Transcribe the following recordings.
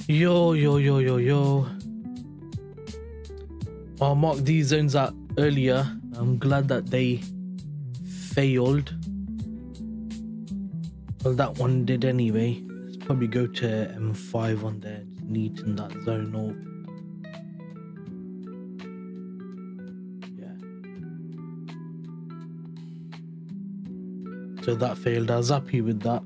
Yo. I marked these zones out earlier. I'm glad that they failed. Well, that one did anyway. Let's probably go to M5 on there, just neaten that zone up. Yeah. So that failed. I was happy with that.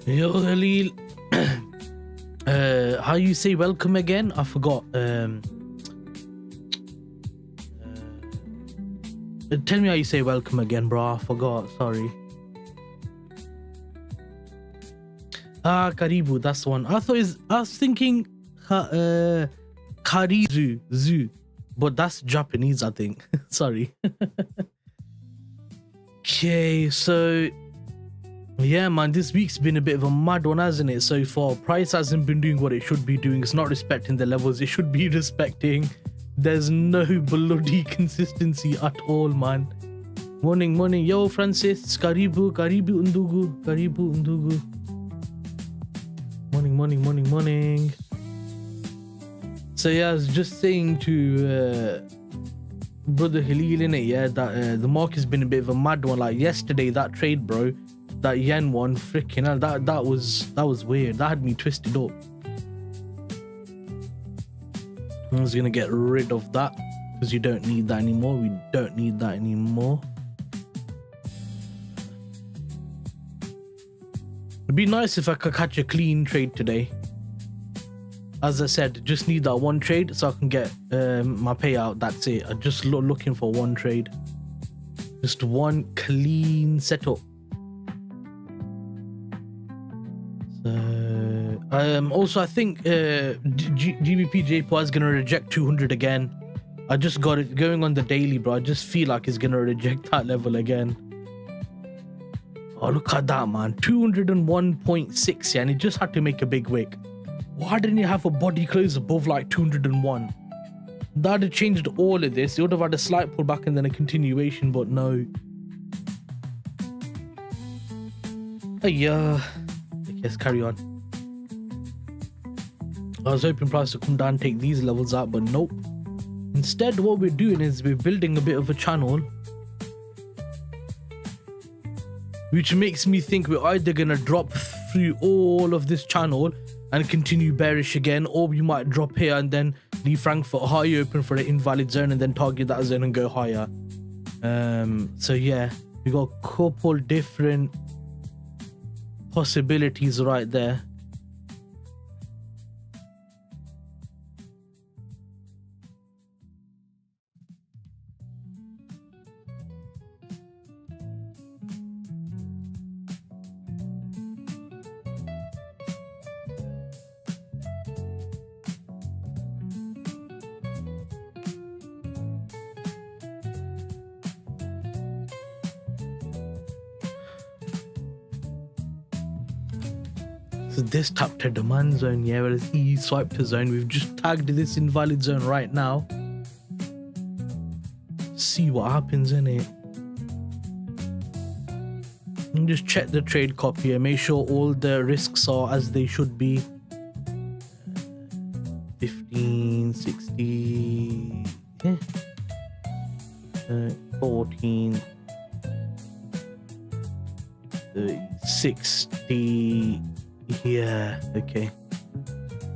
Yo, Khalil. How you say welcome again? I forgot. Tell me how you say welcome again, bro. I forgot. Sorry. Karibu. That's the one. I was thinking Karizu Zoo, but that's Japanese, I think. Sorry. Okay, so. Yeah, man, this week's been a bit of a mad one, hasn't it, so far? Price hasn't been doing what it should be doing. It's not respecting the levels it should be respecting. There's no bloody consistency at all, man. Morning. Yo, Francis. Karibu undugu. Morning. So, yeah, I was just saying to Brother Khalil, innit, yeah, that the market's been a bit of a mad one. Like, yesterday, that trade, bro, that yen one, freaking hell, that was weird. That had me twisted up. I was gonna get rid of that because you don't need that anymore. We don't need that anymore. It'd be nice if I could catch a clean trade today. As I said, just need that one trade so I can get my payout. That's it. I'm just looking for one trade, just one clean setup. Also, I think gbpjpy is gonna reject 200 again. I just got it going on the daily, bro. I just feel like it's gonna reject that level again. Oh, look at that, man. 201.6, yeah, and it just had to make a big wick. Why didn't it have a body close above like 201? That would have changed all of this. It would have had a slight pullback and then a continuation, but no. Yeah. Let's carry on. I was hoping price to come down and take these levels out, but nope. Instead, what we're doing is we're building a bit of a channel, which makes me think we're either gonna drop through all of this channel and continue bearish again, or we might drop here and then leave Frankfurt high open for an invalid zone and then target that zone and go higher. So yeah, we got a couple different possibilities right there. So this tapped a demand zone, yeah, whereas he swiped a zone. We've just tagged this invalid zone right now. See what happens in it. And just check the trade copy and make sure all the risks are as they should be. 15, 60, yeah. 14, 30, 60. Yeah, okay.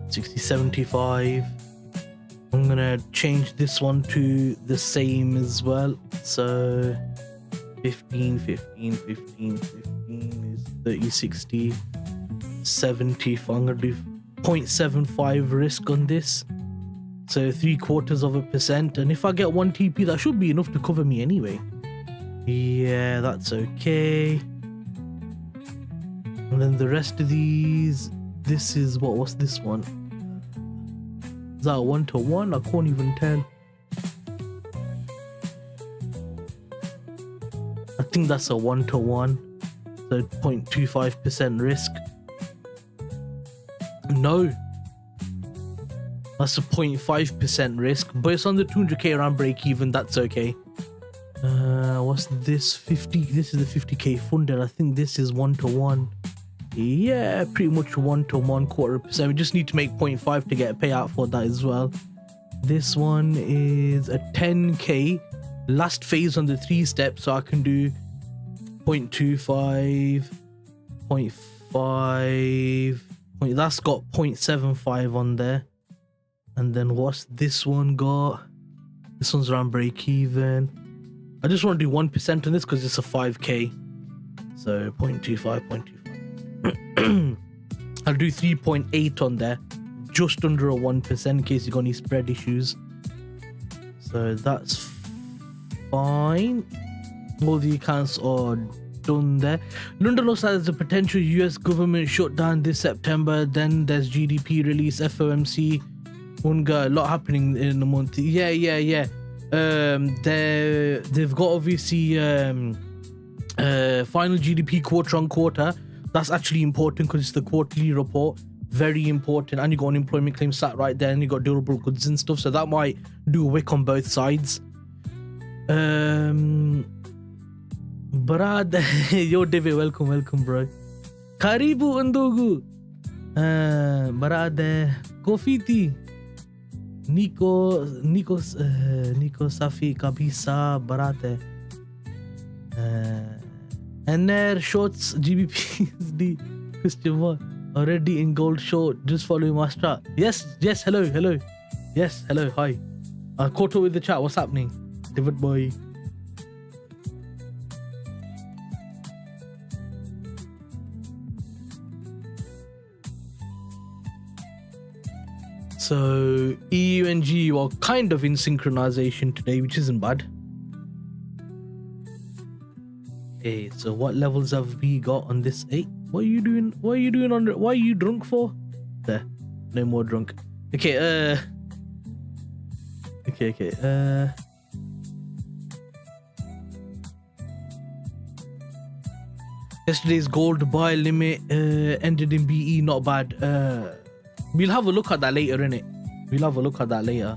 60, 75. I'm gonna change this one to the same as well. So 15 is 30, 60, 70. I'm gonna do 0.75 risk on this. So 0.75%. And if I get 1 TP, that should be enough to cover me anyway. Yeah, that's okay. And then the rest of these, This is what's this one? Is that a 1-to-1? I can't even tell. I think that's a 1-to-1. So 0.25% risk. No. That's a 0.5% risk. But it's on the 200k around break even. That's okay. What's this? 50. This is the 50k funded. I think this is 1-to-1. Yeah, pretty much 1-to-1 1/4%. We just need to make 0.5 to get a payout for that as well. This one is a 10k last phase on the 3 steps, so I can do 0.25, 0.5. That's got 0.75 on there. And then what's this one got? This one's around break even. I just want to do 1% on this because it's a 5k. So 0.25, 0.25. I'll do 3.8 on there, just under a 1% in case you got any spread issues. So that's fine. All the accounts are done there. London also has a potential US government shutdown this September. Then there's GDP release, FOMC. A lot happening in the month. Yeah. They've got obviously final GDP quarter on quarter. That's actually important because it's the quarterly report. Very important. And you got unemployment claims sat right there, and you got durable goods and stuff. So that might do a wick on both sides. Brad, yo David, welcome bro. Karibu undugu. Brad, Kofiti. Nico Safi Kabisa Barate. NR shorts GBPUSD question mark. Already in gold short, just following my strat. Yes, hello. Yes, hello, hi. Caught up with the chat, what's happening? David boy. So EU and GU are kind of in synchronization today, which isn't bad. Okay, so what levels have we got on this 8? What are you doing? What are you doing on it? Why are you drunk for? There, no more drunk. Okay, yesterday's gold buy limit ended in BE, not bad. We'll have a look at that later, innit? We'll have a look at that later.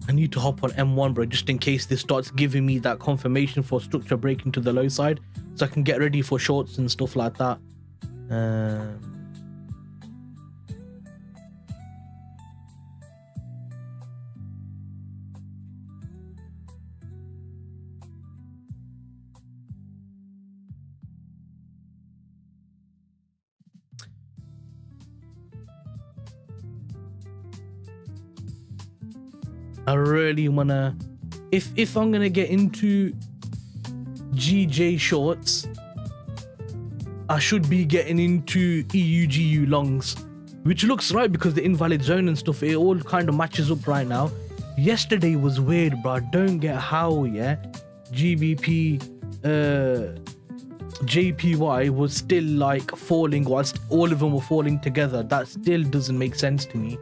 I need to hop on M1, bro, just in case this starts giving me that confirmation for structure breaking to the low side, so I can get ready for shorts and stuff like that. I really wanna, if I'm gonna get into GJ shorts, I should be getting into EU-GU longs, which looks right because the invalid zone and stuff, it all kind of matches up right now. Yesterday was weird, bro. Don't get how, yeah, GBP JPY was still like falling whilst all of them were falling together. That still doesn't make sense to me.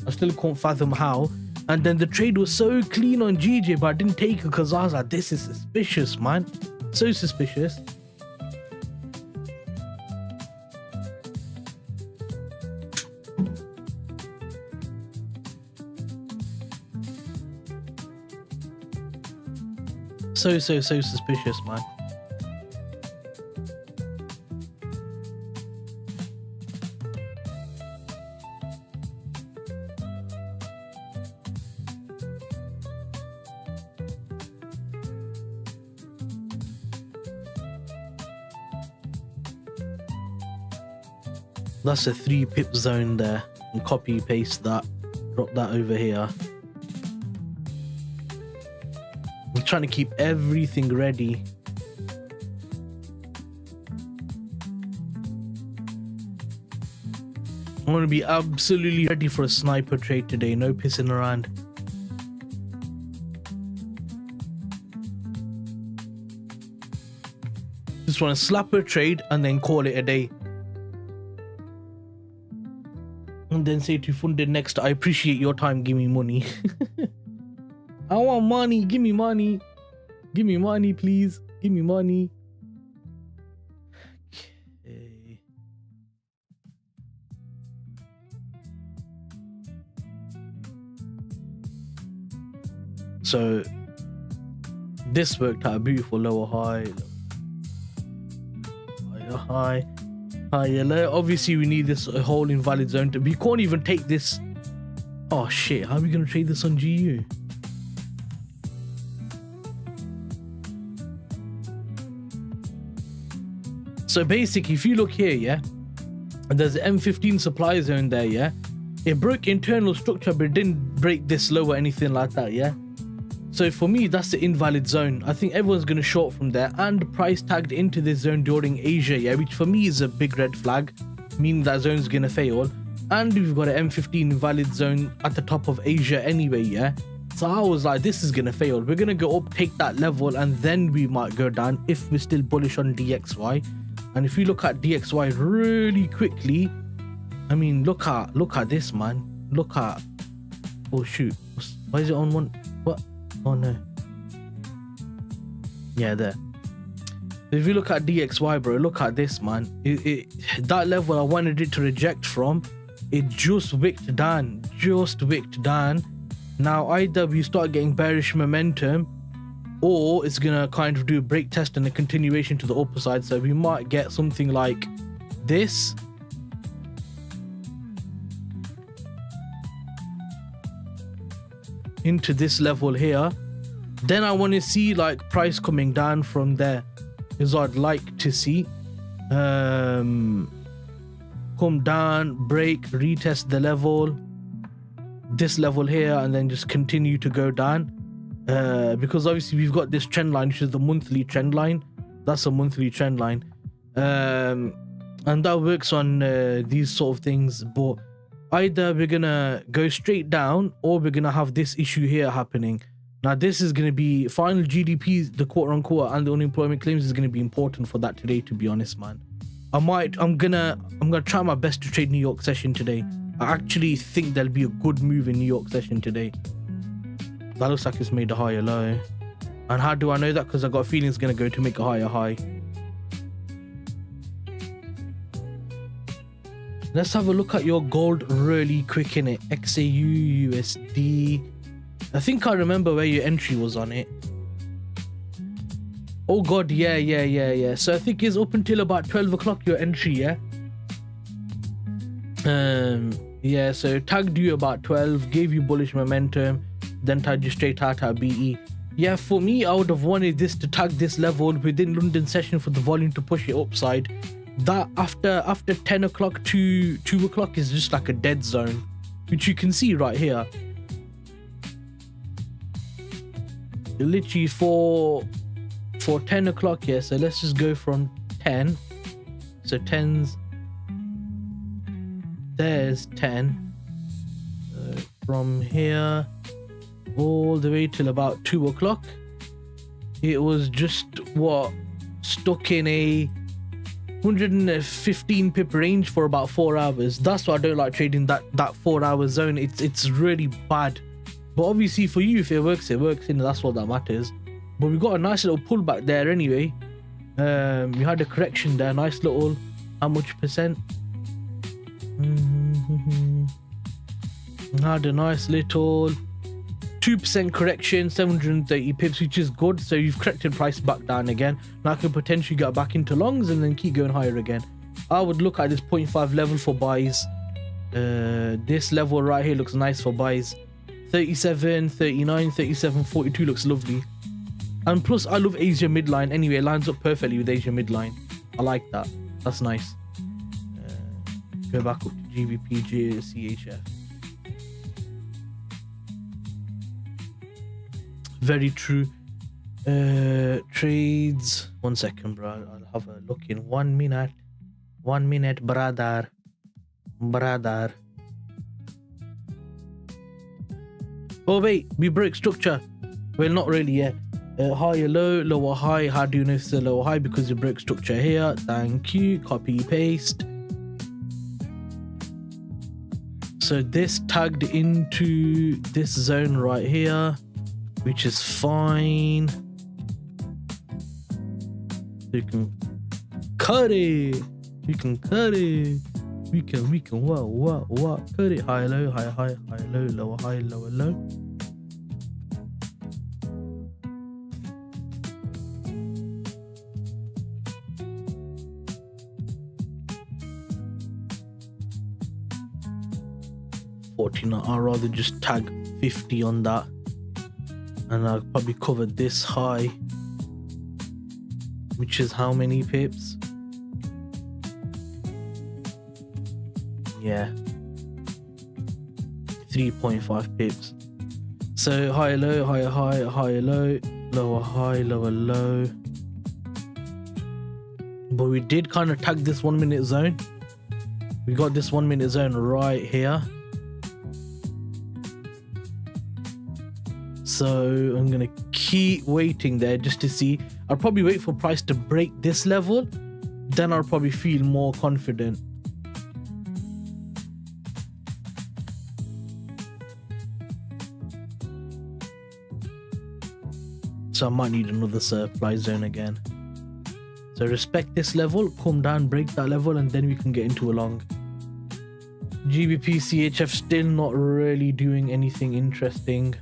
I still can't fathom how. And then the trade was so clean on GJ, but I didn't take it because I was like, this is suspicious, man. So suspicious. So suspicious, man. That's a 3 pip zone there, and copy paste that, drop that over here. I'm trying to keep everything ready. I'm going to be absolutely ready for a sniper trade today, no pissing around. Just want to slap a trade and then call it a day. And then say to funded next, I appreciate your time, give me money. I want money, give me money. Give me money, please. Give me money. Okay. So this worked out a beautiful lower high. Higher high. Higher low. Obviously we need this whole invalid zone. We can't even take this. Oh shit, how are we gonna trade this on GU? So basically, if you look here, yeah, there's an M15 supply zone there, yeah. It broke internal structure, but it didn't break this low or anything like that, yeah. So for me, that's the invalid zone. I think everyone's going to short from there, and price tagged into this zone during Asia, yeah, which for me is a big red flag, meaning that zone's going to fail. And we've got an M15 invalid zone at the top of Asia anyway, yeah. So I was like, this is going to fail. We're going to go up, take that level, and then we might go down if we're still bullish on DXY. And if you look at DXY really quickly, I mean, look at this, man. Look at, oh shoot, why is it on one? What? Oh no. Yeah, there. If you look at DXY, bro, look at this, man. That level I wanted it to reject from, it just wicked down. Now either we start getting bearish momentum, or it's gonna kind of do a break test and a continuation to the upper side. So we might get something like this. Into this level here. Then I want to see like price coming down from there, is what I'd like to see. Come down, break, retest the level, this level here, and then just continue to go down. Because obviously we've got this trend line, which is the monthly trend line. That's a monthly trend line, and that works on these sort of things. But either we're gonna go straight down, or we're gonna have this issue here happening. Now this is gonna be final GDP, the quarter on quarter, and the unemployment claims is gonna be important for that today, to be honest, man. I'm gonna try my best to trade New York session today. I actually think there'll be a good move in New York session today. That looks like it's made a higher low. And how do I know that? Because I got a feeling it's going to go to make a higher high. Let's have a look at your gold really quick in it. XAUUSD. I think I remember where your entry was on it. Oh god, yeah. So I think it's up until about 12 o'clock your entry, yeah? Yeah, so tagged you about 12, gave you bullish momentum, then tagged you straight out at BE. Yeah, for me, I would have wanted this to tag this level within London session for the volume to push it upside. That after 10 o'clock to 2 o'clock is just like a dead zone, which you can see right here. Literally for 10 o'clock, yeah, so let's just go from 10. So 10's, there's 10. From here all the way till about 2 o'clock, it was just stuck in a 115 pip range for about 4 hours. That's why I don't like trading that 4 hour zone. It's really bad. But obviously for you, if it works, and that's what that matters. But we got a nice little pullback there anyway. We had a correction there, nice little, how much percent? Had a nice little 2% correction, 730 pips, which is good. So you've corrected price back down again. Now I can potentially get back into longs and then keep going higher again. I would look at this 0.5 level for buys. This level right here looks nice for buys. 37, 39, 37, 42 looks lovely. And plus I love Asia midline anyway. It lines up perfectly with Asia midline. I like that. That's nice. Go back up to gbpjpy. Very true. Trades. 1 second, bro. I'll have a look in 1 minute. 1 minute, brother. Oh wait, we broke structure. Well, not really yet. higher low, lower high. How do you know if it's a lower high? Because you broke structure here. Thank you. Copy paste. So this tagged into this zone right here, which is fine. You can cut it. You can cut it. We can what? Cut it. High low, high low, lower high, lower low. I'd rather just tag 50 on that, and I'll probably cover this high, which is how many pips? Yeah, 3.5 pips. So higher low, higher high, higher low, lower high, lower low. But we did kind of tag this 1 minute zone. We got this 1 minute zone right here. So I'm gonna keep waiting there just to see. I'll probably wait for price to break this level, then I'll probably feel more confident. So I might need another supply zone again. So respect this level, come down, break that level, and then we can get into a long. GBPCHF still not really doing anything interesting.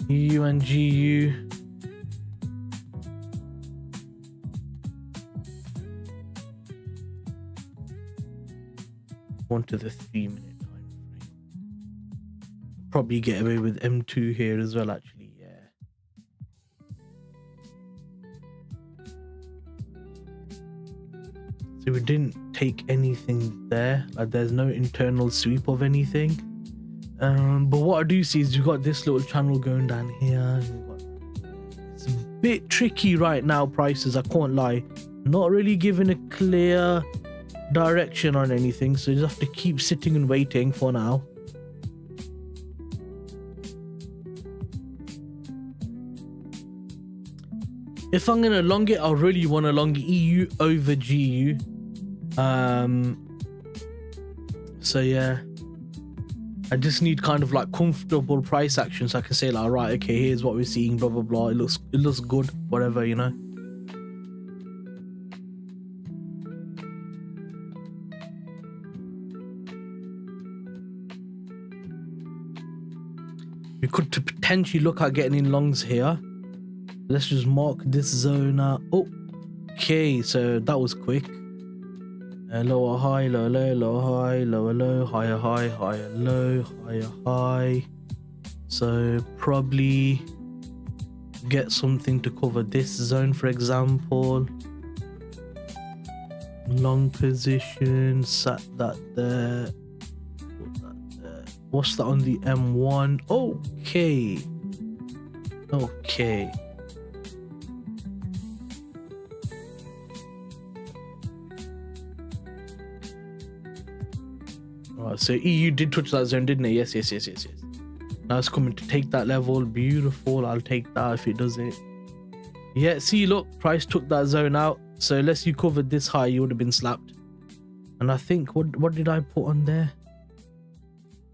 EU and GU. One to the 3 minute time frame. Probably get away with M2 here as well, actually. Yeah. So we didn't take anything there. Like there's no internal sweep of anything. But what I do see is you got this little channel going down here. It's a bit tricky right now, prices, I can't lie. Not really giving a clear direction on anything, so you just have to keep sitting and waiting for now. If I'm gonna long it, I really want to long EU over GU. So yeah, I just need kind of like comfortable price action so I can say like, right, okay, here's what we're seeing, blah blah blah. It looks good, whatever, you know. We could potentially look at getting in longs here. Let's just mark this zone out. Okay, so that was quick. Lower high, lower low, lower high, lower low, higher high, higher low, higher high. So probably get something to cover this zone, for example. Long position, sat that there. Put that there. What's that on the M1? Okay. Okay. So EU did touch that zone, didn't it? Yes. Now it's coming to take that level. Beautiful. I'll take that if it does it. Yeah, see, look, price took that zone out. So unless you covered this high, you would have been slapped. And I think, what did I put on there?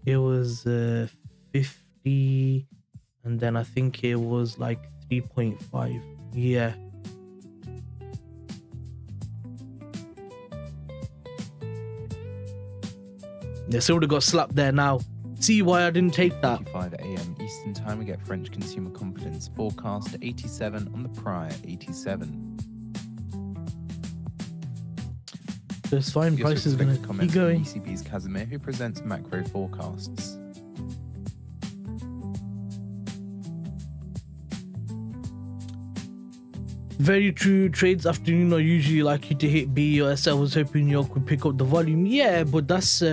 It was 50. And then I think it was like 3.5. Yeah. Yeah, so would have got slapped there now. See why I didn't take that. 5 a.m. Eastern time, we get French consumer confidence forecast at 87 on the prior 87. So it's fine. Price is going to keep going. ECB's Casimir, who presents macro forecasts. Very true. Trades afternoon are usually likely to hit B or S. I was hoping you could pick up the volume. Yeah, but that's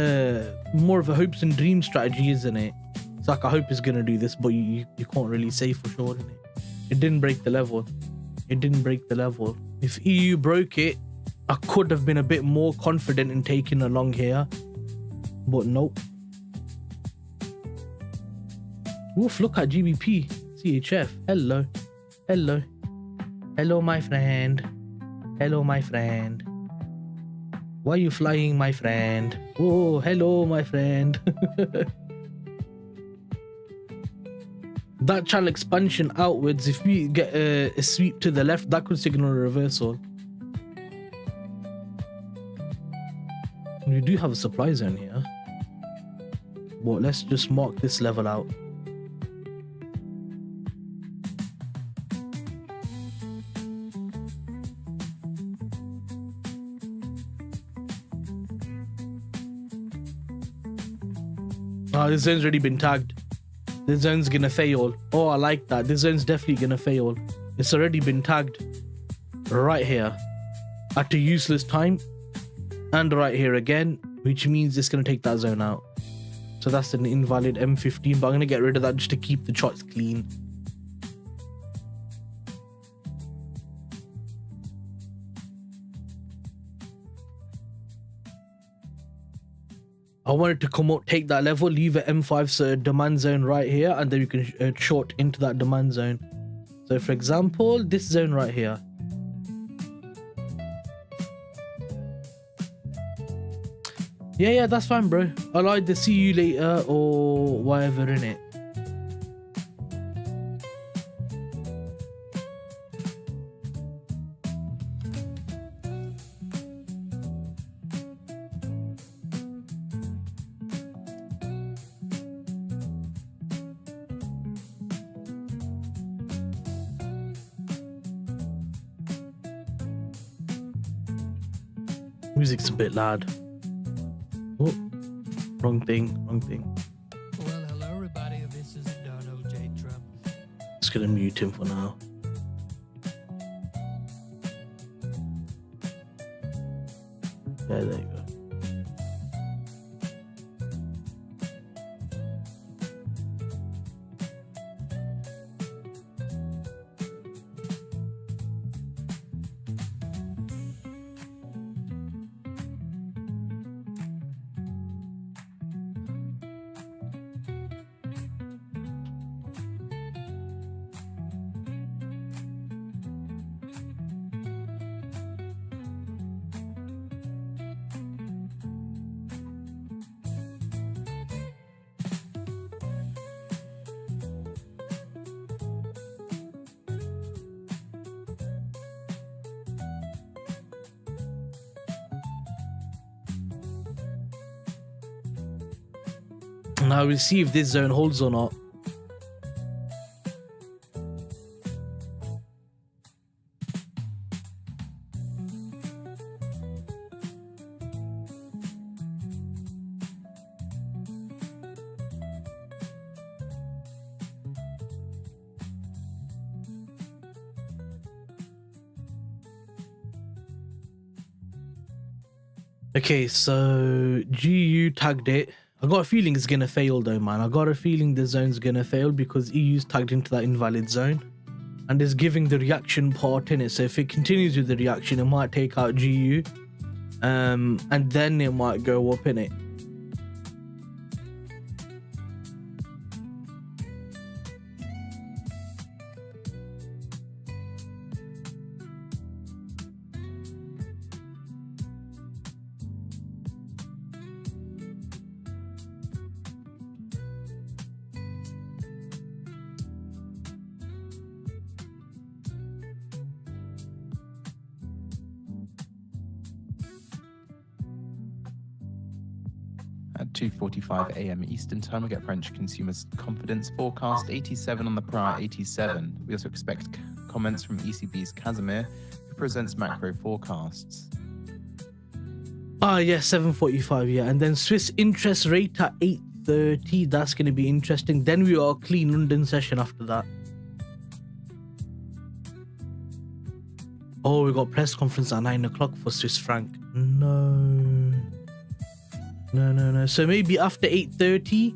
more of a hopes and dreams strategy, isn't it? It's like, I hope it's going to do this, but you can't really say for sure, isn't it? It didn't break the level. It didn't break the level. If EU broke it, I could have been a bit more confident in taking a long here, but nope. Oof, look at GBP CHF. Hello. Hello. Hello, my friend. Hello, my friend. Why are you flying, my friend? Oh, hello, my friend. That channel expansion outwards, if we get a sweep to the left, that could signal a reversal. We do have a supply zone here. But let's just mark this level out. This zone's already been tagged. This zone's gonna fail. Oh, I like that. This zone's definitely gonna fail. It's already been tagged right here at a useless time, and right here again, which means it's gonna take that zone out. So that's an invalid M15, but I'm gonna get rid of that just to keep the charts clean. I wanted to come out, take that level, leave an M5 demand zone right here, and then you can short into that demand zone. So for example, this zone right here. Yeah, that's fine, bro. I'll either see you later or whatever, innit? Music's a bit loud. Oh, wrong thing. Well, hello everybody, this is Donald J. Trump. Just gonna mute him for now. Yeah, there you go. Now we'll see if this zone holds or not. Okay, so GU tagged it. I got a feeling it's gonna fail though, man. I got a feeling the zone's gonna fail because EU's tagged into that invalid zone and is giving the reaction part in it. So if it continues with the reaction, it might take out GU, and then it might go up in it. At 2:45 a.m. Eastern Time, we get French consumers' confidence forecast 87 on the prior 87. We also expect comments from ECB's Casimir, who presents macro forecasts. Ah, yeah, 7:45, yeah. And then Swiss interest rate at 8:30. That's going to be interesting. Then we are a clean London session after that. Oh, we got press conference at 9 o'clock for Swiss franc. No. So maybe after 8:30,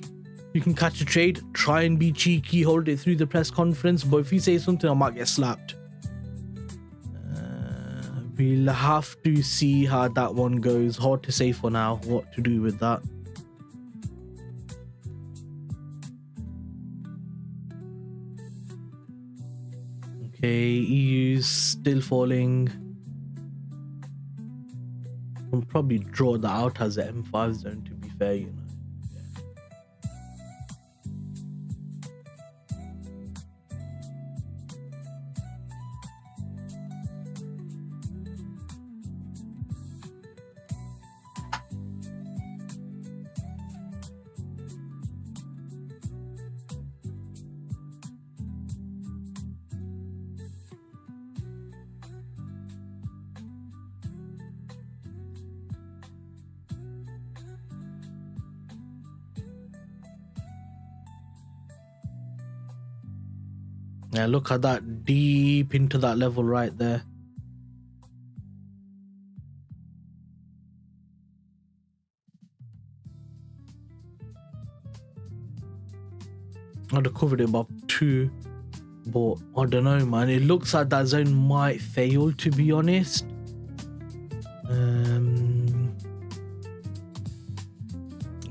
you can catch a trade. Try and be cheeky, hold it through the press conference. But if you say something, I might get slapped. We'll have to see how that one goes. Hard to say for now what to do with that. Okay, EU's still falling. I'll probably draw that out as an M5 zone, to be fair, you know. Yeah, look at that, deep into that level right there. I'd have covered him up too, but I don't know, man. It looks like that zone might fail, to be honest.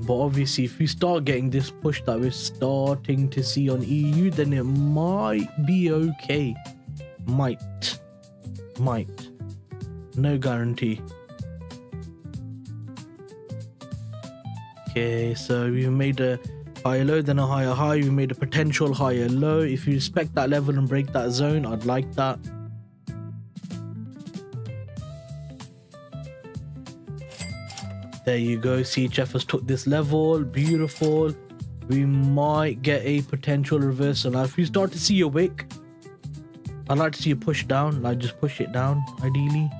But obviously, if we start getting this push that we're starting to see on EU, then it might be okay. Might. No guarantee. Okay, so we've made a higher low, then a higher high. We made a potential higher low. If you respect that level and break that zone, I'd like that. There you go. CHF has took this level. Beautiful. We might get a potential reversal. Now, if we start to see a wick, I'd like to see a push down. Like, just push it down, ideally.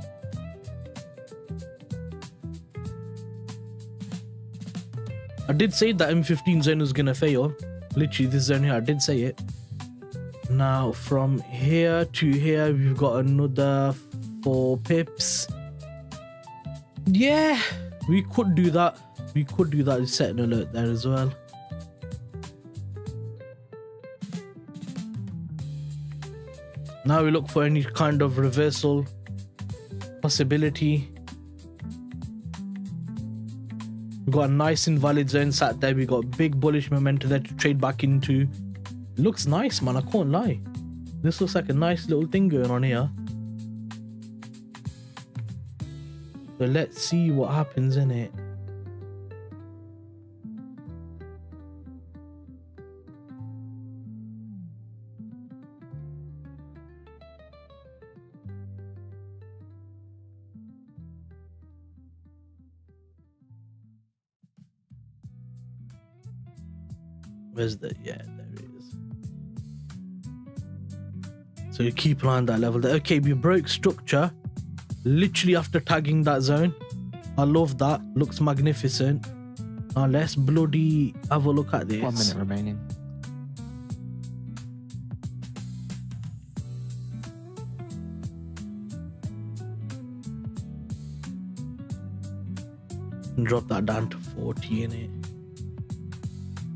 I did say that M15 zone was gonna fail. Literally, this zone here, I did say it. Now, from here to here, we've got another 4 pips. Yeah, we could do that. We could do that. Set an alert there as well. Now we look for any kind of reversal possibility. We've got a nice invalid zone sat there. We got big bullish momentum there to trade back into. Looks nice, man. I can't lie. This looks like a nice little thing going on here. So let's see what happens in it. Where's the, yeah, there it is. So you keep an eye on that level there. Okay, we broke structure literally after tagging that zone. I love that. Looks magnificent. Now let's bloody have a look at this. 1 minute remaining. Drop that down to 40 in it.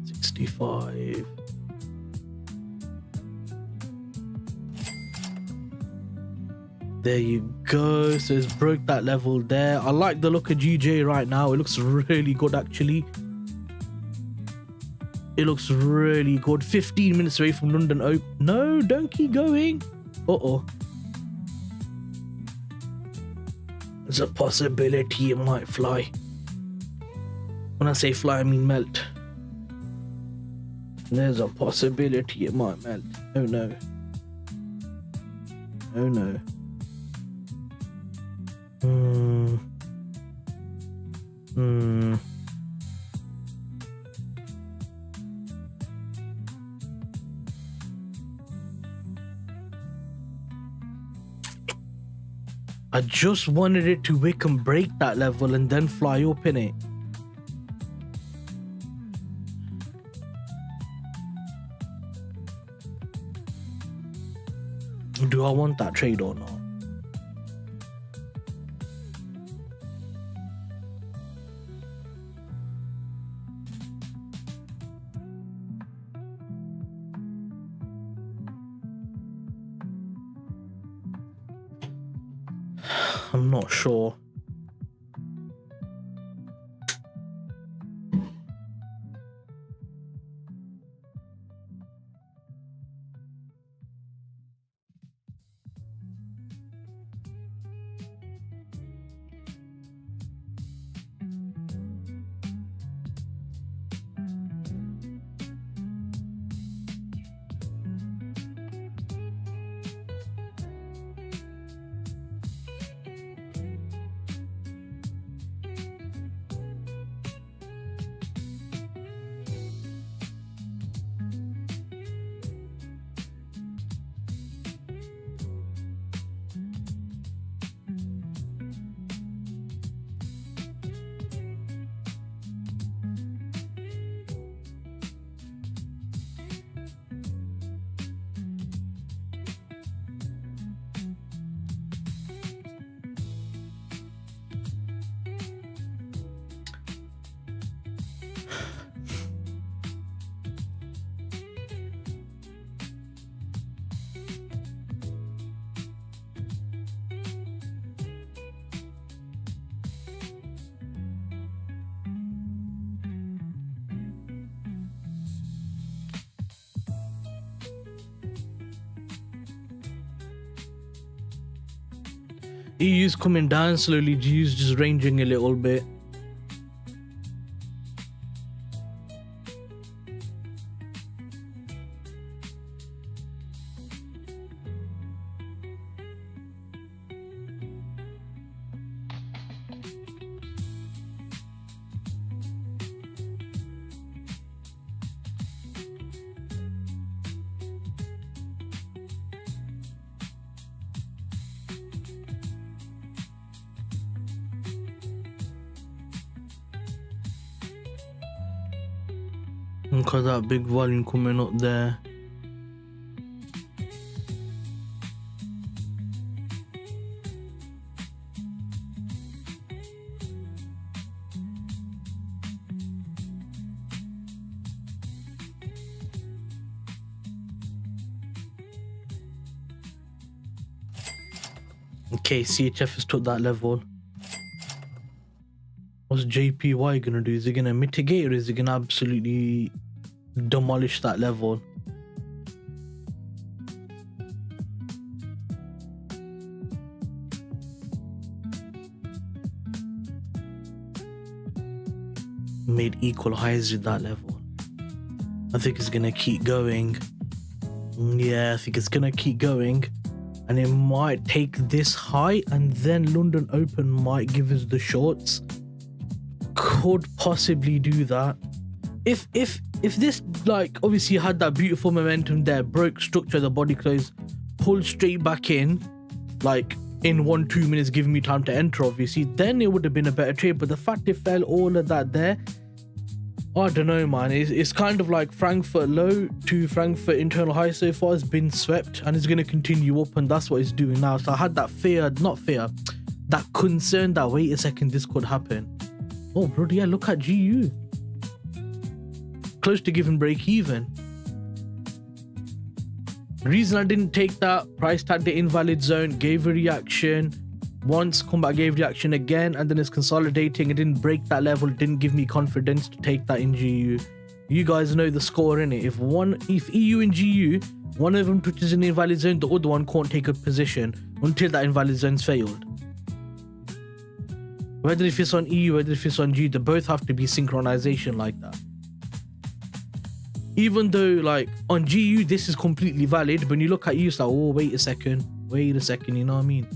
65. There you go. So it's broke that level there. I like the look of GJ right now. It looks really good, actually. It looks really good. 15 minutes away from London Open. No, don't keep going. Uh-oh. There's a possibility it might fly. When I say fly, I mean melt. There's a possibility it might melt. Oh no. Oh no. I just wanted it to wick and break that level and then fly up in it. Do I want that trade or not? I'm not sure. EU's coming down slowly, GU's just ranging a little bit. Look at that big volume coming up there. Okay, CHF has took that level. What's JPY gonna do? Is he gonna mitigate or is he gonna absolutely demolish that level? Made equal highs with that level. I think it's gonna keep going. Yeah, I think it's gonna keep going. And it might take this high and then London Open might give us the shorts. Could possibly do that. If this, like, obviously had that beautiful momentum there, broke structure, the body close, pulled straight back in, like in 1-2 minutes, giving me time to enter, obviously, then it would have been a better trade. But the fact it fell all of that there, I don't know, man. It's kind of like Frankfurt low to Frankfurt internal high so far has been swept and it's going to continue up, and that's what it's doing now. So I had that that concern that, wait a second, this could happen. Oh, bro, yeah, look at GU. Close to giving break even. The reason I didn't take that, price tagged the invalid zone, gave a reaction. Once, come back, gave reaction again, and then it's consolidating. It didn't break that level, didn't give me confidence to take that in GU. You guys know the score, innit? If EU and GU, one of them touches an invalid zone, the other one can't take a position until that invalid zone's failed. Whether if it's on EU, whether if it's on GU, they both have to be synchronization like that. Even though, like, on GU, this is completely valid, but when you look at EU, it's like, oh, wait a second, you know what I mean?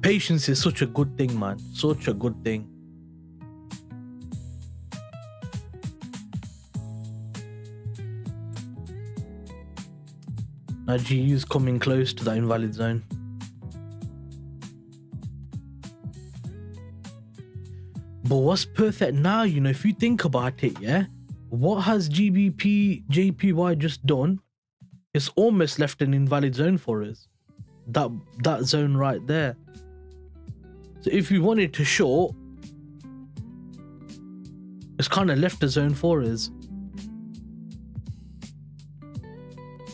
Patience is such a good thing, man. Such a good thing. Now GU is coming close to that invalid zone. But what's perfect now, you know, if you think about it, yeah, what has GBPJPY just done? It's almost left an invalid zone for us. That zone right there. So if we wanted to short, it's kind of left a zone for us.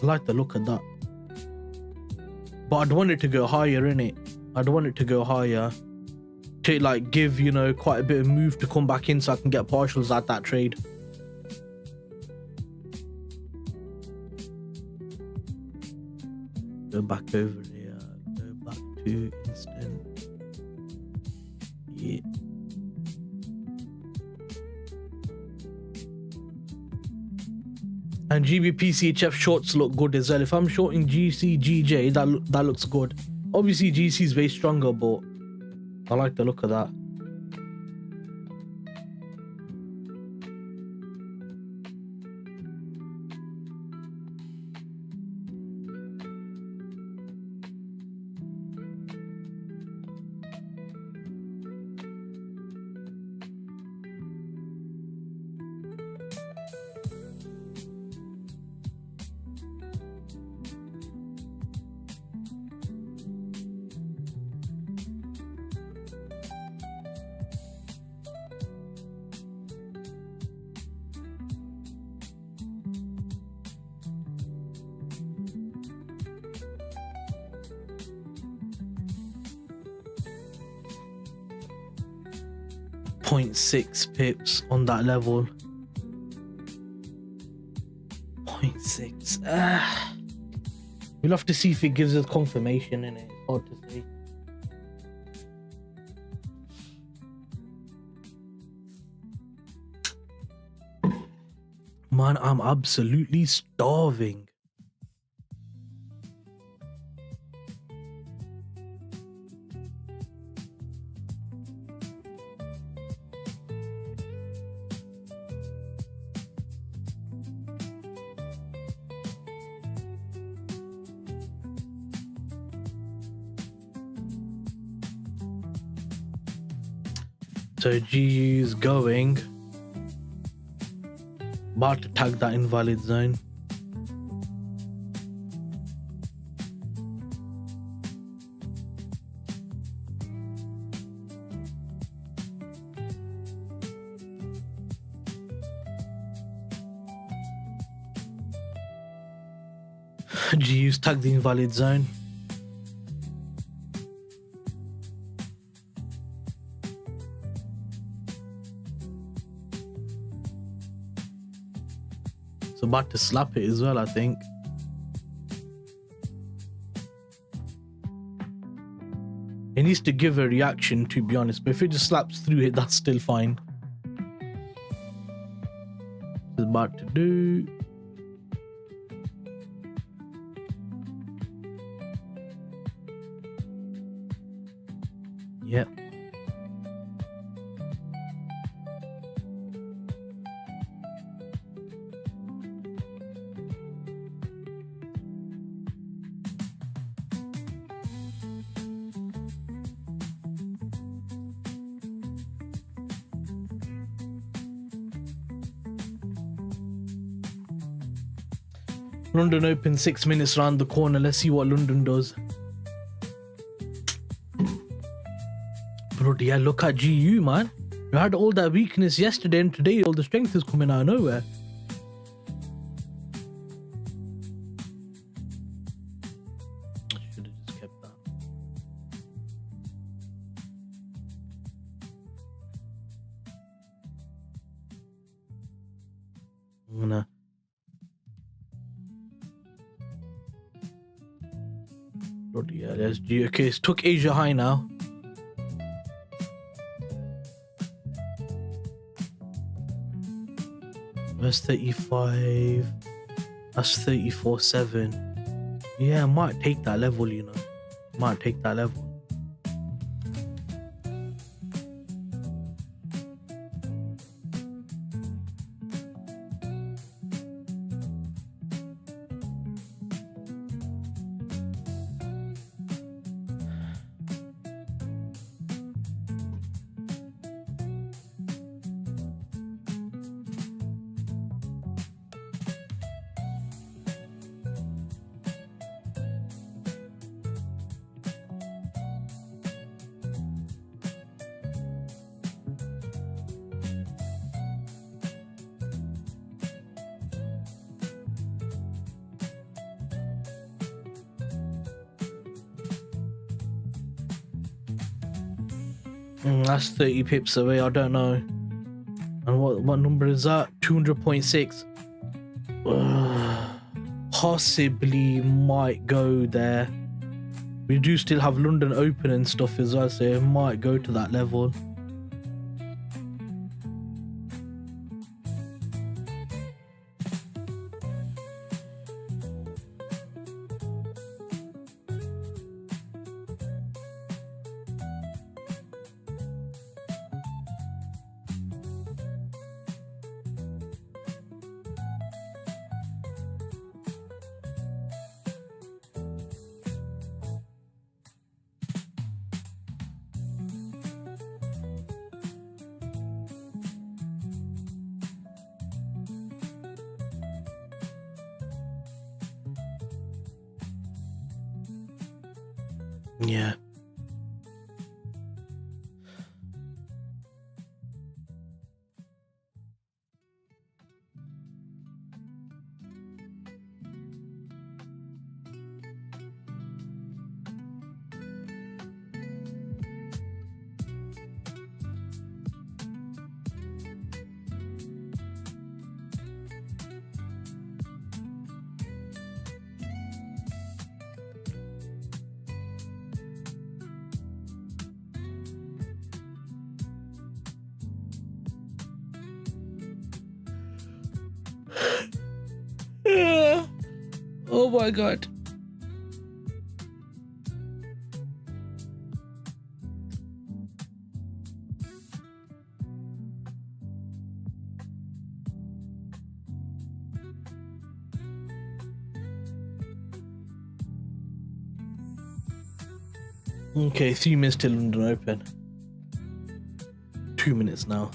I like the look of that. But I'd want it to go higher, innit? I'd want it to go higher. To like give, you know, quite a bit of move to come back in so I can get partials at that trade. Go back over here. Go back to instant. Yeah. And GBPCHF shorts look good as well. If I'm shorting GCGJ, that looks good. Obviously GC is way stronger, but I like the look of that. .6 pips on that level. 0.6. 2.6. We'll have to see if it gives us confirmation in it. Hard to say. Man, I'm absolutely starving. So GU's going. About to tag that invalid zone. GU's tagged the invalid zone. It's about to slap it as well, I think. It needs to give a reaction, to be honest, but if it just slaps through it, that's still fine. It's about to do. Yep. London open 6 minutes around the corner. Let's see what London does. Bro, yeah, look at GU, man. We had all that weakness yesterday, and today all the strength is coming out of nowhere. I should have just kept that. I'm gonna. Yeah, there's G. Okay, it's took Asia high now. That's 35. That's 34.7. Yeah, I might take that level, you know. Might take that level. That's 30 pips away, I don't know. And what number is that? 200.6. Possibly might go there. We do still have London open and stuff as well, so it might go to that level. Yeah. Yeah. Oh my god. Okay, 3 minutes till London Open. 2 minutes now.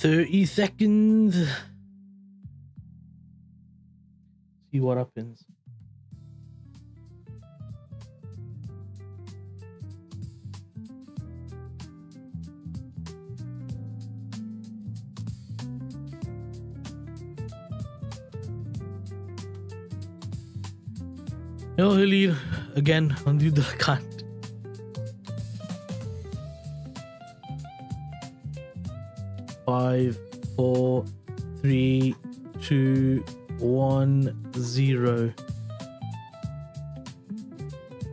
$30 See what happens. No, Halil, again on the account. Five, 4, 3, 2, 1, 0.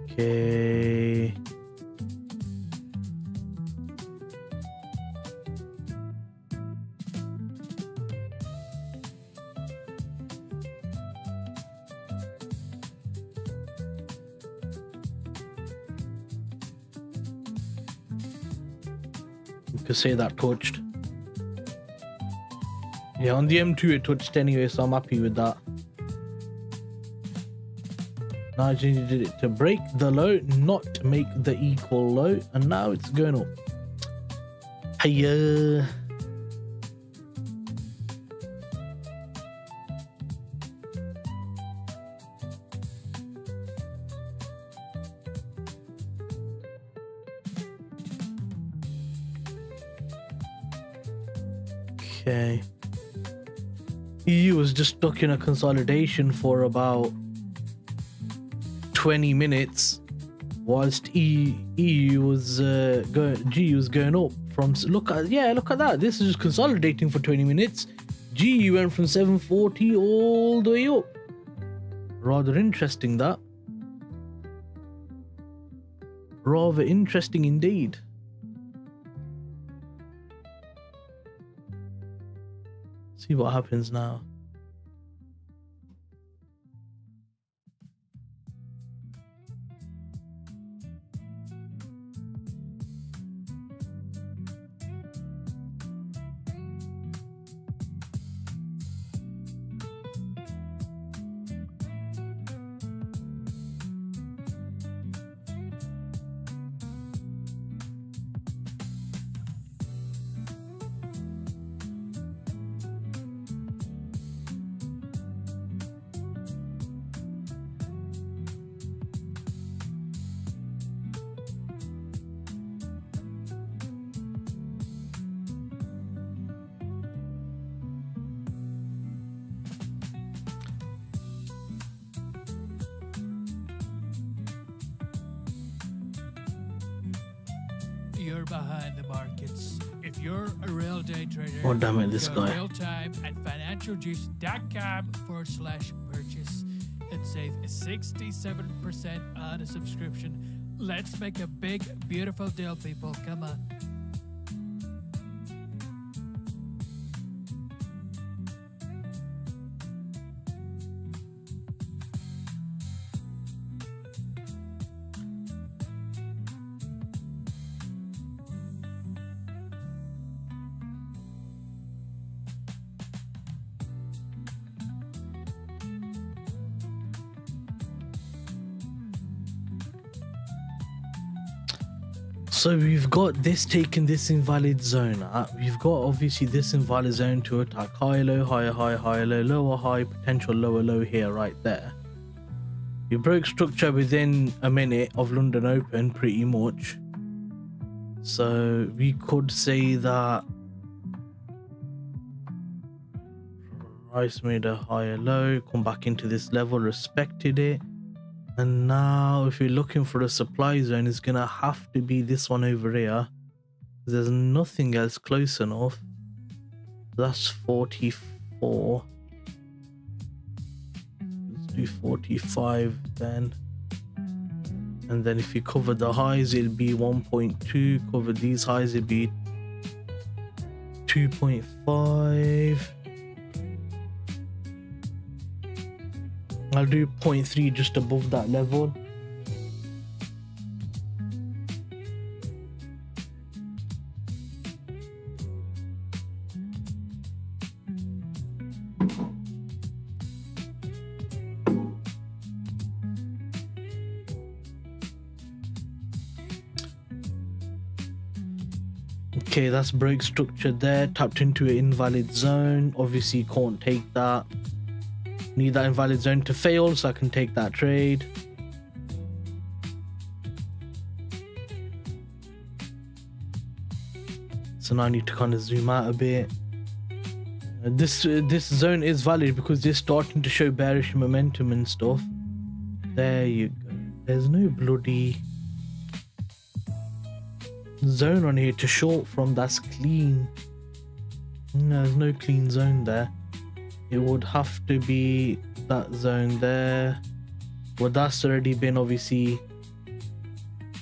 Okay. You could say that touched. Yeah, on the M2 it touched anyway, so I'm happy with that. Now I just did it to break the low, not make the equal low, and now it's going up. Hiya. Okay. EU was just stuck in a consolidation for about 20 minutes, whilst EU was GU was going up from. Look at that. This is just consolidating for 20 minutes. GU went from 740 all the way up. Rather interesting that. Rather interesting indeed. See what happens now. You're behind the markets. If you're a real day trader, Oh, damn it, this go guy. real time at financialjuice.com/purchase. and save 67% on a subscription. Let's make a big, beautiful deal, people. Come on. So we've got this taking this invalid zone. We've got obviously this invalid zone to attack high, low, higher, high, higher, low, lower, high, potential lower, low here, right there. We broke structure within a minute of London Open, pretty much. So we could say that price made a higher low, come back into this level, respected it. And now if you're looking for a supply zone, it's gonna have to be this one over here. There's nothing else close enough. That's 44. Let's do 45 then. And then if you cover the highs, it'll be 1.2. Cover these highs, it'll be 2.5. I'll do 0.3 just above that level. Okay, that's break structure there, tapped into an invalid zone. Obviously can't take that. Need that invalid zone to fail so I can take that trade. So now I need to kind of zoom out a bit. This zone is valid because they're starting to show bearish momentum and stuff. There you go. There's no bloody zone on here to short from that's clean. No, there's no clean zone there. It would have to be that zone there. Well, that's already been obviously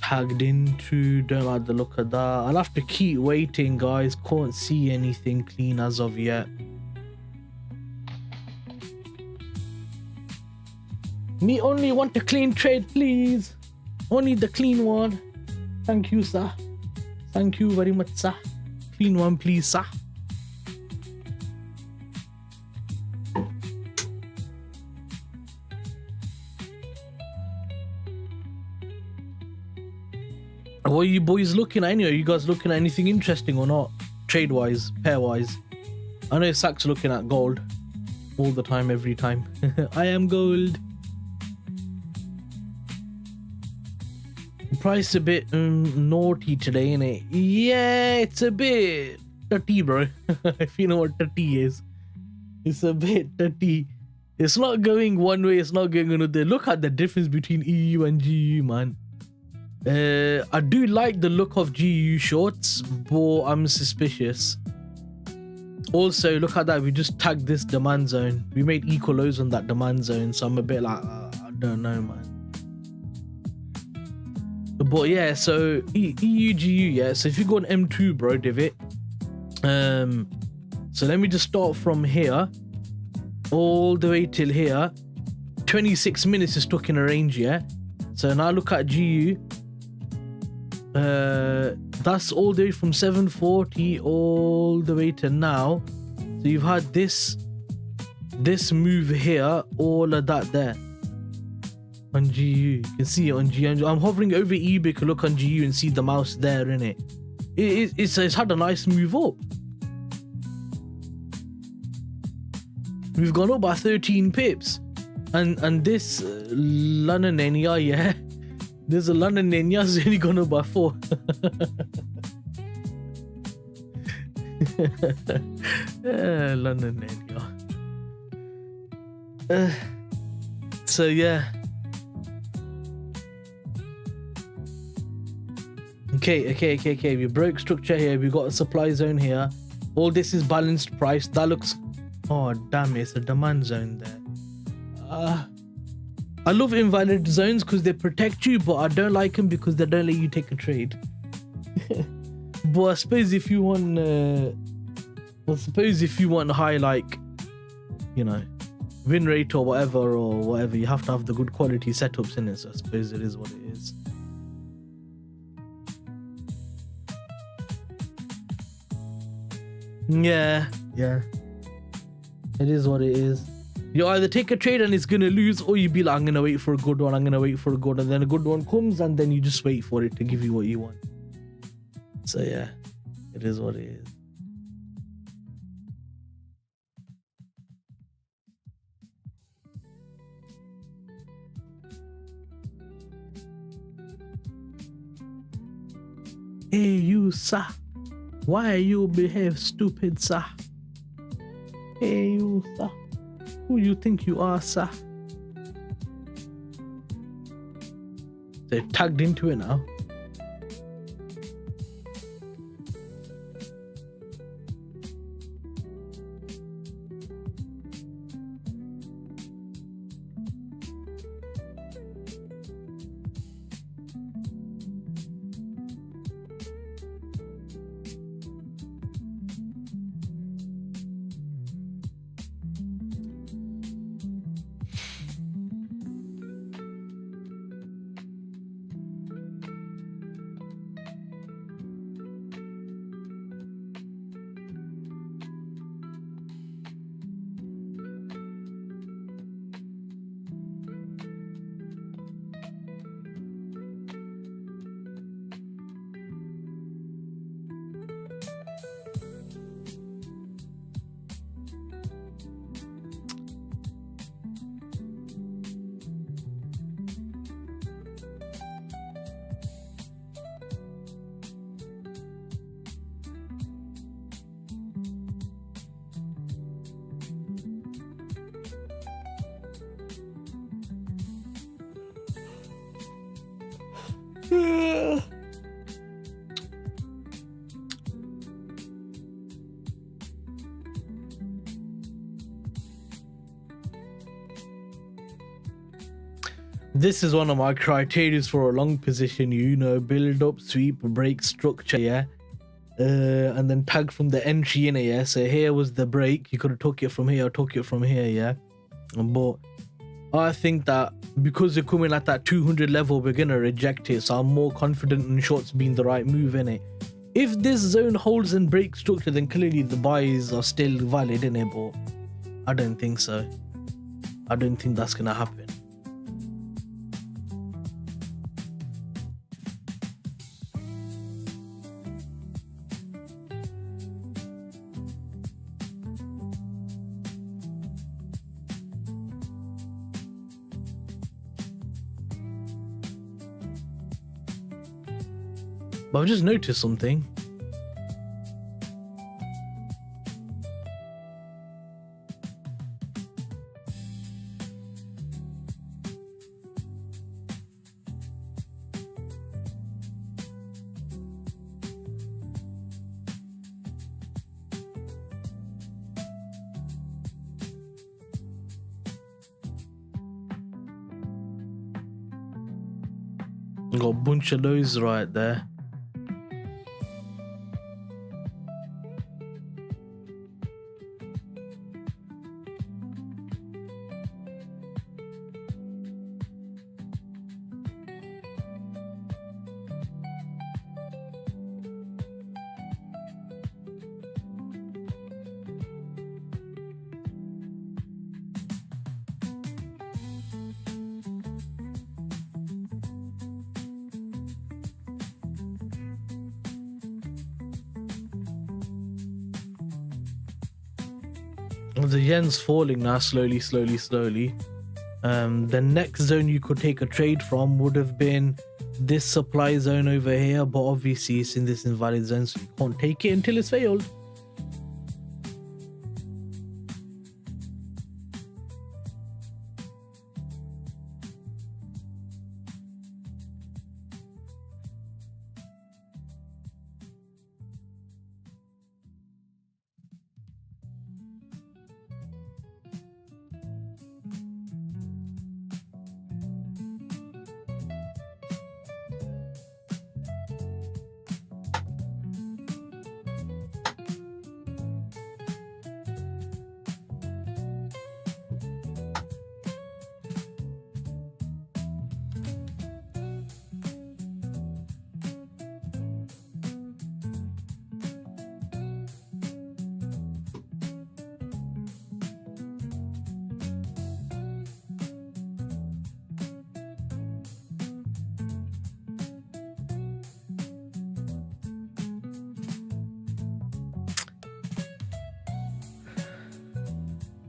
tagged into. Don't like the look of that. I'll have to keep waiting, guys. Can't see anything clean as of yet. Me only want a clean trade, please. Only the clean one. Thank you, sir. Thank you very much, sir. Clean one, please, sir. What are you boys looking at anyway? Are you guys looking at anything interesting or not? Trade wise, pair wise. I know Sack's looking at gold all the time, every time. I am gold. Price a bit naughty today, innit? Yeah, it's a bit dirty, bro. If you know what dirty is. It's a bit dirty. It's not going one way, it's not going another. Look at the difference between EU and GU, man. I do like the look of GU shorts, but I'm suspicious. Also, look at that. We just tagged this demand zone. We made equal lows on that demand zone, so I'm a bit like, I don't know, man. But yeah, so EU, GU, yeah. So if you go on M2, bro, divot. So let me just start from here all the way till here. 26 minutes is stuck in a range, yeah. So now look at GU. That's all the way from 740 all the way to now. So you've had this move here, all of that there on GU. You can see it on GU. I'm hovering over eBay. You can look on GU and see the mouse there, innit? It's had a nice move up. We've gone up by 13 pips, and this London Nenia, yeah. There's a London Nenia has only gone up by 4. London Nenia. So yeah. Okay. We broke structure here. We got a supply zone here. All this is balanced price. That looks. Oh damn! It's a demand zone there. I love invalid zones because they protect you, but I don't like them because they don't let you take a trade. But I suppose if you want, high, like, you know, win rate or whatever, you have to have the good quality setups in it. So I suppose it is what it is. Yeah. It is what it is. You either take a trade and it's gonna lose, or you be like, I'm gonna wait for a good one, and then a good one comes, and then you just wait for it to give you what you want. So yeah, it is what it is. Hey you, sir, why you behave stupid, sir? Hey you, sir, who you think you are, sir? They're tagged into it now. This is one of my criteria for a long position, you know, build up, sweep, break, structure, yeah. And then tag from the entry in it, yeah. So here was the break, you could have took it from here or took it from here, yeah. But I think that because you're coming at that 200 level, we're gonna reject it. So I'm more confident in shorts being the right move in it. If this zone holds and breaks structure, then clearly the buys are still valid in it, but I don't think so. I don't think that's gonna happen. But I've just noticed something. Got a bunch of those right there. The yen's falling now, slowly. The next zone you could take a trade from would have been this supply zone over here, but obviously it's in this invalid zone, so you can't take it until it's failed.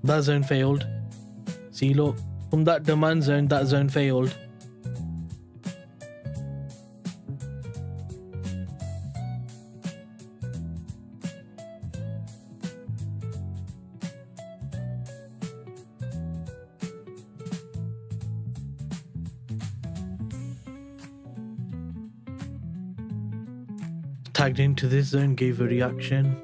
That zone failed. See, look, from that demand zone, that zone failed. Tagged into this zone, gave a reaction.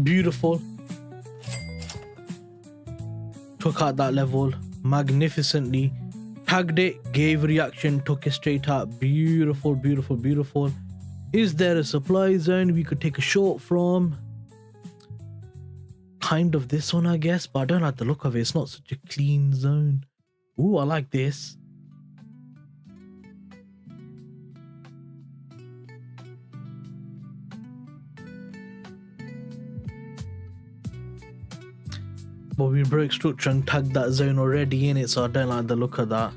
Beautiful. Took out that level magnificently. Tagged it, gave reaction, took it straight out. Beautiful, beautiful, beautiful. Is there a supply zone we could take a short from? Kind of this one, I guess, but I don't like the look of it. It's not such a clean zone. Ooh, I like this. But we broke structure and tagged that zone already in it, so I don't like the look of that.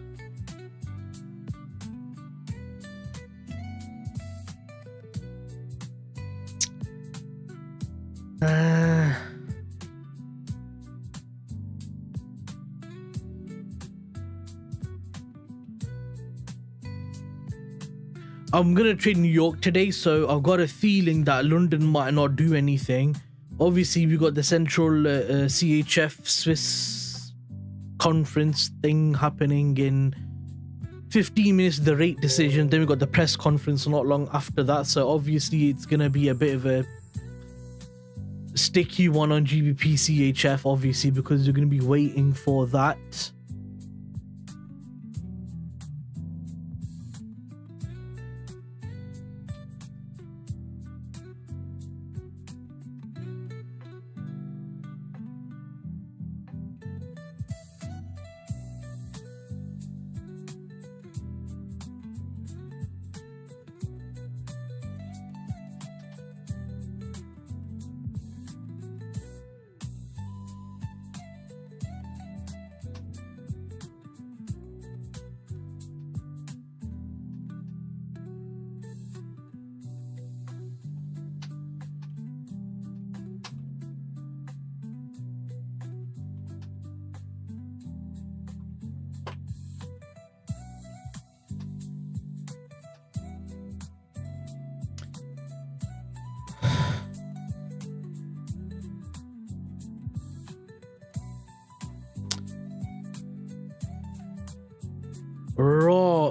I'm gonna trade New York today, so I've got a feeling that London might not do anything. Obviously, we got the central CHF Swiss conference thing happening in 15 minutes, the rate decision. Then we got the press conference not long after that. So obviously, it's going to be a bit of a sticky one on GBP CHF, obviously, because you're going to be waiting for that.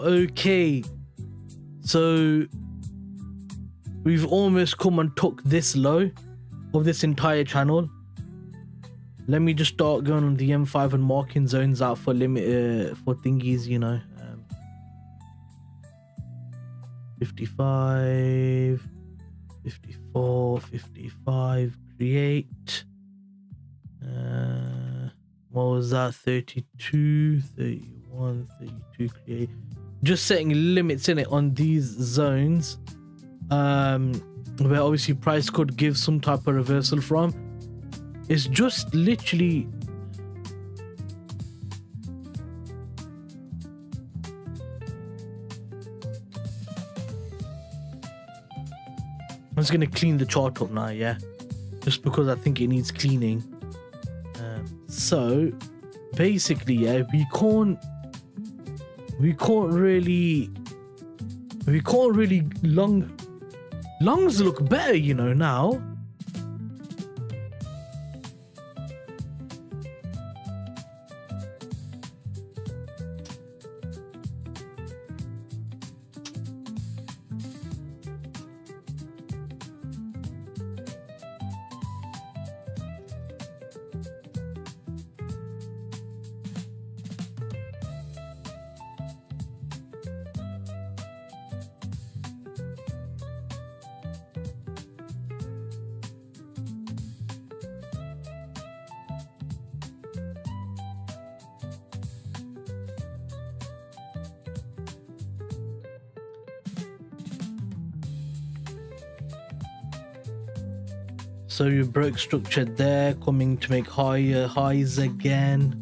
Okay, so we've almost come and took this low of this entire channel. Let me just start going on the M5 and marking zones out for limit for thingies, you know. 55, 54, 55, create. What was that? 32, 31, 32, create. Just setting limits in it on these zones, where obviously price could give some type of reversal from. It's just literally I'm just gonna clean the chart up now, yeah, just because I think it needs cleaning. So basically, yeah, we can't really longs look better, you know, now. So you broke structure there, coming to make higher highs again.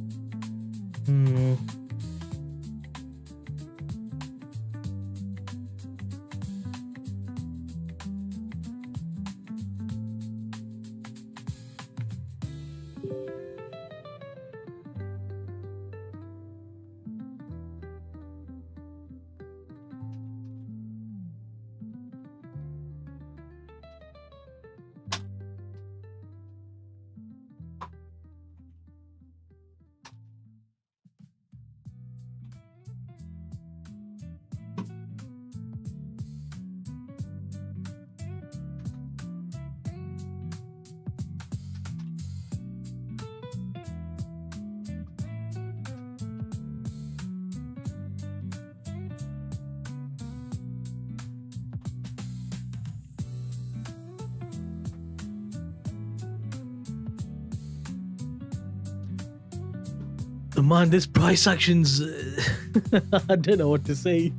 Man, this price action's I don't know what to say.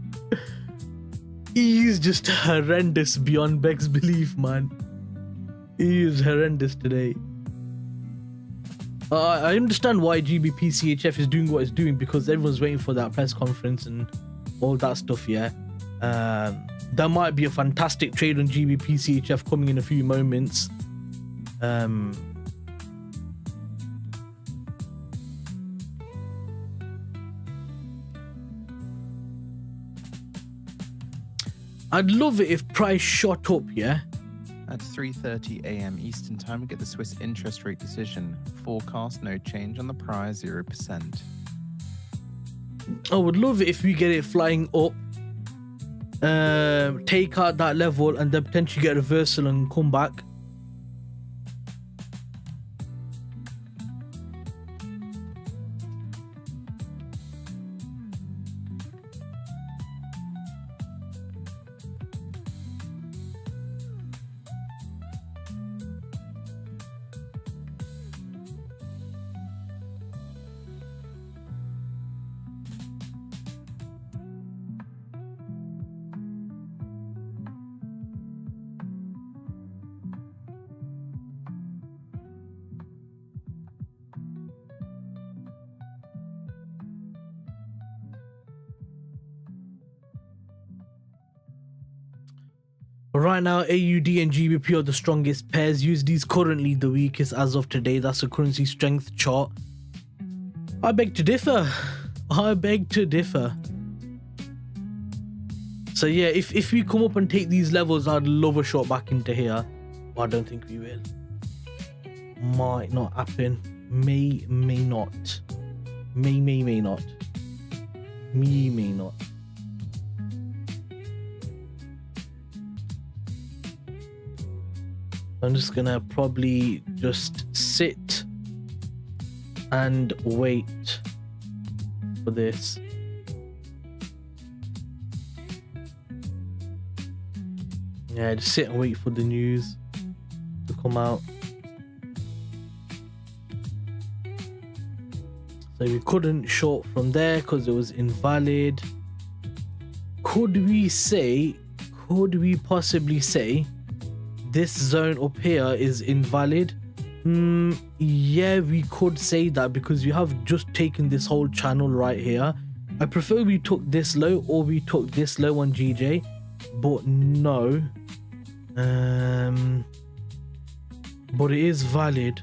He is just horrendous beyond Beck's belief, man. He is horrendous today. I understand why GBPCHF is doing what it's doing, because everyone's waiting for that press conference and all that stuff, yeah. There might be a fantastic trade on GBPCHF coming in a few moments. I'd love it if price shot up, yeah? At 3:30 a.m. Eastern Time, we get the Swiss interest rate decision. Forecast no change on the prior 0%. I would love it if we get it flying up, take out that level, and then potentially get a reversal and come back. Right now, AUD and GBP are the strongest pairs. USD is currently the weakest as of today. That's a currency strength chart. I beg to differ. I beg to differ. So yeah, if we come up and take these levels, I'd love a shot back into here. But I don't think we will. Might not happen. May not. May not. May not. I'm just gonna probably just sit and wait for this. Yeah, just sit and wait for the news to come out. So we couldn't short from there because it was invalid. Could we possibly say this zone up here is invalid? Yeah, we could say that, because you have just taken this whole channel right here. I prefer we took this low or we took this low on GJ, but no. But it is valid.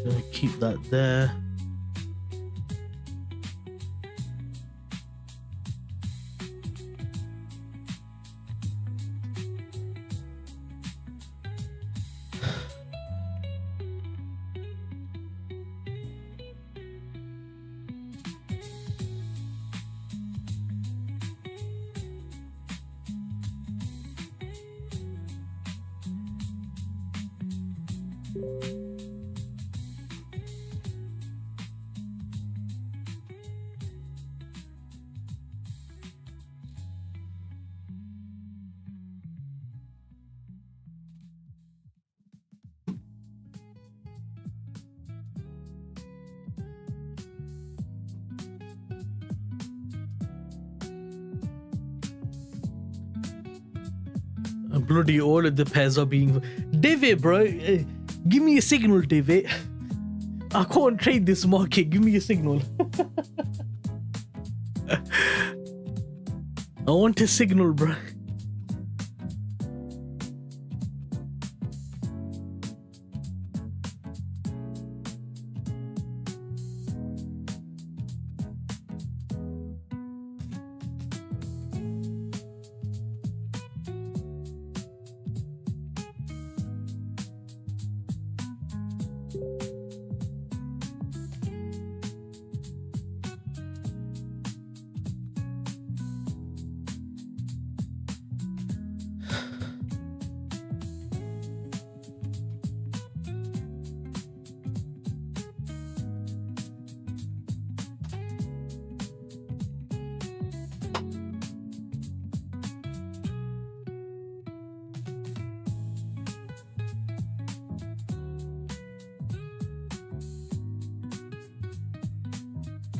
Gonna keep that there. Bloody all of the pairs are being... David, bro. Give me a signal, David. I can't trade this market. Give me a signal. I want a signal, bro.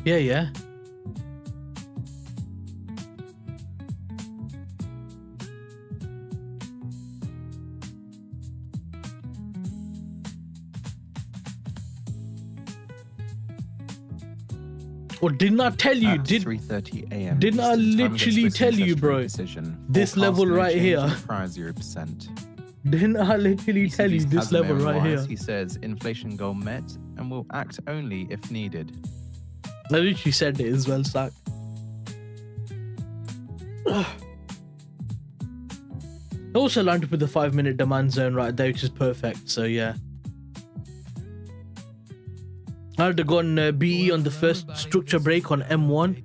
Yeah. Or didn't I tell you? At 3:30 a.m. Didn't I Eastern Time, literally against tell Swiss you, interest bro? rate decision. This Forecast level no right change here. in Prior 0%. Didn't I literally tell you ECB's this level Casimir right here? Moraes, he says inflation goal met and will act only if needed. I literally said it as well, Sack. I also lined up with the 5-minute demand zone right there, which is perfect. So yeah, I would have gone BE on the first structure break on M1.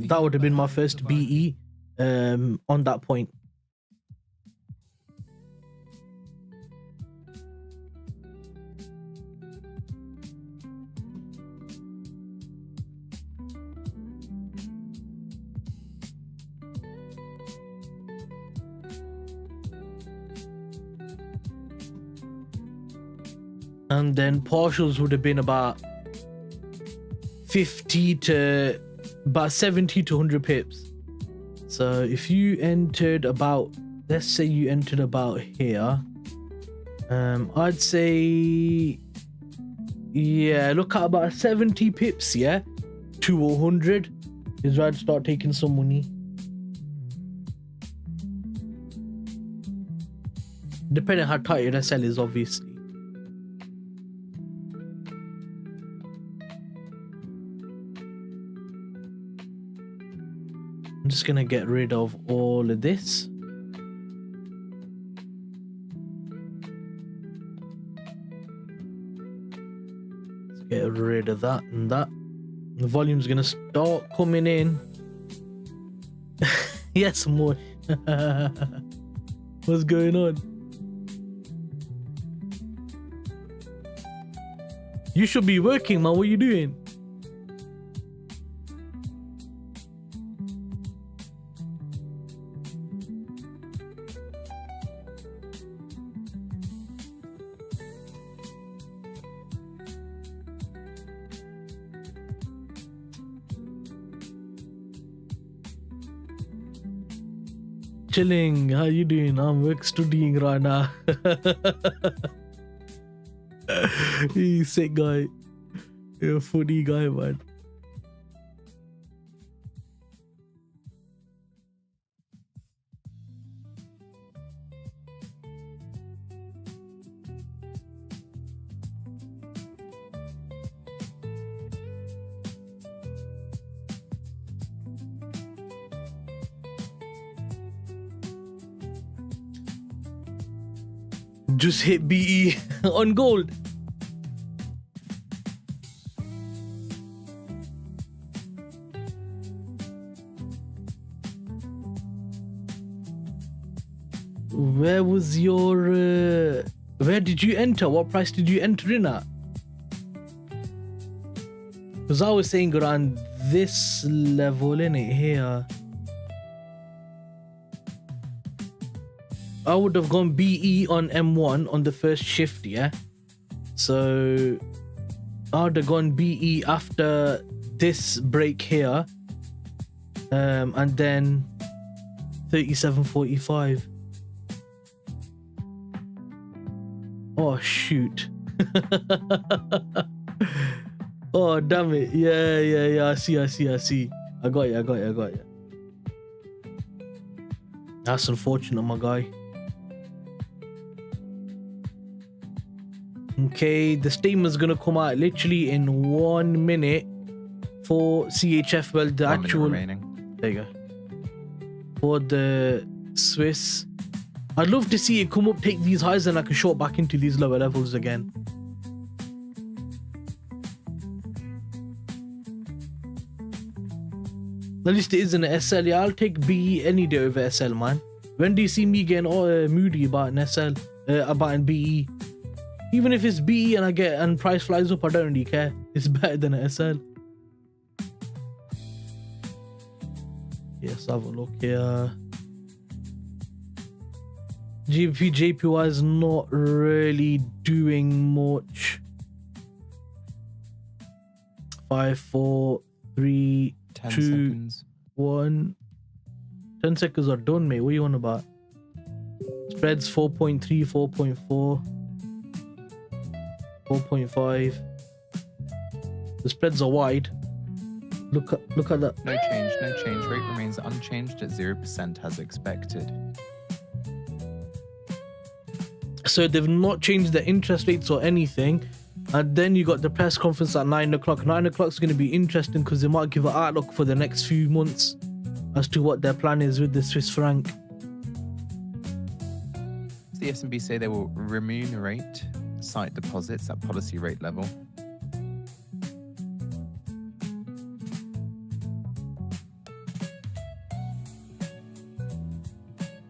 That would have been my first BE on that point. And then partials would have been about 50 to about 70 to 100 pips. So if you entered about, let's say you entered about here, I'd say, yeah, look at about 70 pips, yeah, to 100 is where I'd start taking some money. Depending on how tight your SL is, obviously. I'm just gonna get rid of all of this. Let's get rid of that and that. The volume's gonna start coming in. Yes, more. What's going on? You should be working, man. What are you doing? Chilling. How you doing? I'm work studying right now. He's sick guy. You're a funny guy, man. Just hit BE on gold. Where was your where did you enter? What price did you enter in at? Because I was saying around this level, in it here. I would have gone BE on M1 on the first shift, yeah. So I would have gone BE after this break here, and then 37.45. Oh shoot. Oh damn it. Yeah. I see. I got you. That's unfortunate, my guy. Okay, the statement's gonna come out literally in 1 minute for CHF. Well, the 1 minute actual remaining. there you go. For the Swiss, I'd love to see it come up, take these highs, and I can short back into these lower levels again. At least it isn't an SL. Yeah, I'll take BE any day over SL, man. When do you see me getting moody about an SL, about an BE? Even if it's BE and price flies up, I don't really care. It's better than an SL. Yes, have a look here. gbpjpy is not really doing much. 5, 4, 3, 10 2, seconds. 1. 10 seconds are done, mate. What are you on about? Spreads 4.3, 4.4, 4.5. The spreads are wide. Look at that. No change. Rate remains unchanged at 0% as expected. So they've not changed the interest rates or anything. And then you got the press conference at 9 o'clock. 9 o'clock is going to be interesting because they might give an outlook for the next few months as to what their plan is with the Swiss franc. The SNB say they will remunerate sight deposits at policy rate level.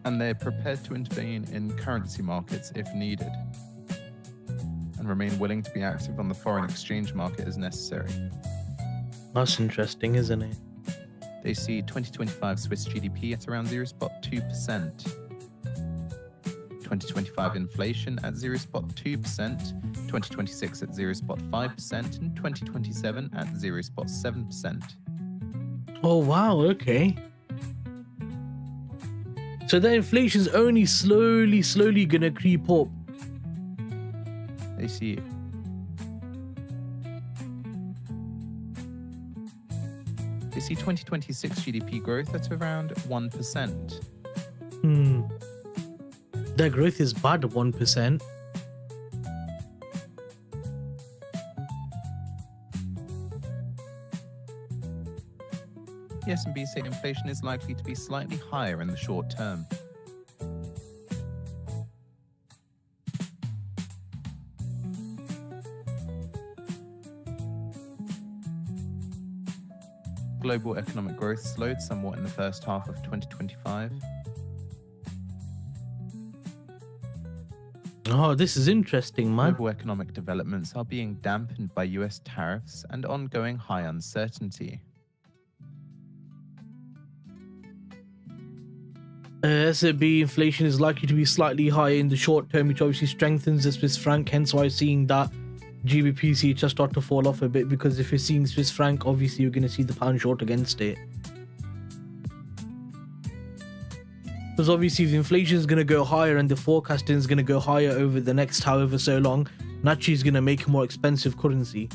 And they're prepared to intervene in currency markets if needed, and remain willing to be active on the foreign exchange market as necessary. That's interesting, isn't it? They see 2025 Swiss GDP at around 0.2%, 2025 inflation at 0.2%, 2026 at 0.5%, and 2027 at 0.7%. Oh, wow. Okay. So the inflation's only slowly going to creep up. They see 2026 GDP growth at around 1%. Their growth is bad, 1%. The S&B say inflation is likely to be slightly higher in the short term. Global economic growth slowed somewhat in the first half of 2025. Oh, this is interesting, man. Global economic developments are being dampened by US tariffs and ongoing high uncertainty. SAB inflation is likely to be slightly higher in the short term, which obviously strengthens the Swiss franc. Hence why seeing that GBP just start to fall off a bit, because if you're seeing Swiss franc, obviously you're going to see the pound short against it. Because obviously if inflation is going to go higher and the forecasting is going to go higher over the next however so long, naturally is going to make a more expensive currency.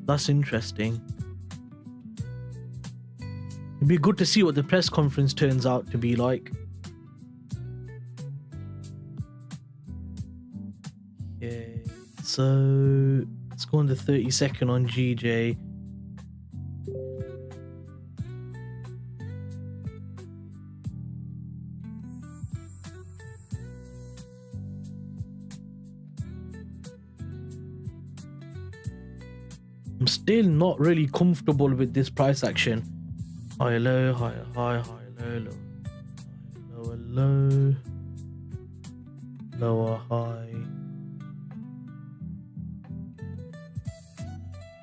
That's interesting. It'd be good to see what the press conference turns out to be like. Okay, so let's go on the 30-second on GJ. I'm still not really comfortable with this price action. High, low, higher, high, high, low, low, lower, low, lower, high.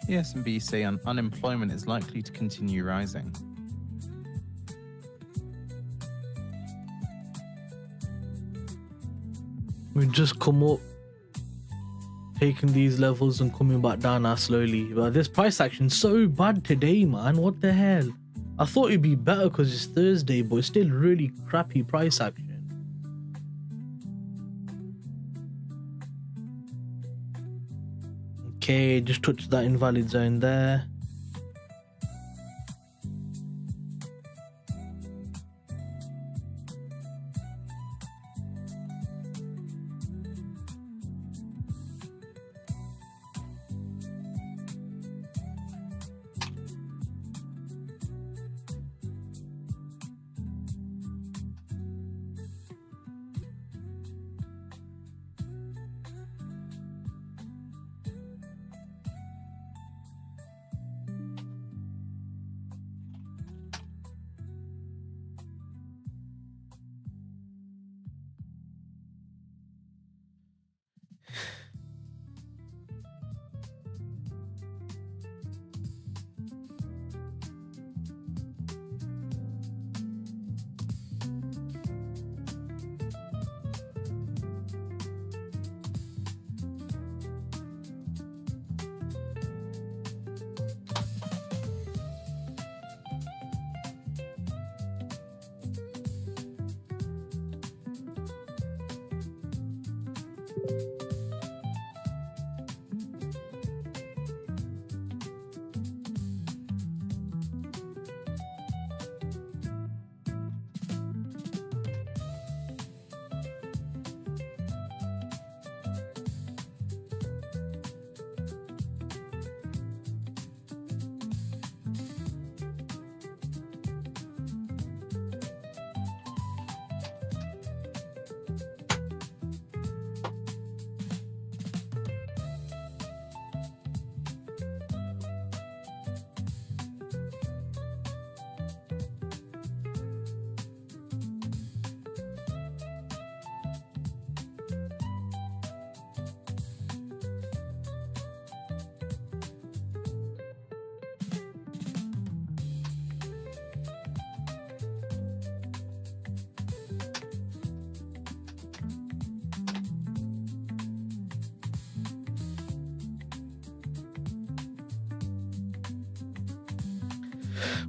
The S&B say unemployment is likely to continue rising. We've just come up, taking these levels and coming back down now slowly. But this price action's so bad today, man. What the hell? I thought it'd be better because it's Thursday, but it's still really crappy price action. Okay, just touch that invalid zone there.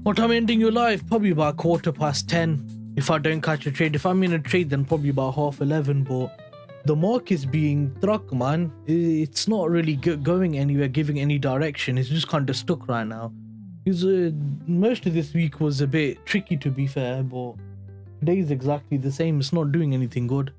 What time ending your live? Probably about 10:15. If I don't catch a trade. If I'm in a trade, then probably about 11:30. But the market's being struck, man. It's not really going anywhere, giving any direction. It's just kind of stuck right now. Because most of this week was a bit tricky, to be fair. But today is exactly the same. It's not doing anything good.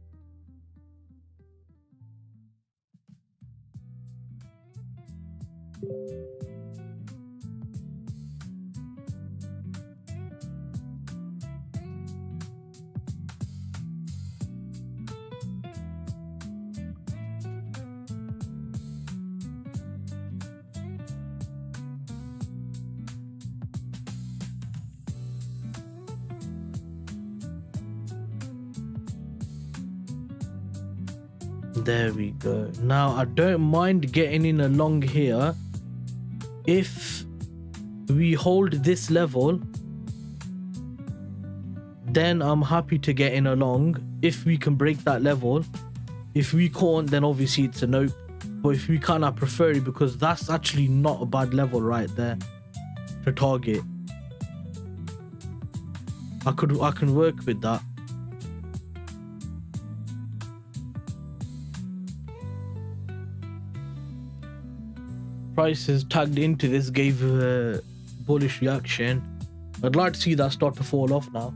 There we go. Now I don't mind getting in a long here if we hold this level. Then I'm happy to get in a long if we can break that level. If we can't, then obviously it's a nope. But if we can, I prefer it because that's actually not a bad level right there to target. I can work with that. Prices tagged into this gave a bullish reaction. I'd like to see that start to fall off now.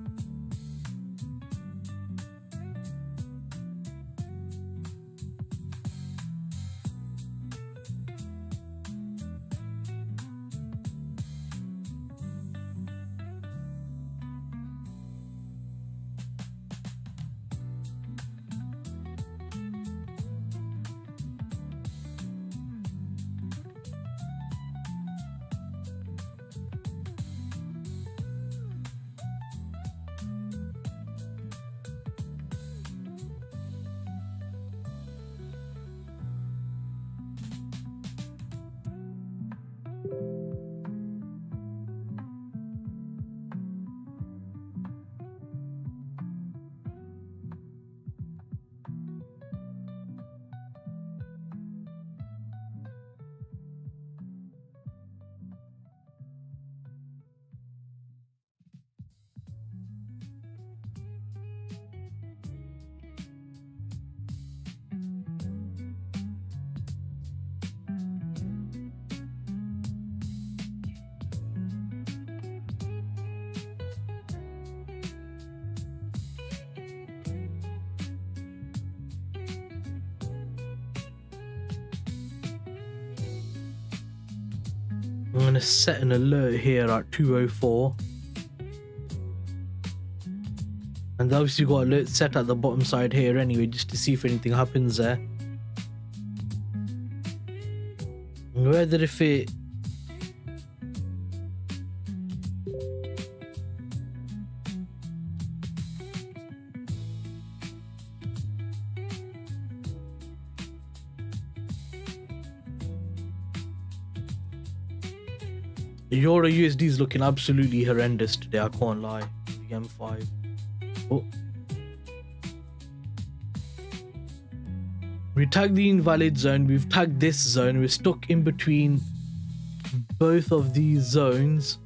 I'm gonna set an alert here at 2:04. And obviously got alert set at the bottom side here anyway, just to see if anything happens there. Whether if it Euro USD is looking absolutely horrendous today, I can't lie. The M5. Oh. We tagged the invalid zone, we've tagged this zone, we're stuck in between both of these zones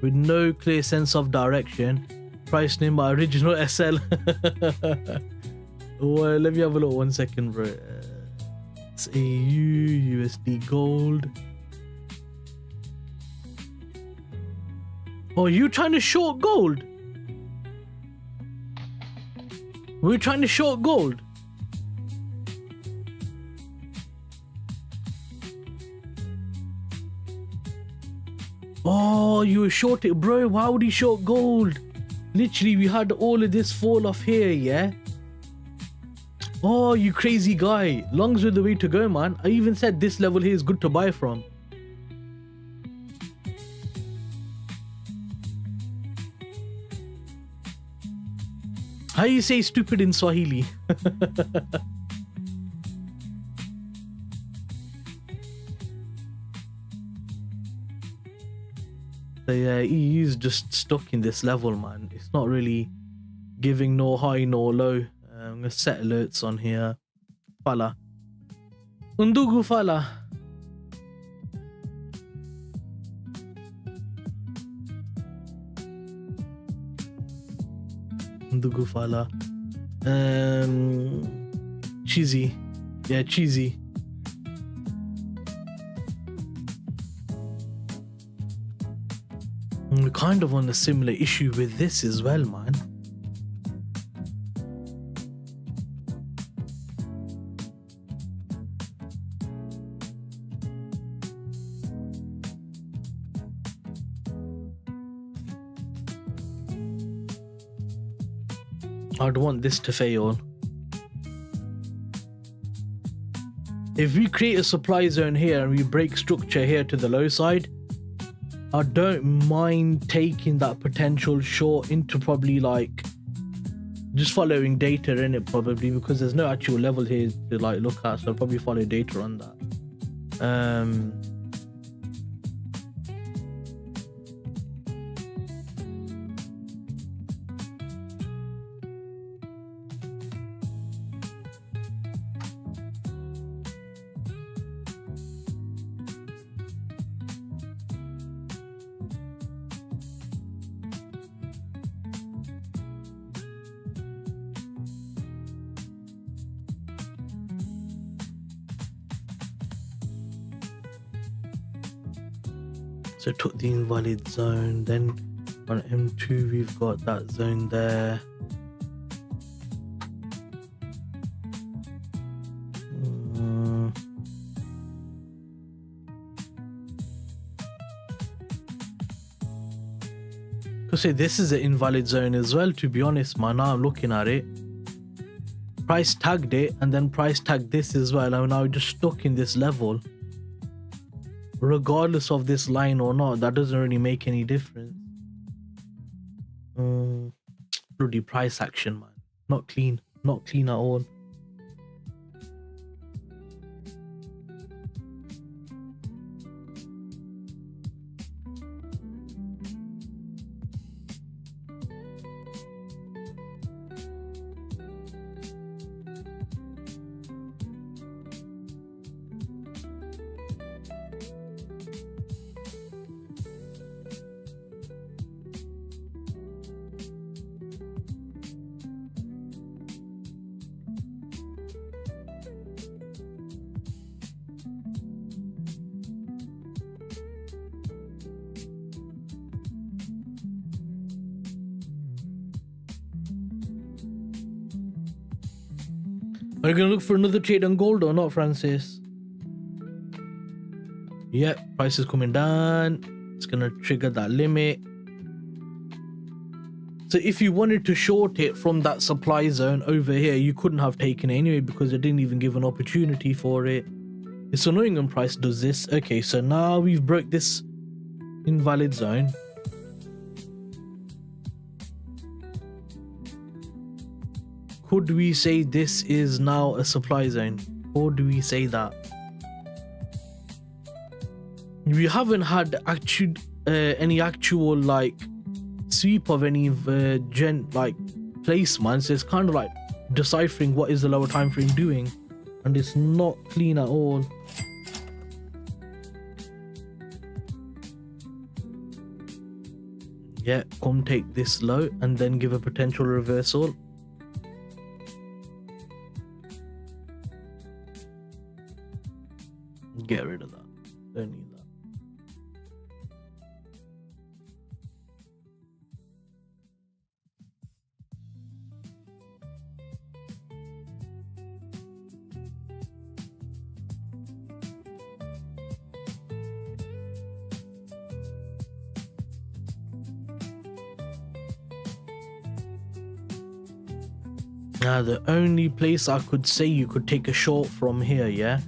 with no clear sense of direction. Price name my original SL. Well, let me have a look 1 second, bro. XAUUSD gold. Oh, you trying to short gold? We're trying to short gold. Oh, you were short it, bro. Why would he short gold? Literally, we had all of this fall off here, yeah? Oh, you crazy guy. Longs were the way to go, man. I even said this level here is good to buy from. How you say stupid in Swahili? So yeah, EU's just stuck in this level, man. It's not really giving no high, no low. I'm gonna set alerts on here. Fala. Undugu fala. Undugu fala. Cheesy. Yeah, cheesy. We're kind of on a similar issue with this as well, man. I'd want this to fail. If we create a supply zone here and we break structure here to the low side, I don't mind taking that potential short into probably like just following data in it, probably, because there's no actual level here to like look at, so I'll probably follow data on that. So took the invalid zone, then on M2 we've got that zone there. Because say this is an invalid zone as well, to be honest, man. Now I'm looking at it. Price tagged it and then price tagged this as well. I'm now just stuck in this level. Regardless of this line or not, that doesn't really make any difference. Bloody price action, man. Not clean. Not clean at all. Are you gonna look for another trade on gold or not, Francis? Yeah, price is coming down. It's gonna trigger that limit. So if you wanted to short it from that supply zone over here, you couldn't have taken it anyway because it didn't even give an opportunity for it. It's annoying when price does this. Okay, so now we've broke this invalid zone. Could we say this is now a supply zone? Or do we say that? We haven't had any actual like sweep of any placements. So it's kind of like deciphering what is the lower time frame doing, and it's not clean at all. Yeah, come take this low and then give a potential reversal. Get rid of that. Don't need that. Now the only place I could say you could take a short from here, yeah,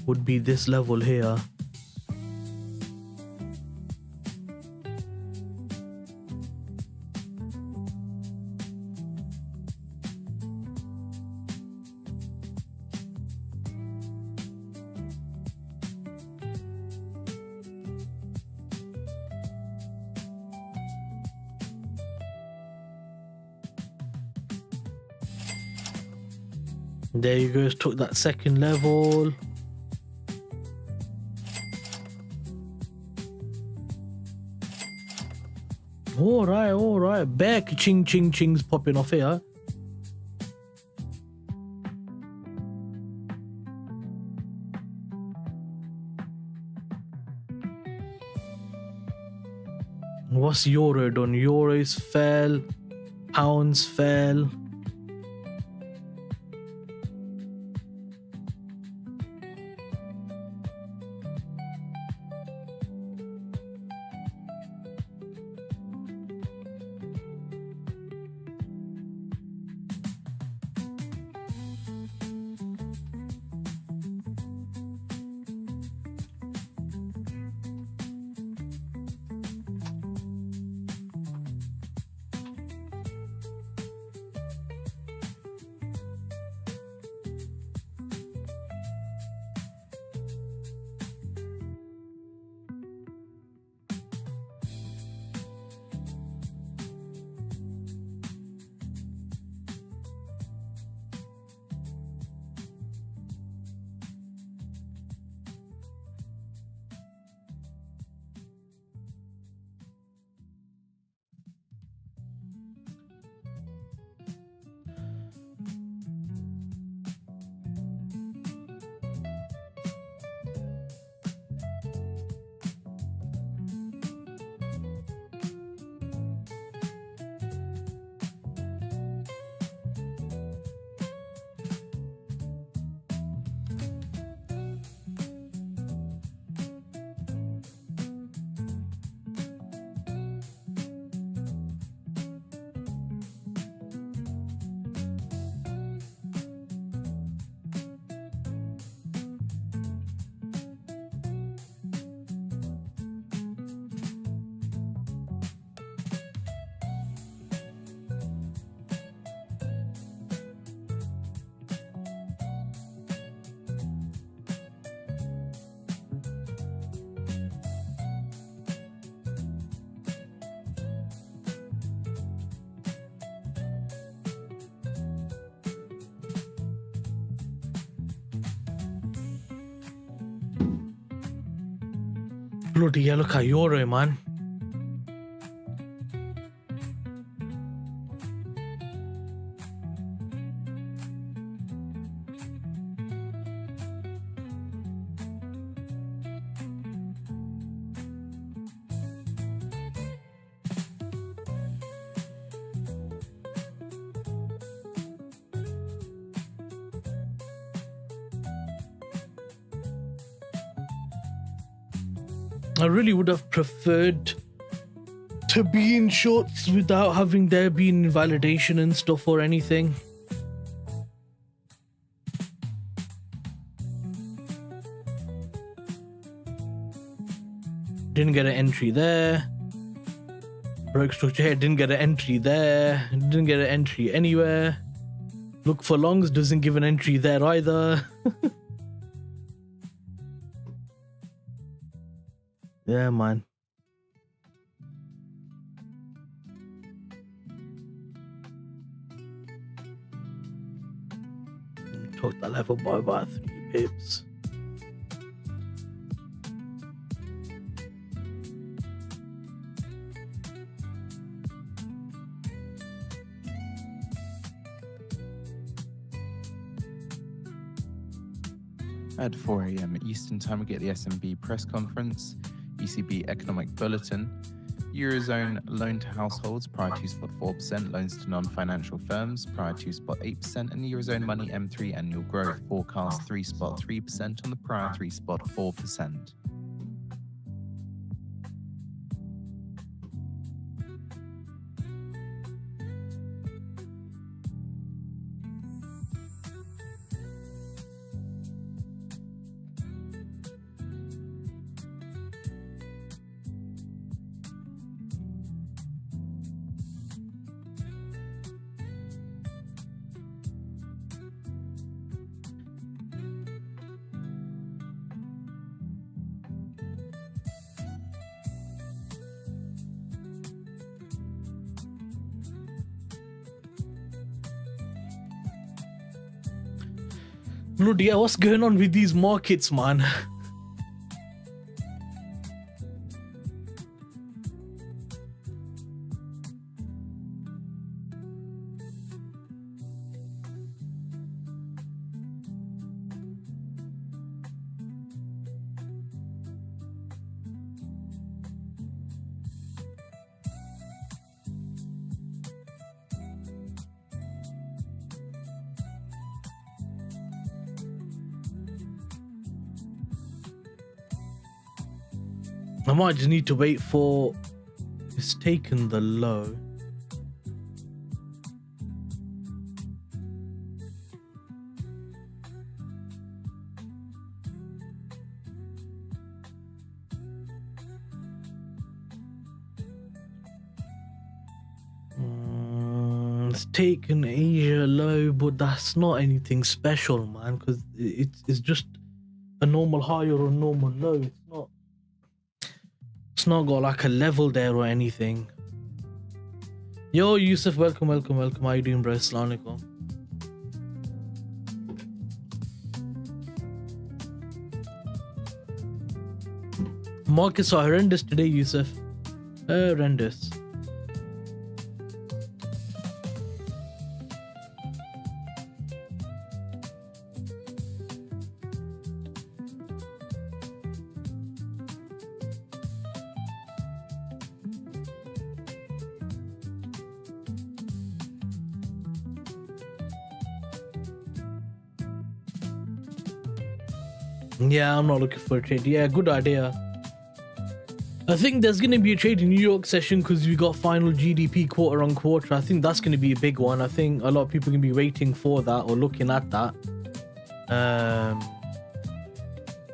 would be this level here. There you go, took that second level. All right. Bare ching ching chings popping off here. What's euro done? Euros fell, pounds fell. Bloody hell, look at euro, man. I really would have preferred to be in shorts without having there been invalidation and stuff or anything. Didn't get an entry there. Broke structure here, didn't get an entry there. Didn't get an entry anywhere. Look for longs, doesn't give an entry there either. Yeah, man. Took that level by about 3 pips. At 4 a.m. Eastern Time, we get the SMB press conference, ECB economic bulletin, Eurozone loan to households prior to spot 4%, loans to non-financial firms prior to spot 8%, and Eurozone money M3 annual growth forecast 3.3% on the prior 3.4%. Bloody hell, what's going on with these markets, man? I might just need to wait for it's taken the low. It's taken Asia low, but that's not anything special, man, because it's just a normal high or a normal low. It's not got like a level there or anything. Yo, Yusuf, welcome. How you doing, bro? Assalamu alaikum. Markets are horrendous today, Yusuf. Horrendous. Yeah, I'm not looking for a trade. Yeah, good idea. I think there's going to be a trade in New York session because we got final GDP quarter on quarter. I think that's going to be a big one. I think a lot of people are going to be waiting for that or looking at that.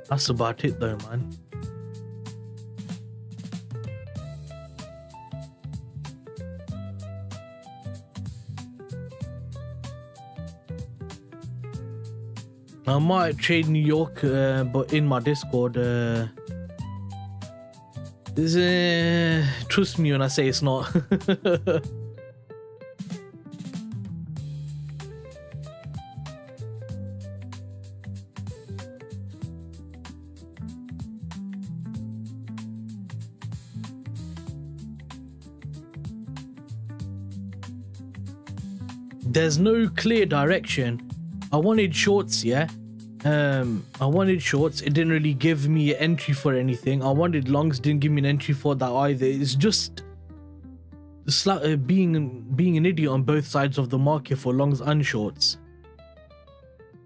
That's about it though, man. I might trade New York, but in my Discord, trust me when I say it's not. There's no clear direction. I wanted shorts, yeah. I wanted shorts. It didn't really give me an entry for anything. I wanted longs, didn't give me an entry for that either. It's just being an idiot on both sides of the market for longs and shorts.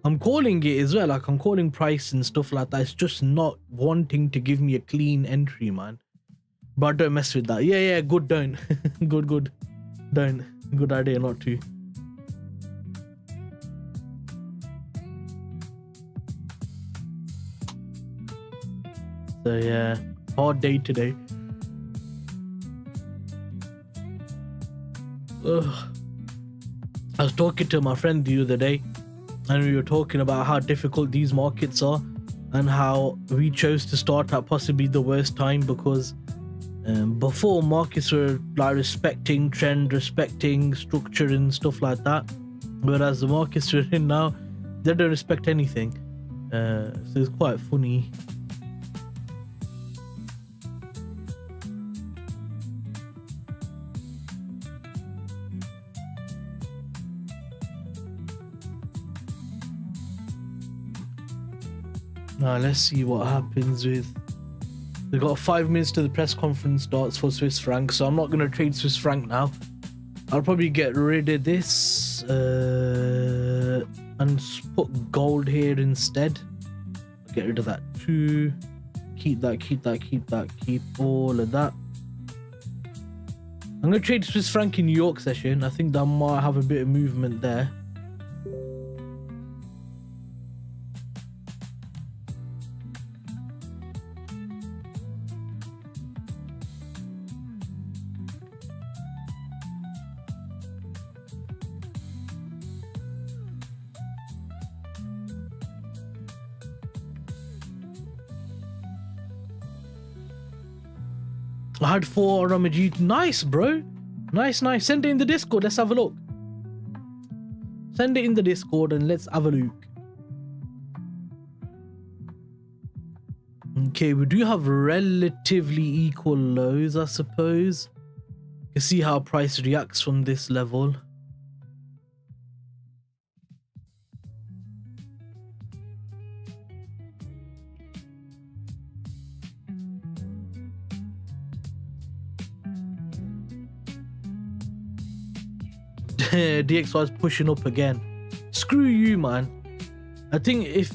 I'm calling it as well. Like I'm calling price and stuff like that. It's just not wanting to give me a clean entry, man. But don't mess with that. Yeah, good, don't. good. Don't. Good idea not to. So yeah, hard day today. Ugh. I was talking to my friend the other day, and we were talking about how difficult these markets are and how we chose to start at possibly the worst time, because before markets were like respecting trend, respecting structure and stuff like that, whereas the markets we're in now, they don't respect anything. So it's quite funny. Now let's see what happens with. We've got 5 minutes to the press conference starts for Swiss franc, so I'm not going to trade Swiss franc now. I'll probably get rid of this and put gold here instead. Get rid of that too. Keep that, keep all of that. I'm going to trade Swiss franc in New York session. I think that might have a bit of movement there. I had 4 Ramaji. Nice, bro. Nice. Send it in the Discord. Let's have a look. Send it in the Discord and let's have a look. Okay, we do have relatively equal lows, I suppose. You can see how price reacts from this level. DXY is pushing up again. Screw you, man. I think if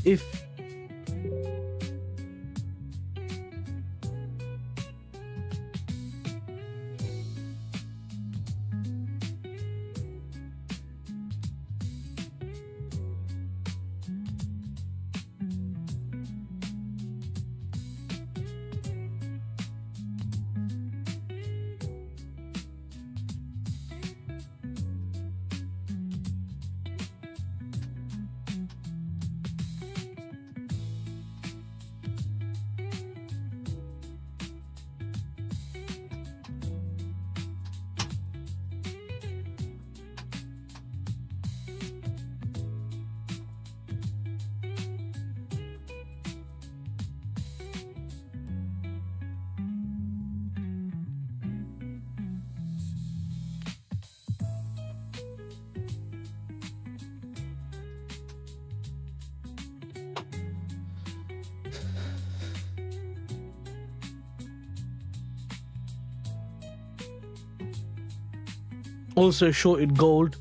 also shorted gold.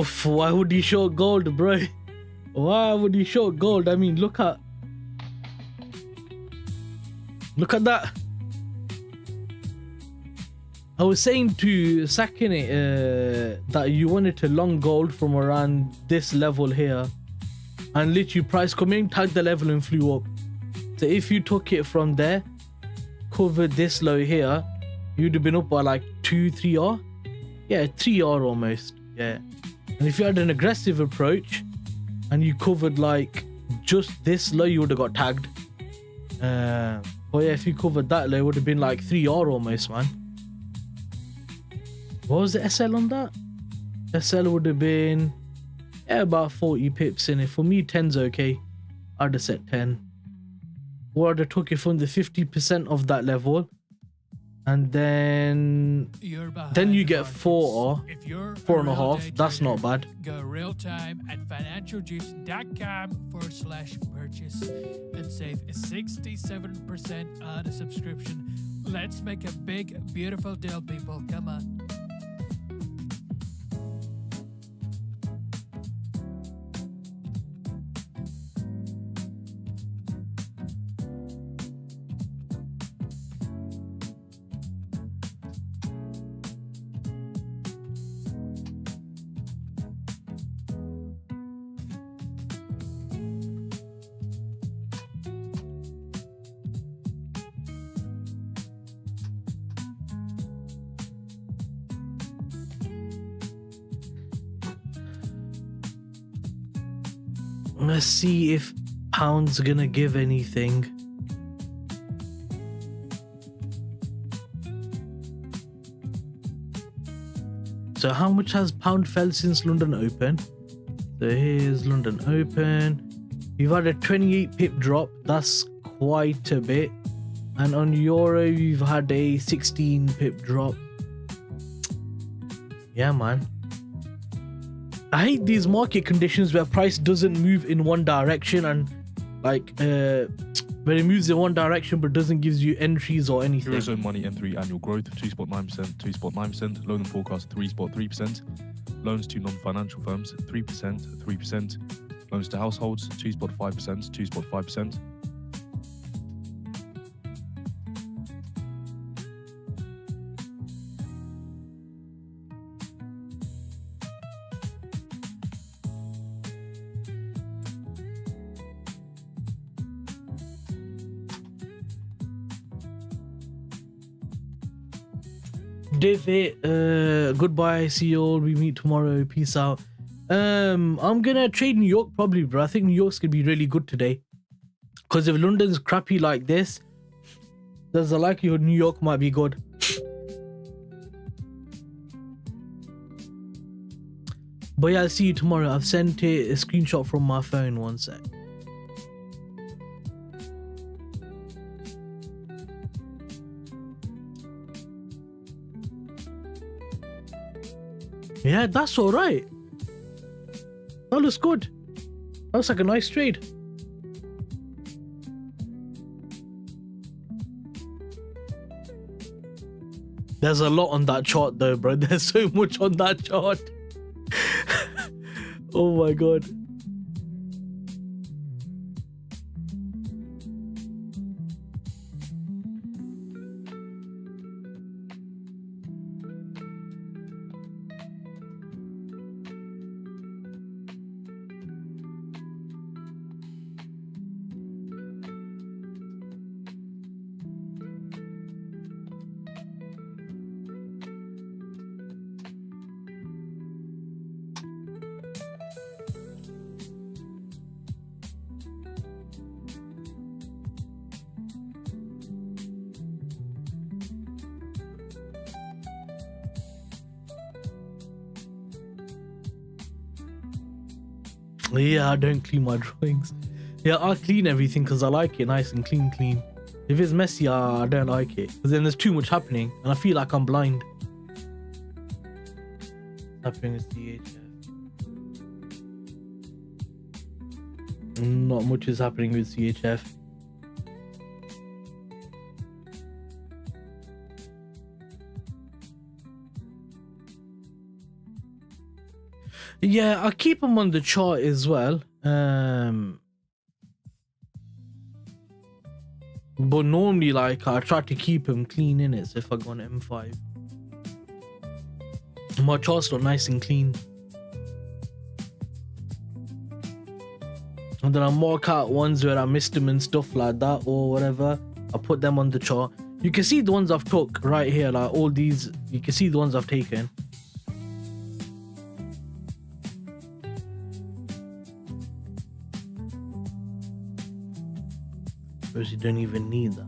Oof, why would he short gold, bro? Why would he short gold? I mean, look at that. I was saying to Sakin that you wanted to long gold from around this level here, and literally price coming, tagged the level and flew up. So if you took it from there, covered this low here, you'd have been up by like 2-3R. Yeah, 3R almost. Yeah. And if you had an aggressive approach and you covered like just this low, you would have got tagged. But yeah, if you covered that low, it would have been like 3R almost, man. What was the SL on that? SL would have been, yeah, about 40 pips in it. For me, 10's okay. I'd have set 10. Or I'd have took it from the 50% of that level. And then you get 4 or 4.5. That's not bad. Go real time at financialjuice.com/purchase and save 67% on a subscription. Let's make a big, beautiful deal, people. Come on. Let's see if pound's gonna give anything. So how much has pound fell since London Open? So here's London Open. We've had a 28 pip drop. That's quite a bit. And on euro, we've had a 16 pip drop. Yeah, man. I hate these market conditions where price doesn't move in one direction, and like when it moves in one direction but doesn't give you entries or anything. Eurozone money M3 annual growth 2.9%, 2.9%. Loan and forecast 3.3%. Loans to non-financial firms 3%, 3%. Loans to households 2.5%, 2.5%. David, goodbye, see you all, we meet tomorrow, peace out. I'm gonna trade New York probably, bro. I think New York's gonna be really good today, because if London's crappy like this, there's a likelihood New York might be good. But yeah, I'll see you tomorrow. I've sent it a screenshot from my phone, one sec. Yeah, that's all right. That looks good. That looks like a nice trade. There's a lot on that chart though, bro. There's so much on that chart. Oh my god. Yeah, I don't clean my drawings. Yeah, I clean everything because I like it nice and clean. If it's messy, I don't like it, because then there's too much happening and I feel like I'm blind. Happening with CHF. Not much is happening with CHF. Yeah, I keep them on the chart as well. But normally, like, I try to keep them clean in it. So if I go on M5, my charts look nice and clean. And then I mark out ones where I missed them and stuff like that or whatever. I put them on the chart. You can see the ones I've took right here, like all these. You can see the ones I've taken. Because you don't even need that.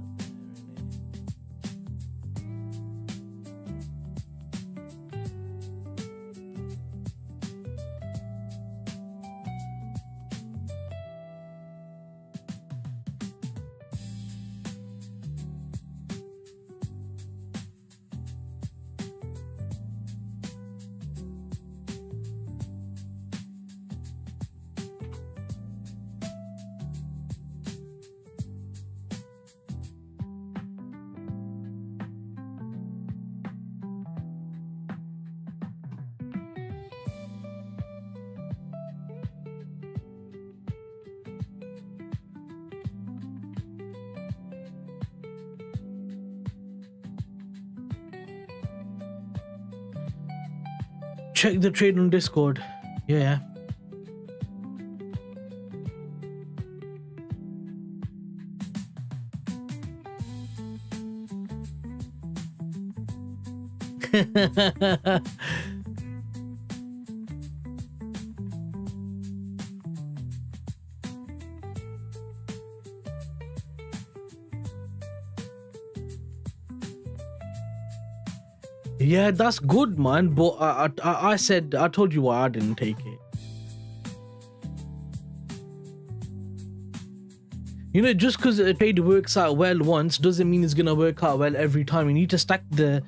Check the trade on Discord. Yeah. Yeah, that's good, man. But I said, I told you why I didn't take it. You know, just because a trade works out well once doesn't mean it's gonna work out well every time. You need to stack the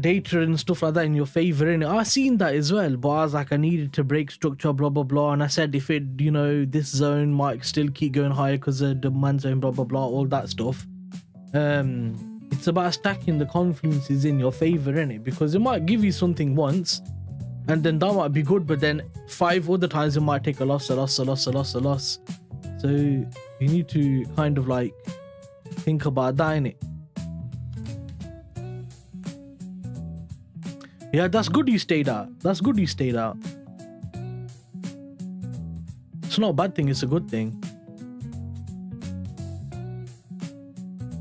data and stuff like that in your favor. And I seen that as well, but I was like, I needed to break structure, blah blah blah. And I said, if it, you know, this zone might still keep going higher because of the demand zone, blah blah blah, all that stuff. It's about stacking the confluences in your favor, innit? Because it might give you something once, and then that might be good, but then 5 other times it might take a loss. So you need to kind of like think about that, innit? Yeah, that's good you stayed out. It's not a bad thing, it's a good thing.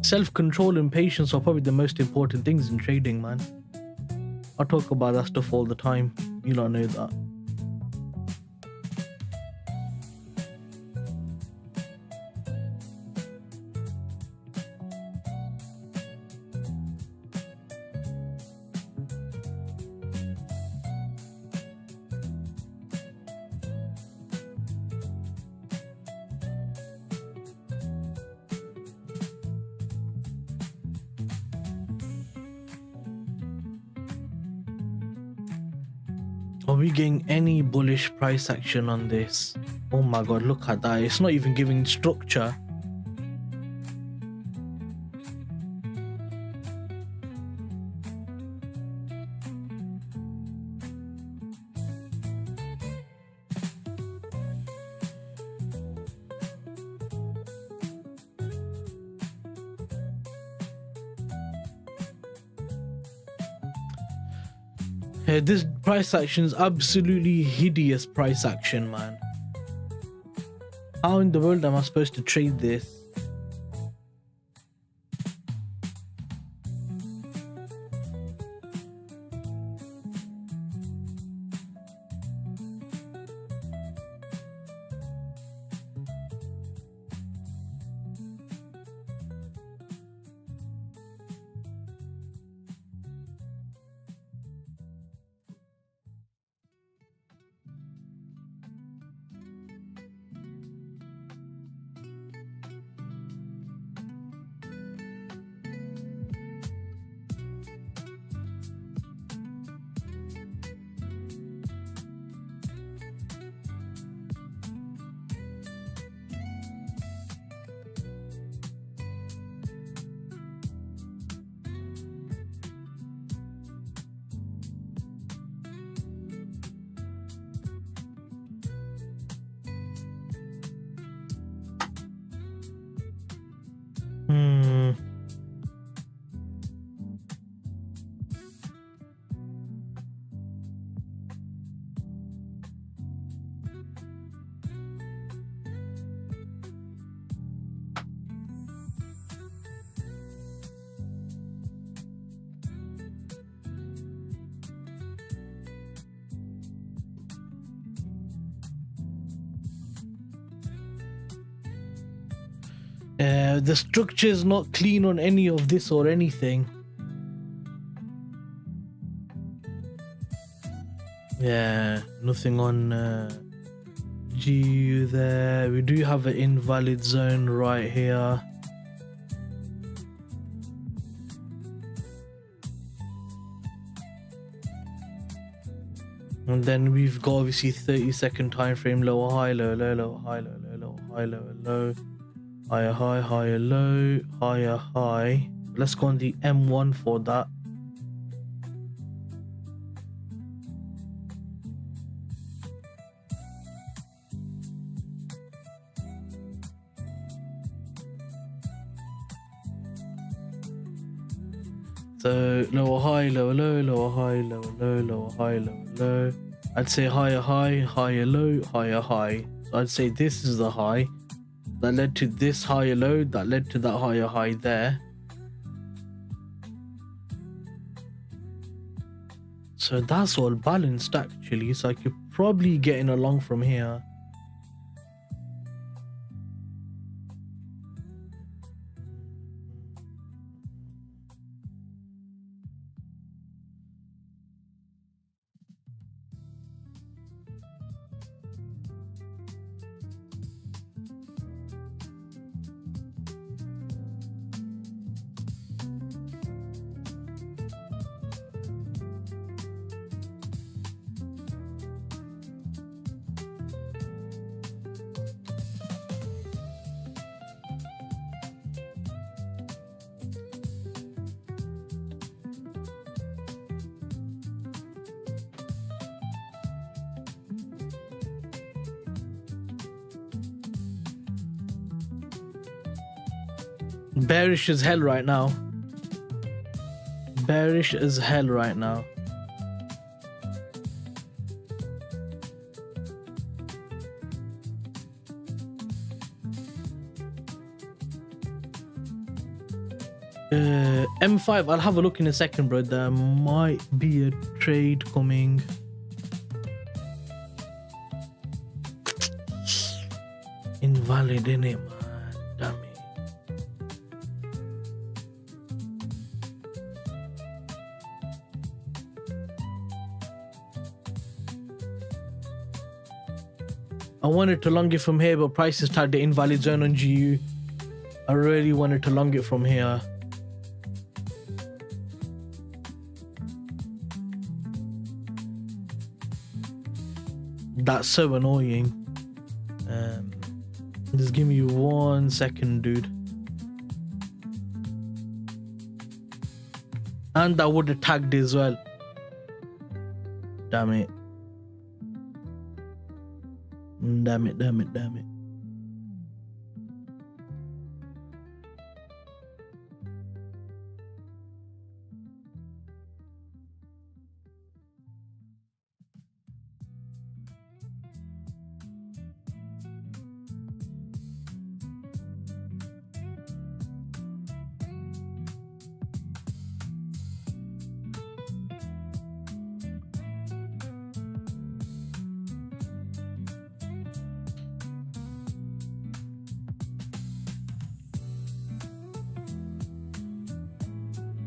Self-control and patience are probably the most important things in trading, man. I talk about that stuff all the time. You don't know that. Are we getting any bullish price action on this? Oh my god, look at that. It's not even giving structure. This price action is absolutely hideous price action, man. How in the world am I supposed to trade this? The structure is not clean on any of this or anything. Yeah, nothing on GU there. We do have an invalid zone right here. And then we've got obviously 30-second time frame, lower high, lower low, lower high, lower low, lower high, lower low. Higher high, higher low, higher high. Let's go on the M1 for that. So lower high, lower low, lower high, lower low, lower high, lower low. I'd say higher high, higher low, higher high. So I'd say this is the high. That led to this higher low, that led to that higher high there. So that's all balanced actually, so I could probably getting along from here. Bearish as hell right now. Bearish as hell right now. M5, I'll have a look in a second, bro. There might be a trade coming. Invalid, innit, man? Damn it. I wanted to long it from here, but prices tagged the invalid zone on GU. I really wanted to long it from here. That's so annoying. Just give me 1 second, dude. And I would have tagged as well. Damn it. Damn it, damn it, damn it.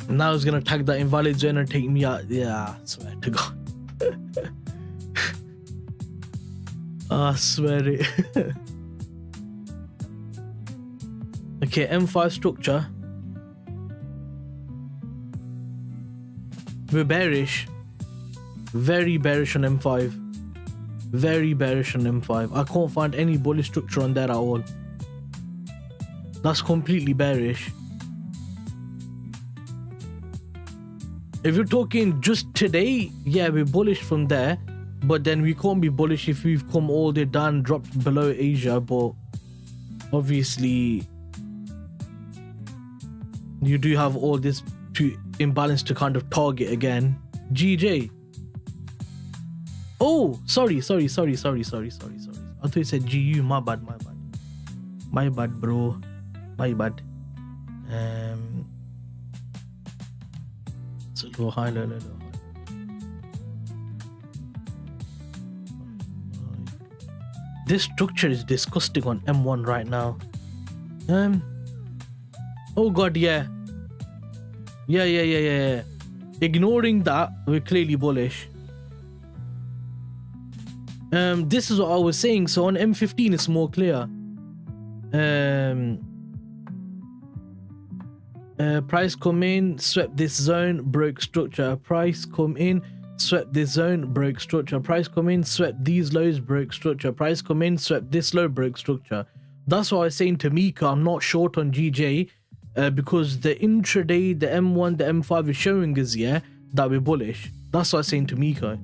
Now it's gonna tag that invalid zone and take me out. Yeah, I swear to God. I swear it. Okay, M5 structure. We're bearish. Very bearish on M5. Very bearish on M5. I can't find any bullish structure on there at all. That's completely bearish. If you're talking just today, yeah, we're bullish from there, but then we can't be bullish if we've come all the way down, dropped below Asia. But obviously, you do have all this imbalance to kind of target again. GJ. Oh, sorry. I thought you said GU. My bad. My bad, bro. My bad. So low, high, low, low, low. This structure is disgusting on M1 right now. Oh God, yeah. Ignoring that, we're clearly bullish. This is what I was saying. So on M15, it's more clear. Price come in, swept this zone, broke structure. Price come in, swept this zone, broke structure. Price come in, swept these lows, broke structure. Price come in, swept this low, broke structure. That's why I was saying to Mika, I'm not short on GJ because the intraday, the M1, the M5 is showing us, yeah, that we're bullish. That's what I was saying to Mika.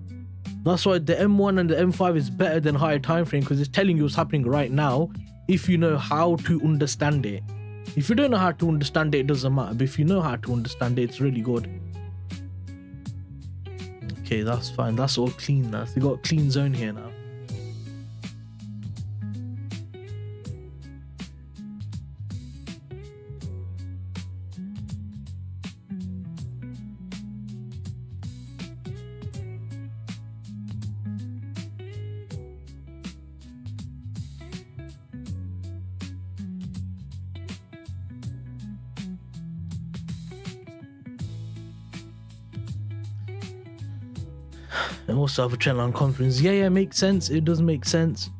That's why the M1 and the M5 is better than higher time frame, because it's telling you what's happening right now if you know how to understand it. If you don't know how to understand it, it doesn't matter. But if you know how to understand it, it's really good. Okay, that's fine. That's all clean now. We got a clean zone here now. And also have a trend line conference. Yeah, makes sense. It does make sense.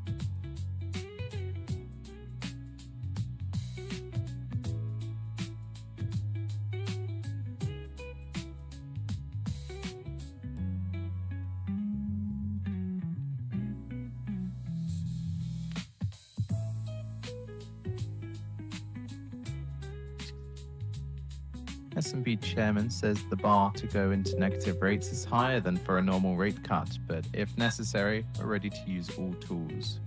S&P chairman says the bar to go into negative rates is higher than for a normal rate cut, but if necessary, are ready to use all tools.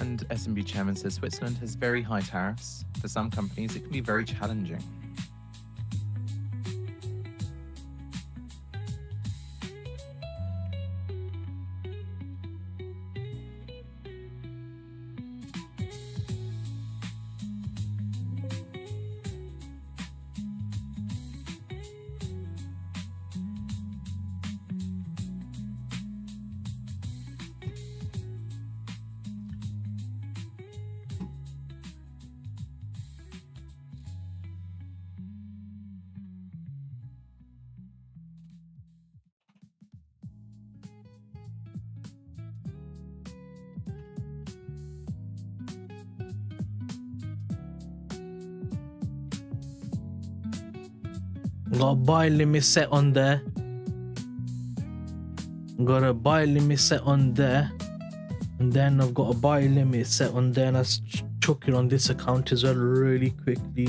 And SMB chairman says Switzerland has very high tariffs. For some companies, it can be very challenging. Got a buy limit set on there. Got a buy limit set on there. And then I've got a buy limit set on there. And I chuck it on this account as well really quickly.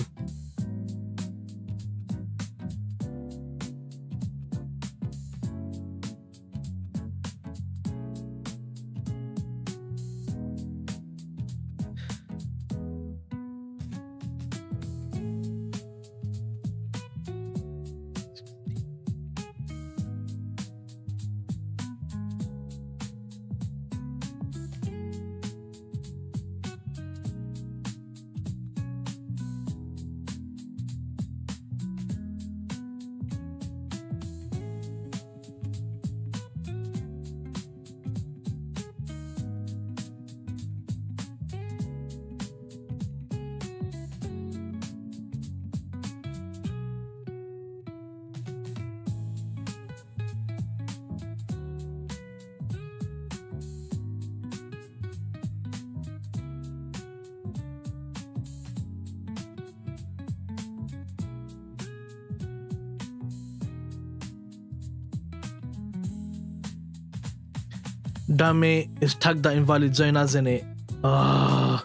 Damn it, it's tagged that invalid zone, hasn't it? Ah.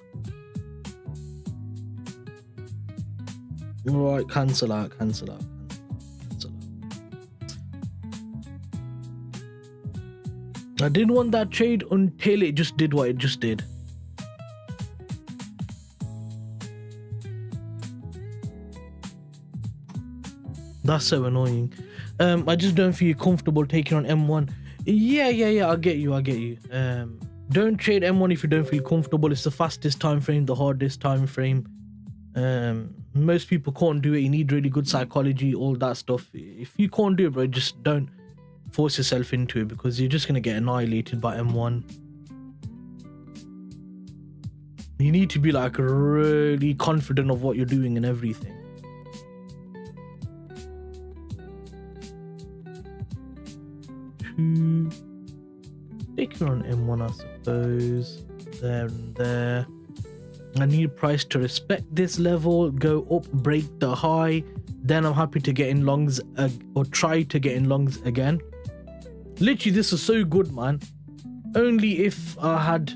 Right, cancel out, cancel out, cancel out. I didn't want that trade until it just did what it just did. That's so annoying. I just don't feel comfortable taking on M1. Yeah, I get you. Don't trade M1 if you don't feel comfortable. It's the fastest time frame, the hardest time frame. Most people can't do it. You need really good psychology, all that stuff. If you can't do it, bro, just don't force yourself into it because you're just gonna get annihilated by M1. You need to be like really confident of what you're doing and everything. Taking on M1, I suppose. There and there. I need price to respect this level, go up, break the high. Then I'm happy to get in longs or try to get in longs again. Literally, this is so good, man. Only if I had,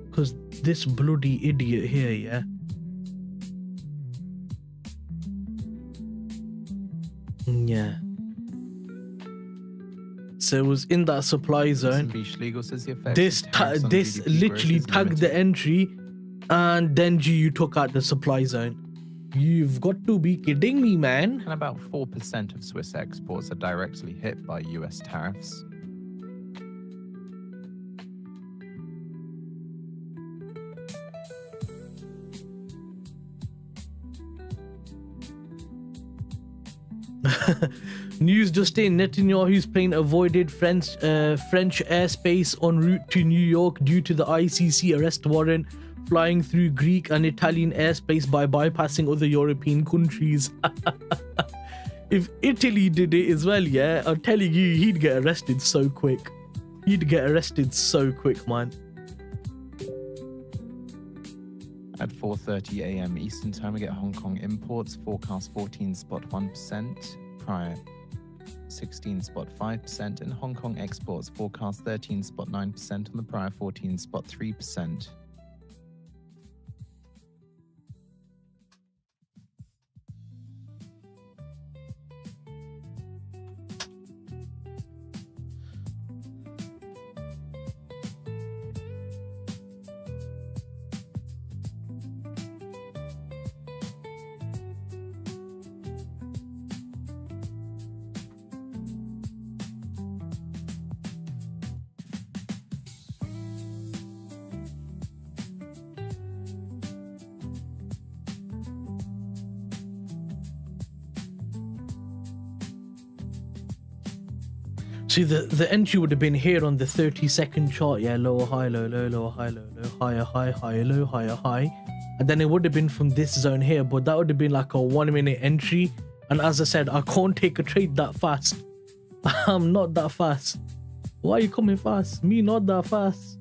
because this bloody idiot here, yeah. Yeah. So it was in that supply zone. This literally tagged the entry, and then you took out the supply zone. You've got to be kidding me, man. And about 4% of Swiss exports are directly hit by US tariffs. News just in: Netanyahu's plane avoided French airspace en route to New York due to the ICC arrest warrant, flying through Greek and Italian airspace by bypassing other European countries. If Italy did it as well, yeah, I'm telling you, he'd get arrested so quick. He'd get arrested so quick, man. At 4:30 a.m. Eastern Time, we get Hong Kong imports forecast 14.1%, prior 16.5%, and Hong Kong exports forecast 13.9% on the prior 14.3%. See, the entry would have been here on the 30-second chart. Yeah, lower, high, low, low, lower, high, low, low, higher, high, higher, low, higher, high. And then it would have been from this zone here, but that would have been like a 1 minute entry. And as I said, I can't take a trade that fast. I'm not that fast. Why are you coming fast? Me not that fast.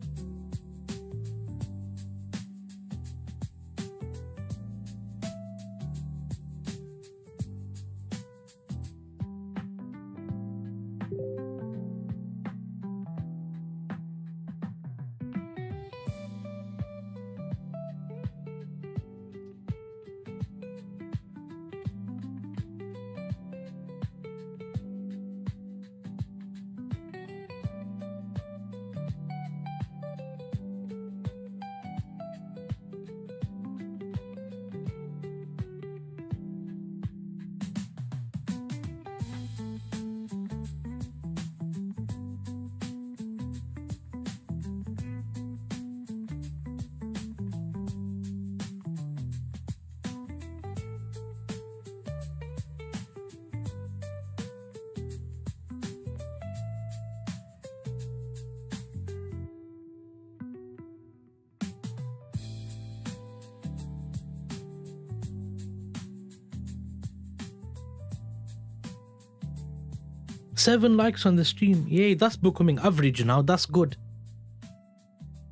Seven likes on the stream. Yay, that's becoming average now. That's good.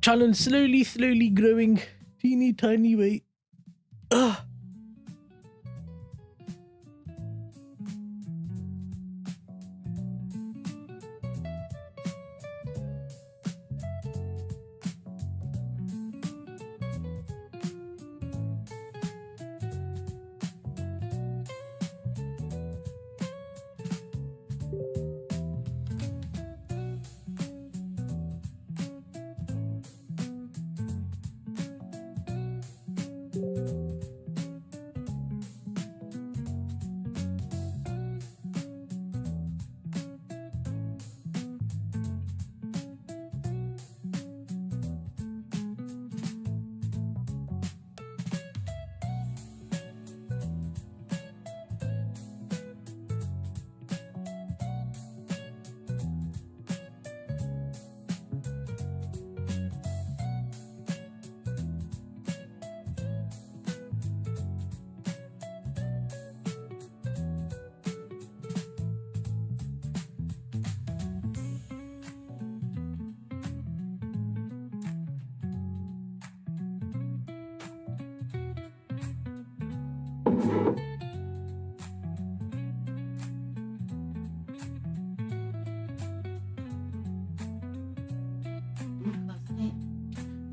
Challenge slowly growing. Teeny tiny way. Ugh.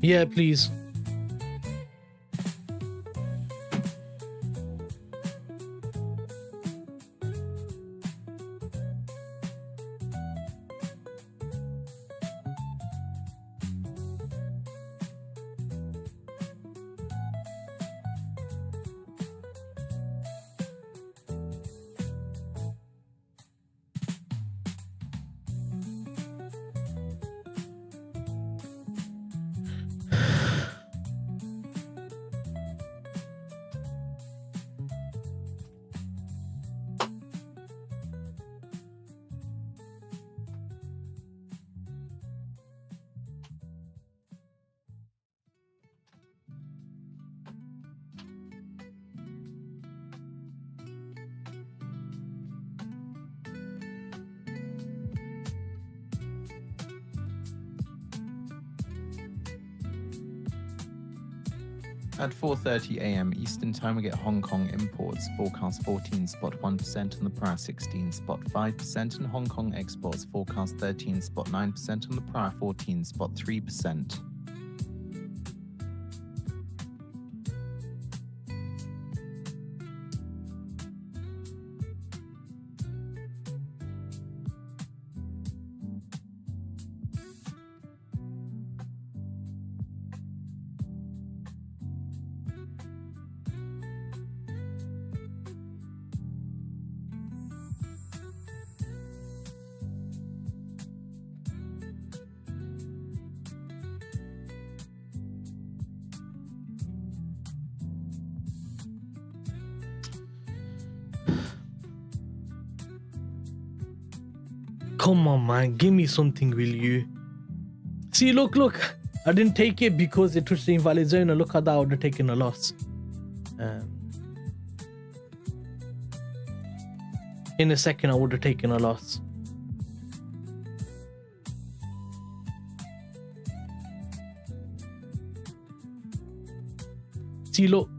Yeah, please. At 4:30 a.m. Eastern Time, we get Hong Kong imports forecast 14.1% on the prior 16.5%, and Hong Kong exports forecast 13.9% on the prior 14.3%. Come on, man. Give me something, will you? See, look. I didn't take it because it touched the invalid zone. And look at that, I would have taken a loss. In a second, I would have taken a loss. See, look.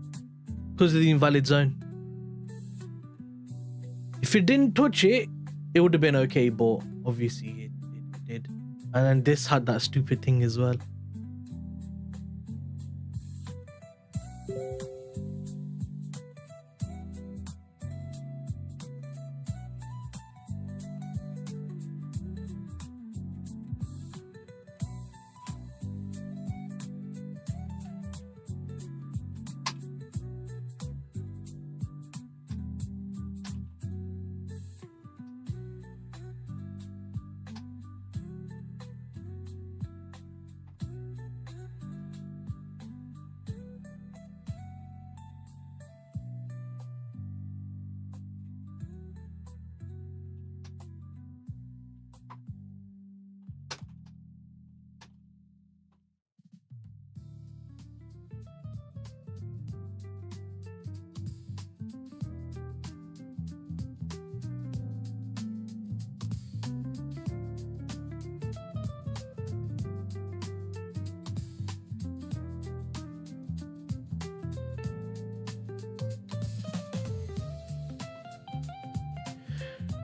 Because of the invalid zone. If it didn't touch it, it would have been okay, but obviously it did. And then this had that stupid thing as well.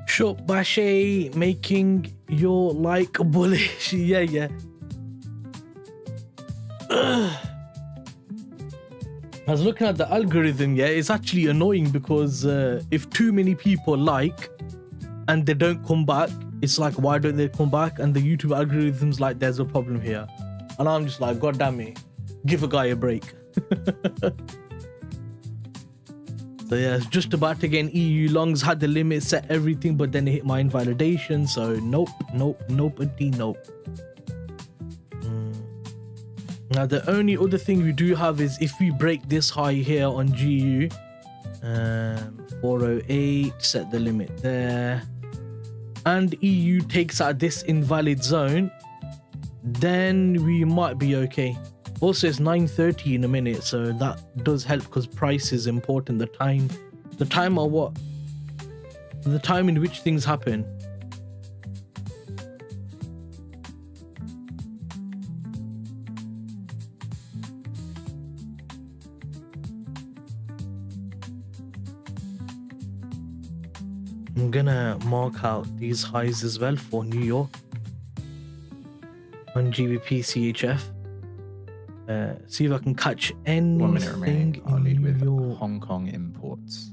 Shop Bashy making your like bullish. Yeah. I was looking at the algorithm, yeah, it's actually annoying because if too many people like and they don't come back, it's like, why don't they come back? And the YouTube algorithm's like, there's a problem here. And I'm just like, God damn it, give a guy a break. So yeah, it's just about to get an EU longs, had the limit set, everything, but then it hit my invalidation. So nope. Now the only other thing we do have is if we break this high here on GU, 408, set the limit there, and EU takes out this invalid zone, then we might be okay. Also, it's 9:30 in a minute, so that does help because price is important. The time or what? The time in which things happen. I'm gonna mark out these highs as well for New York on GBPCHF. See if I can catch anything. 1 minute remaining. I'll lead with New York. Hong Kong imports.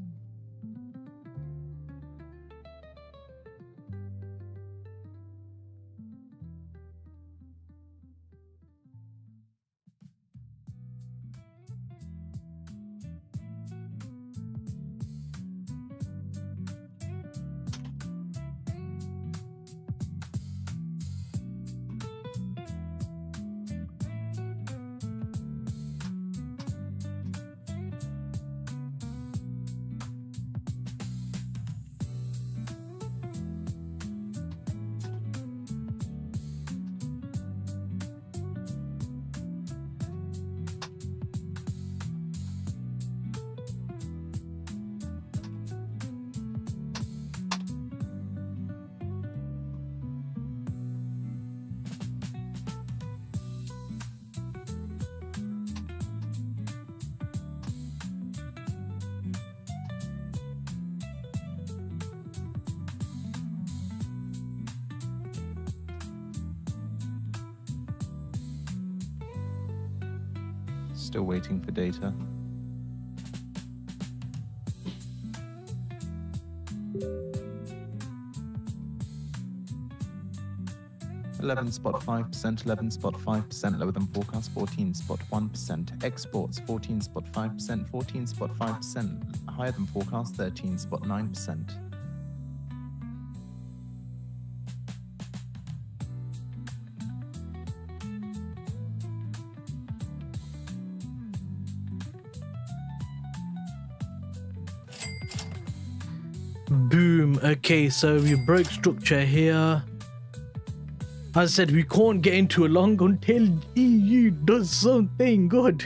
Still waiting for data. $11.5%, 11.5% lower than forecast, 14.1%. Exports 14.5%, 14.5% higher than forecast, 13.9%. Boom. Okay, so we broke structure here. I said we can't get into a long until EU does something good.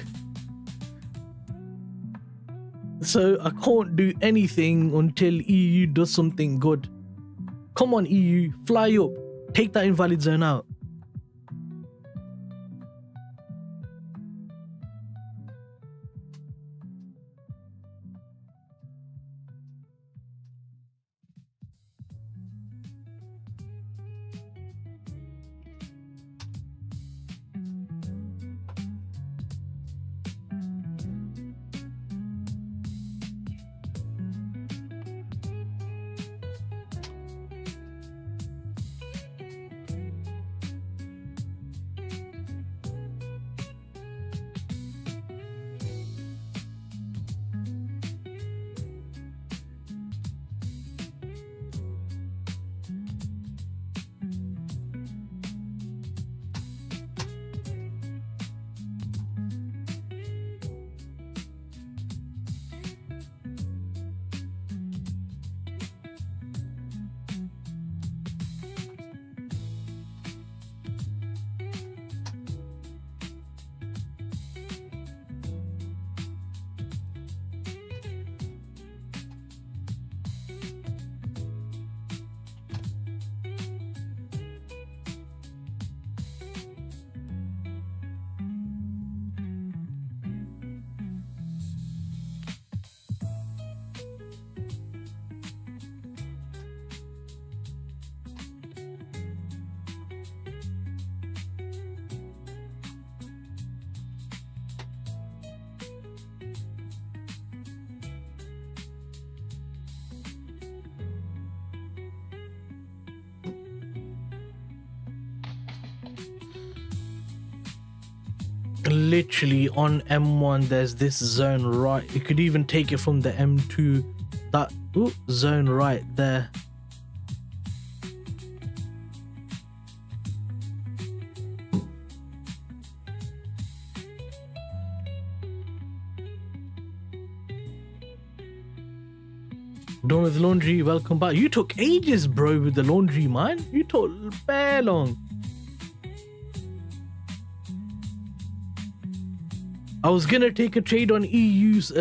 So I can't do anything until EU does something good. Come on, EU, fly up. Take that invalid zone out. Literally on M1 there's this zone right, you could even take it from the M2, that zone right there. Done with laundry, welcome back. You took ages, bro, with the laundry, man. You took very long. I was gonna take a trade on EU's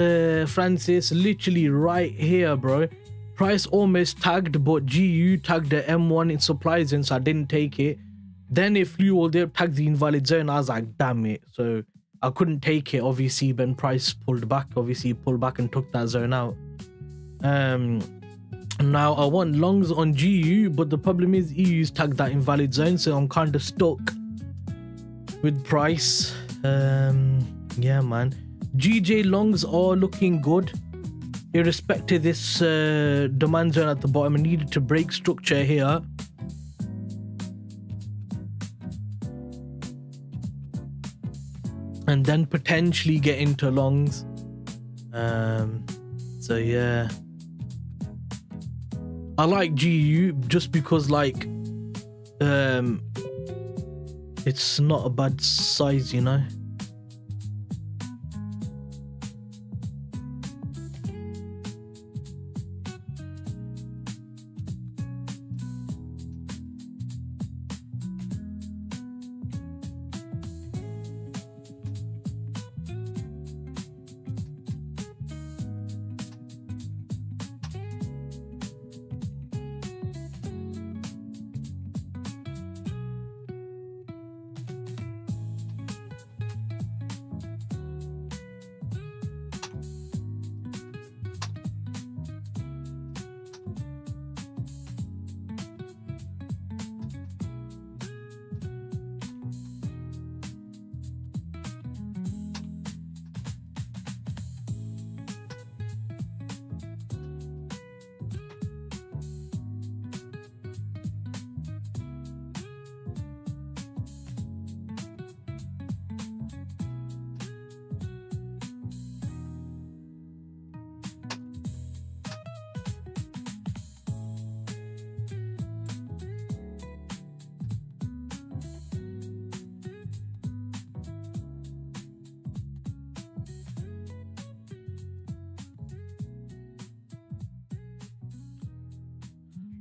Francis, literally right here, bro. Price almost tagged, but GU tagged the M1 in supply zone, so I didn't take it. Then it flew all the way up, tagged the invalid zone. I was like, damn it. So I couldn't take it, obviously. When price pulled back, obviously pulled back and took that zone out. Now I want longs on GU, but the problem is EU's tagged that invalid zone, so I'm kind of stuck with price. Yeah, man. GJ longs are looking good, irrespective of this demand zone at the bottom. I needed to break structure here. And then potentially get into longs. So yeah. I like GU just because like it's not a bad size, you know.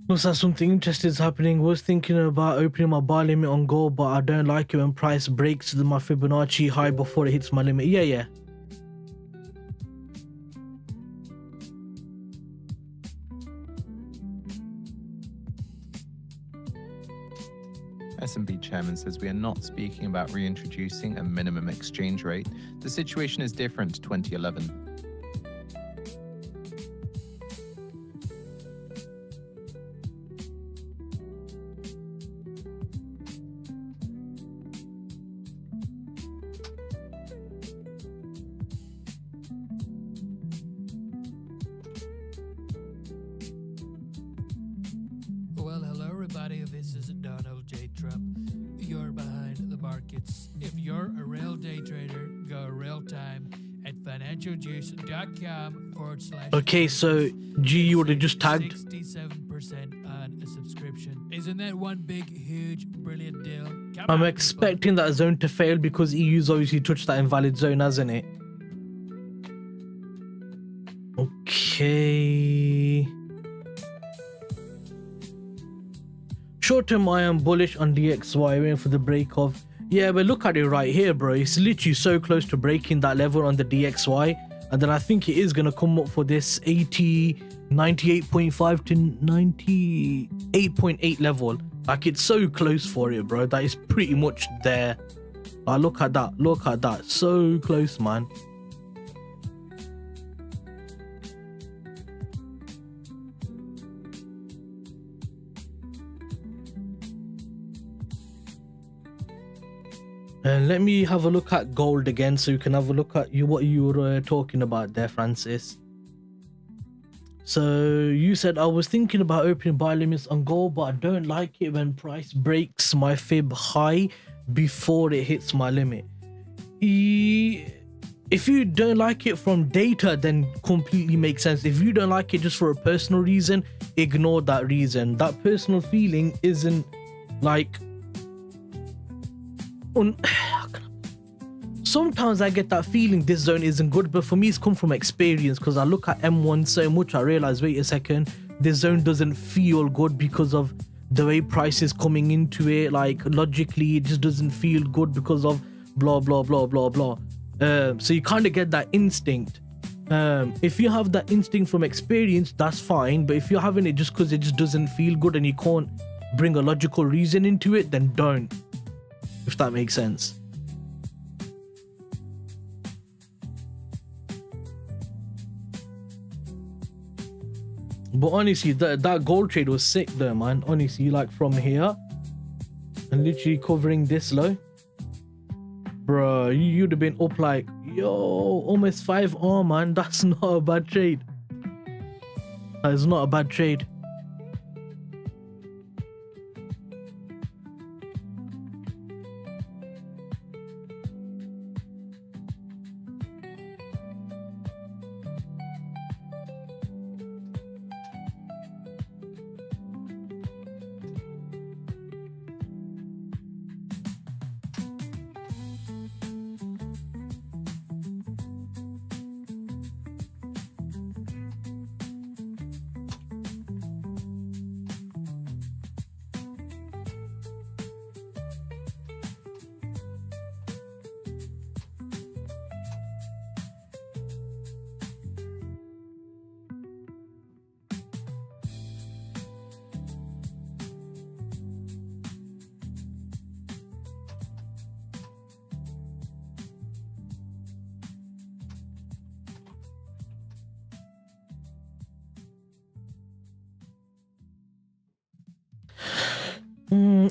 Looks like something interesting is happening. Was thinking about opening my buy limit on gold, but I don't like it when price breaks my Fibonacci high before it hits my limit. Yeah. S&B chairman says we are not speaking about reintroducing a minimum exchange rate. The situation is different to 2011. Well, hello everybody, this is Donald J. Trump. You're behind the markets. If you're a real day trader, go real time at financialjuice.com/. Okay, so G, you would have just tagged. 67% on a subscription. Isn't that one big, huge, brilliant deal? Come I'm on, expecting that zone to fail because EU's obviously touched that invalid zone, hasn't it? Okay. Short term, I am bullish on DXY, waiting for the break of. Yeah, but look at it right here, bro. It's literally so close to breaking that level on the DXY. And then I think it is going to come up for this 98.5 to 98.8 level. Like, it's so close for it, bro. That is pretty much there. Like, look at that. Look at that. So close, man. Let me have a look at gold again so you can have a look at what you were talking about there, Francis. So you said I was thinking about opening buy limits on gold, but I don't like it when price breaks my fib high before it hits my limit. If you don't like it from data, then completely makes sense. If you don't like it just for a personal reason, ignore that reason. That personal feeling isn't like... Sometimes I get that feeling this zone isn't good, but for me it's come from experience, because I look at M1 so much I realize, wait a second, this zone doesn't feel good because of the way price is coming into it. Like, logically it just doesn't feel good because of blah blah blah blah blah. So you kind of get that instinct. If you have that instinct from experience, that's fine, but if you're having it just because it just doesn't feel good and you can't bring a logical reason into it, then don't, if that makes sense. But honestly, that gold trade was sick there, man. Honestly, like from here and literally covering this low, bro, you'd have been up like, yo, almost 5R, man. That's not a bad trade. That is not a bad trade.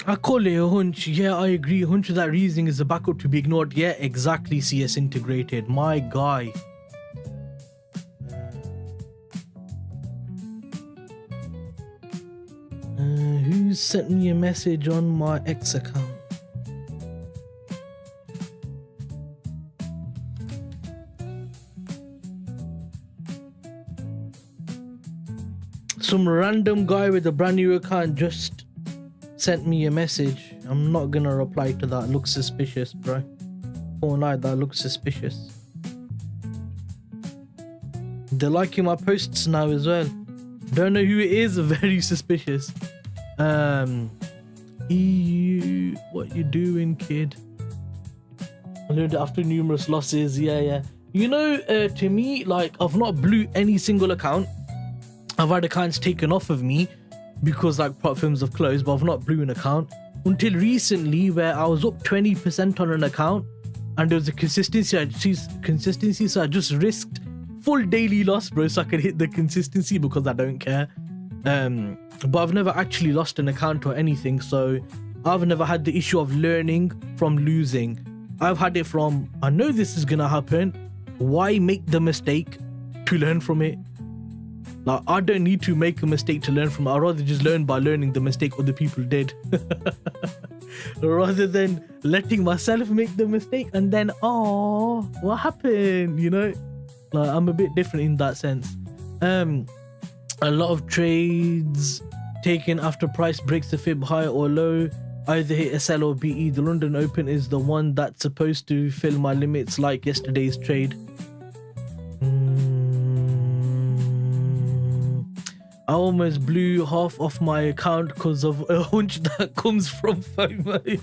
I call it a hunch. Yeah, I agree. A hunch of that reasoning is a backup to be ignored. Yeah, exactly. CS integrated. My guy. Who sent me a message on my X account? Some random guy with a brand new account just sent me a message. I'm not gonna reply to that. Looks suspicious, bro. Won't lie, that looks suspicious. They're liking my posts now as well. Don't know who it is. Very suspicious. EU, what you doing, kid? I learned after numerous losses. Yeah. You know, to me, like, I've not blew any single account. I've had accounts taken off of me because like prop firms have closed, but I've not blew an account until recently, where I was up 20% on an account, and there was a consistency. So I just risked full daily loss, bro, so I could hit the consistency because I don't care. But I've never actually lost an account or anything, so I've never had the issue of learning from losing. I've had it from, I know this is gonna happen, why make the mistake to learn from it? Like, I don't need to make a mistake to learn from it. I'd rather just learn by learning the mistake other people did. Rather than letting myself make the mistake and then, oh, what happened? You know, like, I'm a bit different in that sense. A lot of trades taken after price breaks the fib high or low, either hit SL or BE. The London Open is the one that's supposed to fill my limits, like yesterday's trade. I almost blew half off my account because of a hunch that comes from FOMO.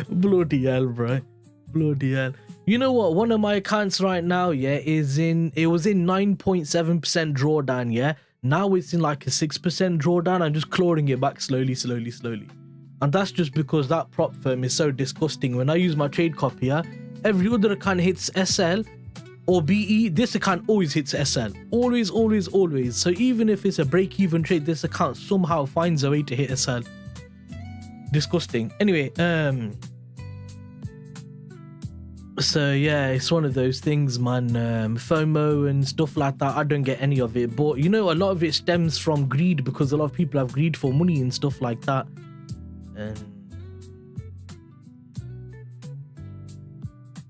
Bloody hell, bro. Bloody hell. You know what? One of my accounts right now, yeah, it was in 9.7% drawdown, yeah. Now it's in like a 6% drawdown. I'm just clawing it back slowly. And that's just because that prop firm is so disgusting. When I use my trade copier, every other account hits SL or BE. This account always hits SL. Always. So even if it's a break-even trade, this account somehow finds a way to hit SL. Disgusting. Anyway, so yeah, it's one of those things, man. FOMO and stuff like that, I don't get any of it. But you know, a lot of it stems from greed, because a lot of people have greed for money and stuff like that. And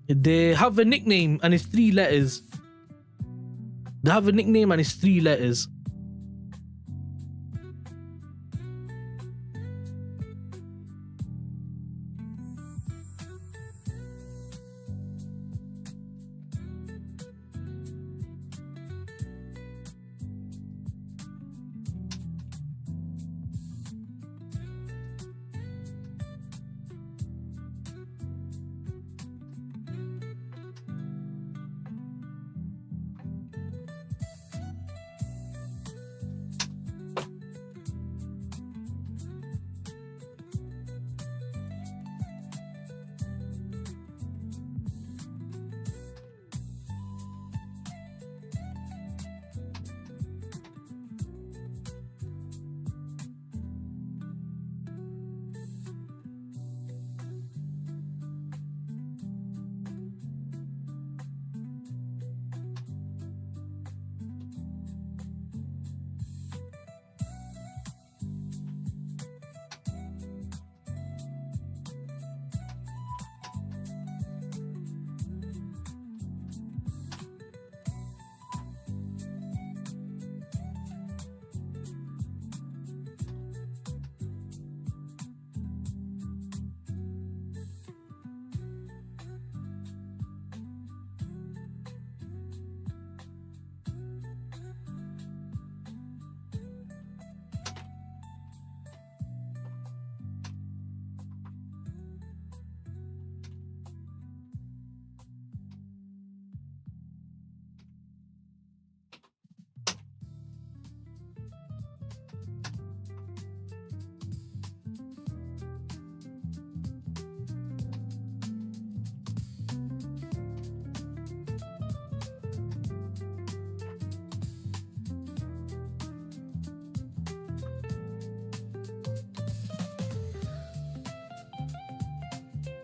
they have a nickname and it's 3 letters.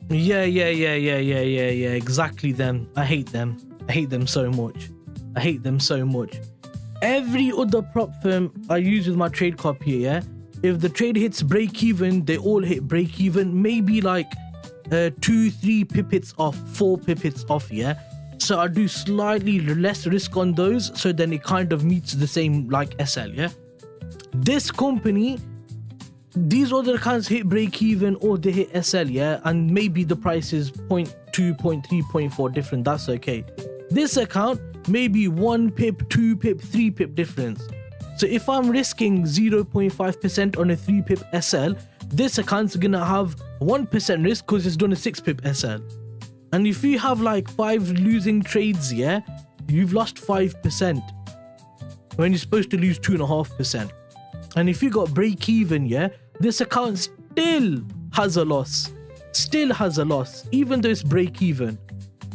Yeah, exactly them. I hate them so much. Every other prop firm I use with my trade copy, yeah, if the trade hits break even, they all hit break even, maybe like 2-3 pippets off, 4 pippets off, yeah. So I do slightly less risk on those, so then it kind of meets the same like SL, yeah. This company, these other accounts hit break even or they hit SL, yeah, and maybe the price is 0.2, 0.3, 0.4 different. That's okay. This account maybe 1 pip, 2 pip, 3 pip difference. So if I'm risking 0.5% on a 3 pip SL, this account's gonna have 1% risk because it's done a 6 pip SL. And if you have like 5 losing trades, yeah, you've lost 5% when you're supposed to lose 2.5%. And if you got break even, yeah, this account still has a loss. Still has a loss, even though it's break even.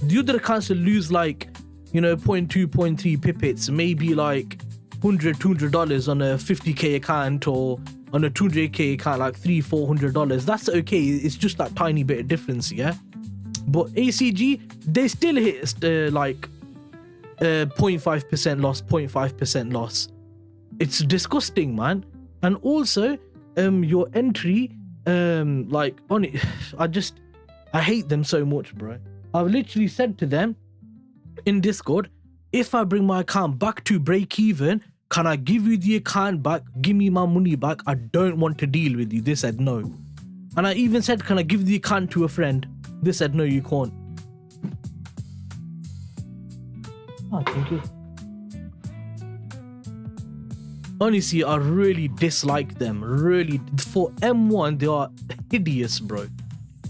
The other accounts will lose like, you know, 0.2, 0.3 pippets, maybe like $100, $200 on a 50k account, or on a 200k account, like $300-400. That's okay. It's just that tiny bit of difference, yeah. But ACG, they still hit like 0.5% loss, 0.5% loss. It's disgusting, man. And also, your entry, like on it, I hate them so much, bro. I've literally said to them in Discord, if I bring my account back to break even, can I give you the account back? Give me my money back. I don't want to deal with you. They said no. And I even said, can I give the account to a friend? They said no, you can't. Oh, thank you. Honestly, I really dislike them. Really, for M1, they are hideous, bro.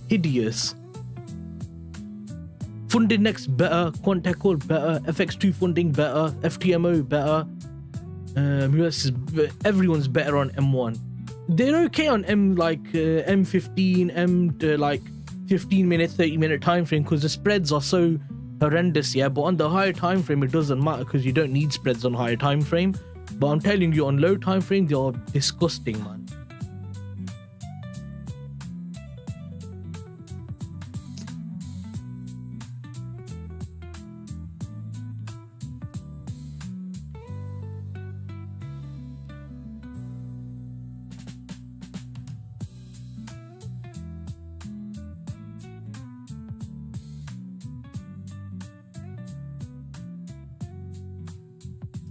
Hideous. Funding next better, Quantecall better, FX2 funding better, FTMO better. US everyone's better on M1. They're okay on M15, like 15 minute, 30 minute time frame because the spreads are so horrendous, yeah. But on the higher time frame, it doesn't matter because you don't need spreads on higher time frame. But I'm telling you, on low time frame, they are disgusting, man.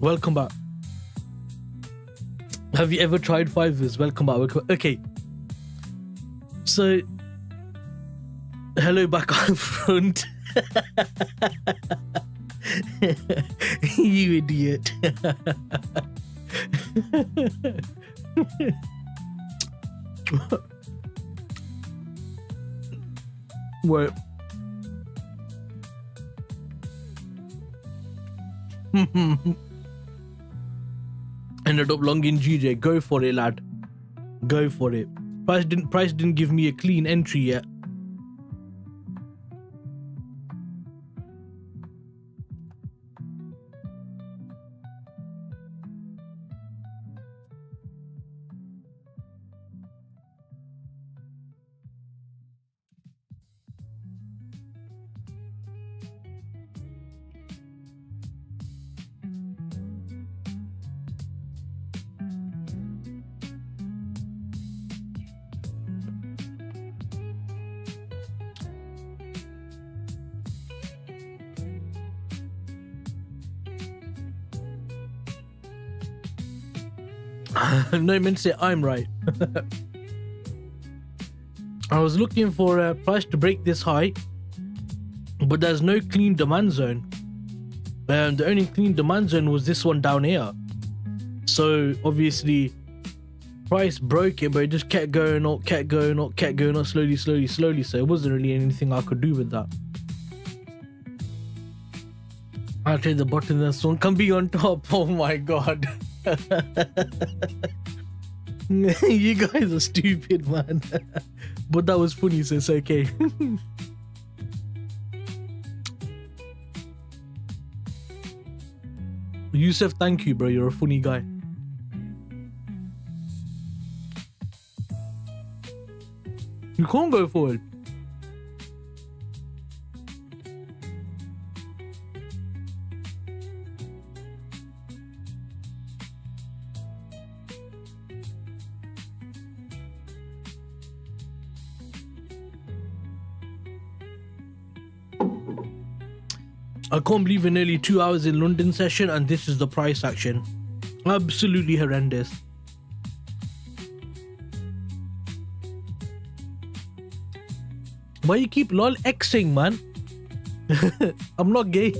Welcome back. Have you ever tried Fivers? Welcome back. Okay. So, hello back on front. You idiot. What? Ended up long in GJ. Go for it, lad. Go for it. Price didn't give me a clean entry yet. No, I meant to say I'm right. I was looking for a price to break this high, but there's no clean demand zone. The only clean demand zone was this one down here. So obviously, price broke it, but it just kept going up, slowly. So it wasn't really anything I could do with that. I'll take the bottom, then someone can be on top. Oh my god. You guys are stupid, man. But that was funny, so it's okay. Yusuf, thank you, bro. You're a funny guy. You can't go forward. I can't believe in nearly 2 hours in London session and this is the price action. Absolutely horrendous. Why you keep lol Xing, man? I'm not gay.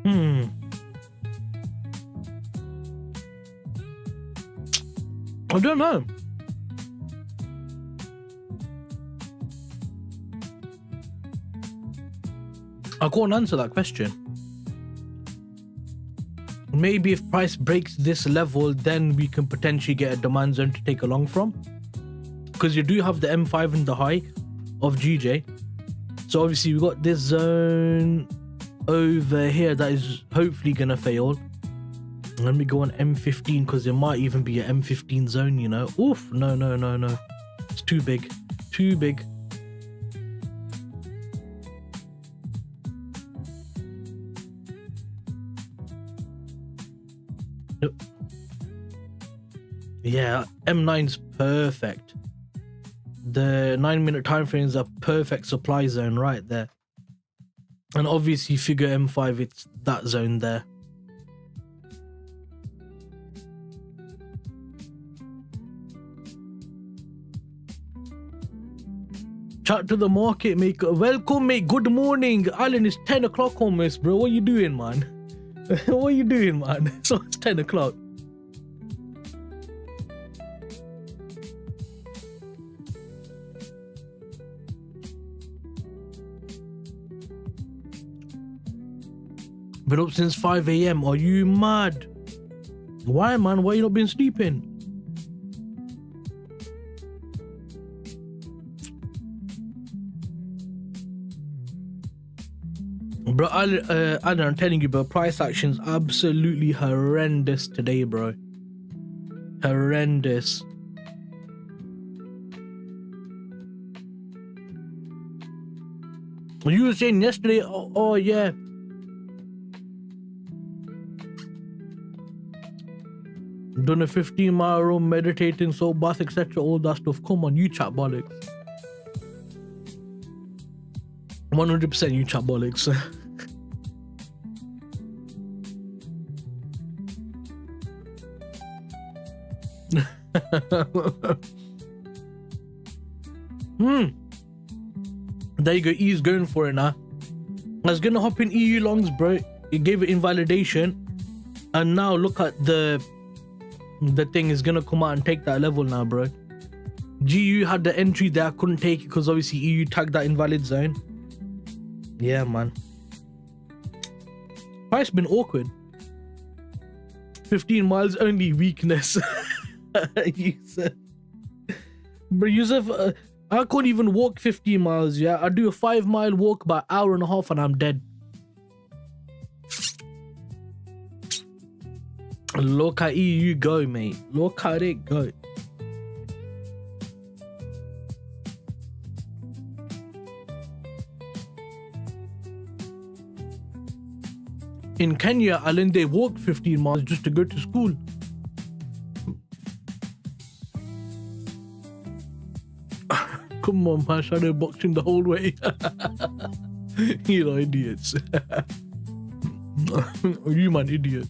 I don't know. I can't answer that question. Maybe if price breaks this level, then we can potentially get a demand zone to take along from. Because you do have the M5 in the high of GJ. So obviously we got this zone over here that is hopefully going to fail. Let me go on M15 because there might even be an M15 zone, you know. Oof, no. It's too big. Too big. Yeah, M9's perfect. The 9-minute time frame is a perfect supply zone right there. And obviously figure M5, it's that zone there. Chat to the market maker. Welcome, mate. Good morning. Alan, it's 10 o'clock almost, bro. What you doing, man? What you doing, man? So it's 10 o'clock. Been up since 5 a.m. Are you mad? Why, man? Why you not been sleeping? Bro, Alan, I'm telling you, bro, price action's absolutely horrendous today, bro. Horrendous. You were saying yesterday, oh yeah. Done a 15-mile run, meditating, soul bath, etc. All that stuff. Come on, you chat bollocks. 100% you chat bollocks. There you go. E's going for it now. I was gonna hop in EU longs, bro. It gave it invalidation, and now look at the thing is gonna come out and take that level now, bro. GU had the entry there. I couldn't take it because obviously EU tagged that invalid zone. Yeah, man. Price been awkward. 15 miles only weakness. Yusuf. Bro, Yusuf, I can't even walk 15 miles, yeah? I do a 5-mile walk by hour and a half and I'm dead. Look at EU go, mate. Look at it go. In Kenya, Alan, they walked 15 miles just to go to school. Come on, man, shadow boxing the whole way. You know, idiots. You man, idiots.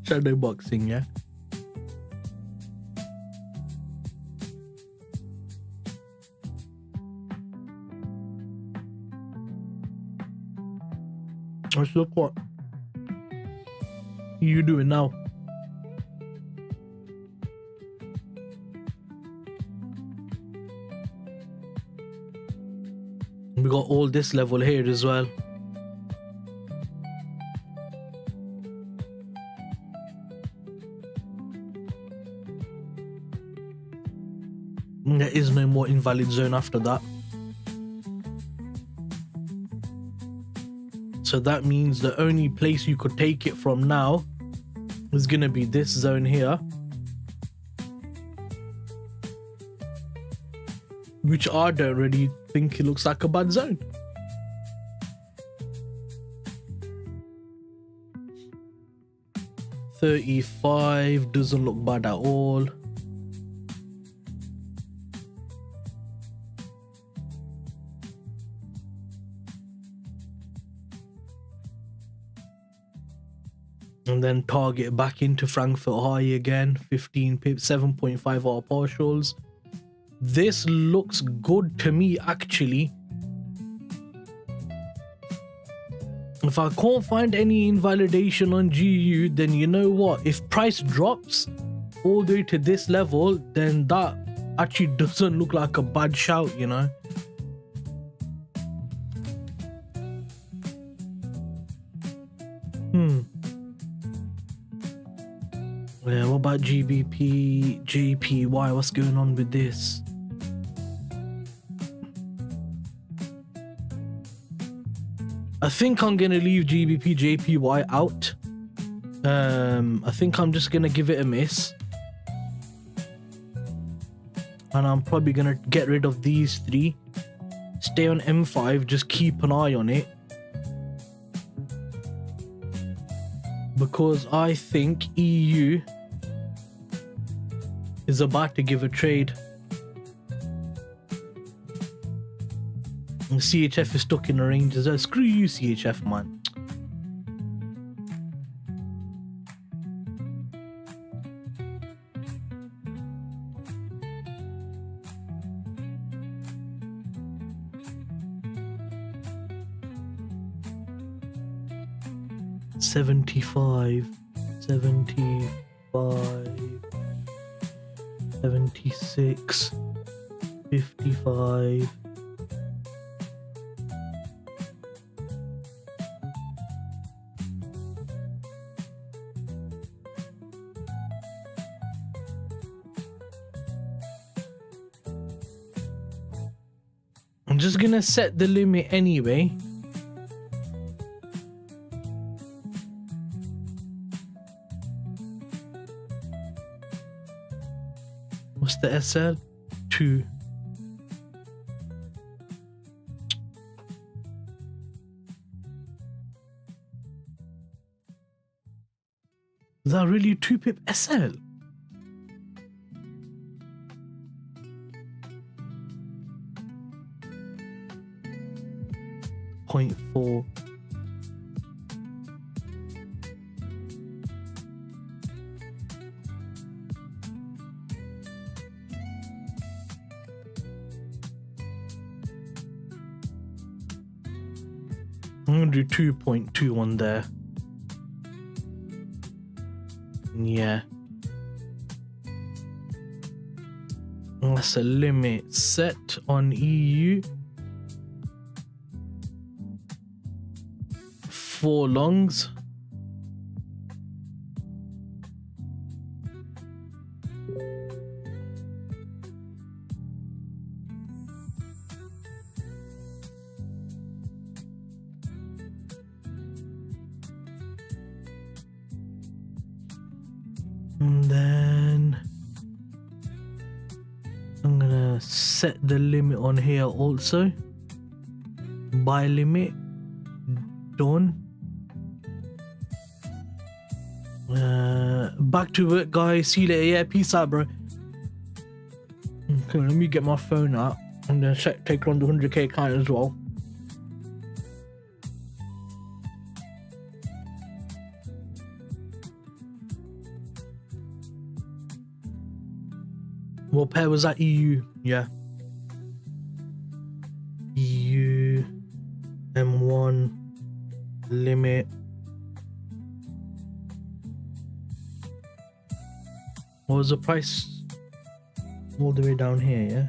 Shadow boxing, yeah. Let's look what you doing now. We got all this level here as well. There is no more invalid zone after that. So that means the only place you could take it from now is gonna be this zone here, which I don't really think it looks like a bad zone. $35 doesn't look bad at all. And then target back into Frankfurt high again, 15 pips, 7.5 hour partials. This looks good to me actually. If I can't find any invalidation on GU, then you know what? If price drops all the way to this level, then that actually doesn't look like a bad shout, you know? Yeah, what about GBPJPY? What's going on with this? I think I'm gonna leave GBPJPY out. I think I'm just gonna give it a miss. And I'm probably gonna get rid of these three. Stay on M5, just keep an eye on it. Because I think EU is about to give a trade. And CHF is stuck in the ranges. Screw you, CHF, man. $75, 76, 55. I'm just gonna set the limit anyway. What's the SL? 2. Is that really a 2 pip SL? .4. I'm gonna do 2.2 on there. Yeah. That's a limit set on EU. 4 longs. And then I'm gonna set the limit on here also. Buy limit done. Back to work, guys. See you later. Yeah, peace out, bro. Okay, let me get my phone out and then take on the 100k account as well. What pair was that? EU, yeah. EU M1 limit. What was the price? All the way down here, yeah.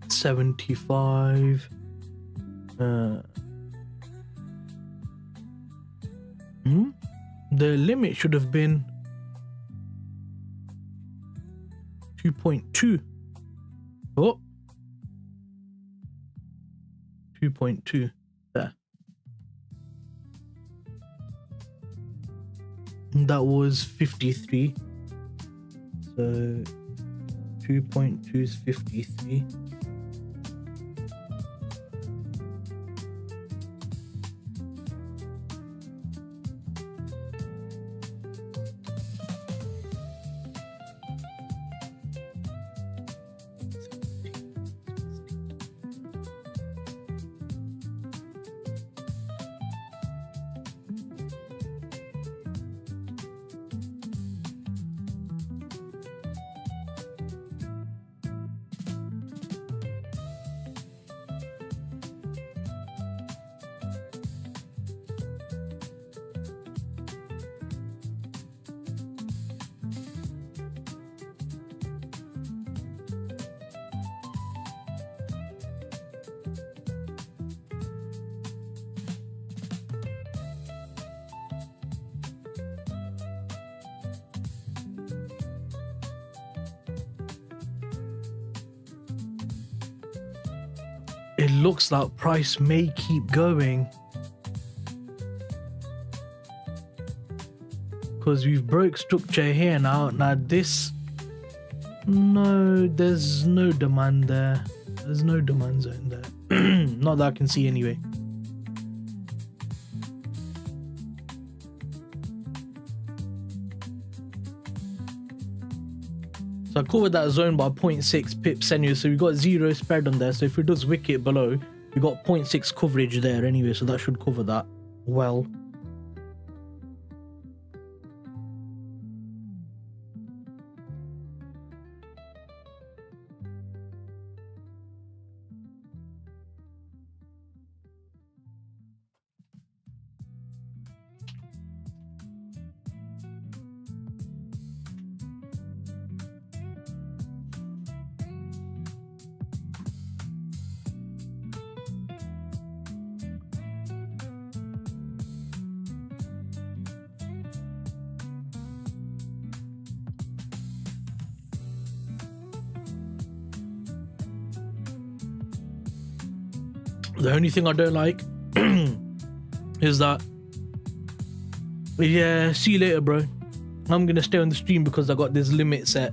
$75. The limit should have been 2.2. Oh, 2.2 there. And that was 53. So 2.2 is 53. . it looks like price may keep going. Because we've broke structure here now. Now this, no, there's no demand there. There's no demand zone there. Not that I can see anyway. So I covered that zone by 0.6 pips anyway. So we got 0 spread on there. So if it does wick it below, we got 0.6 coverage there anyway. So that should cover that well. The only thing I don't like is that, yeah, see you later, bro. I'm gonna stay on the stream because I got this limit set.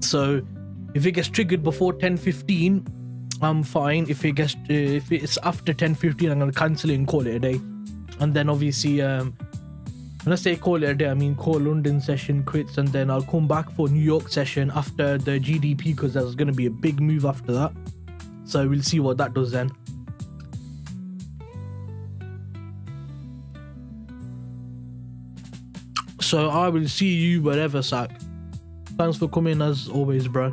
So if it gets triggered before 10:15, I'm fine. If it's after 10:15, I'm gonna cancel it and call it a day. And then obviously, when I say call it a day, I mean call London session quits, and then I'll come back for New York session after the GDP, because there's gonna be a big move after that. So we'll see what that does then. So I will see you wherever, Sack. Thanks for coming as always, bro.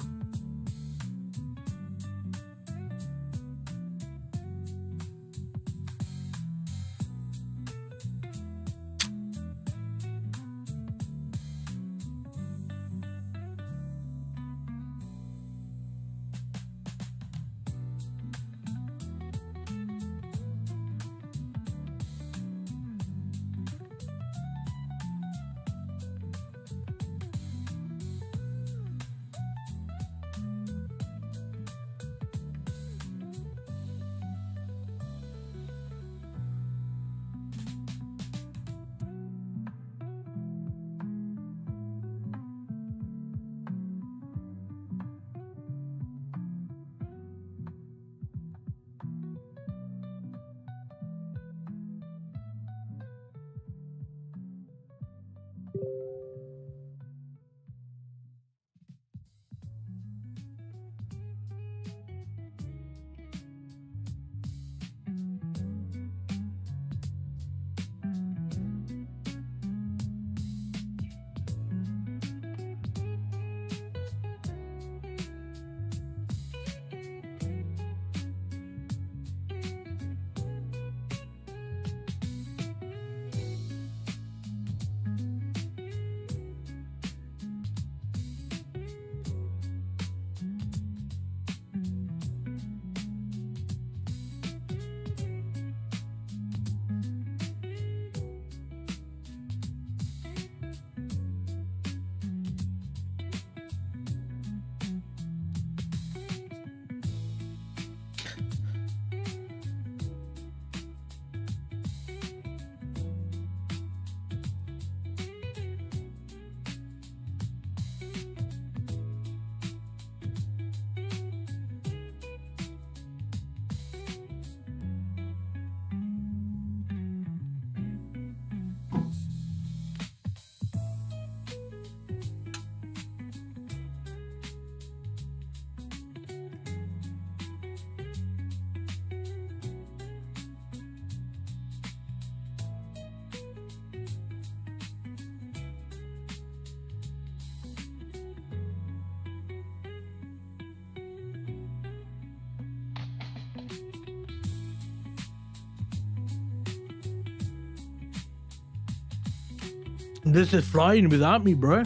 This is flying without me, bro.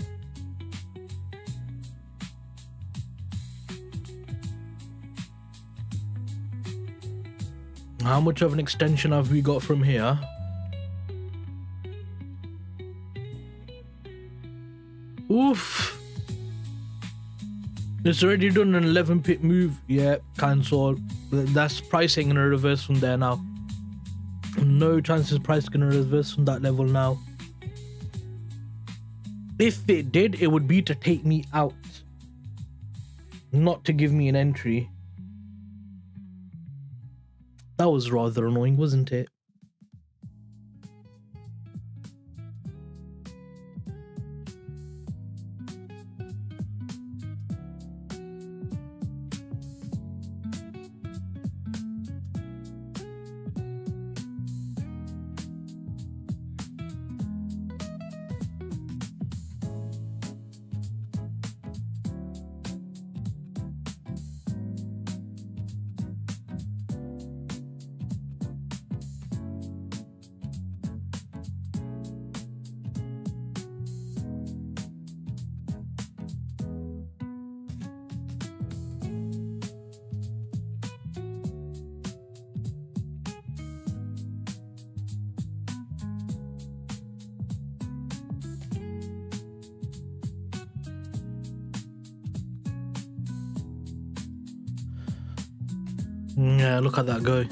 How much of an extension have we got from here? Oof. It's already done an 11 pip move. Yeah, cancel. That's pricing gonna reverse from there now. No chances price gonna reverse from that level now. If it did, it would be to take me out, not to give me an entry. That was rather annoying, wasn't it? Yeah, look at that go.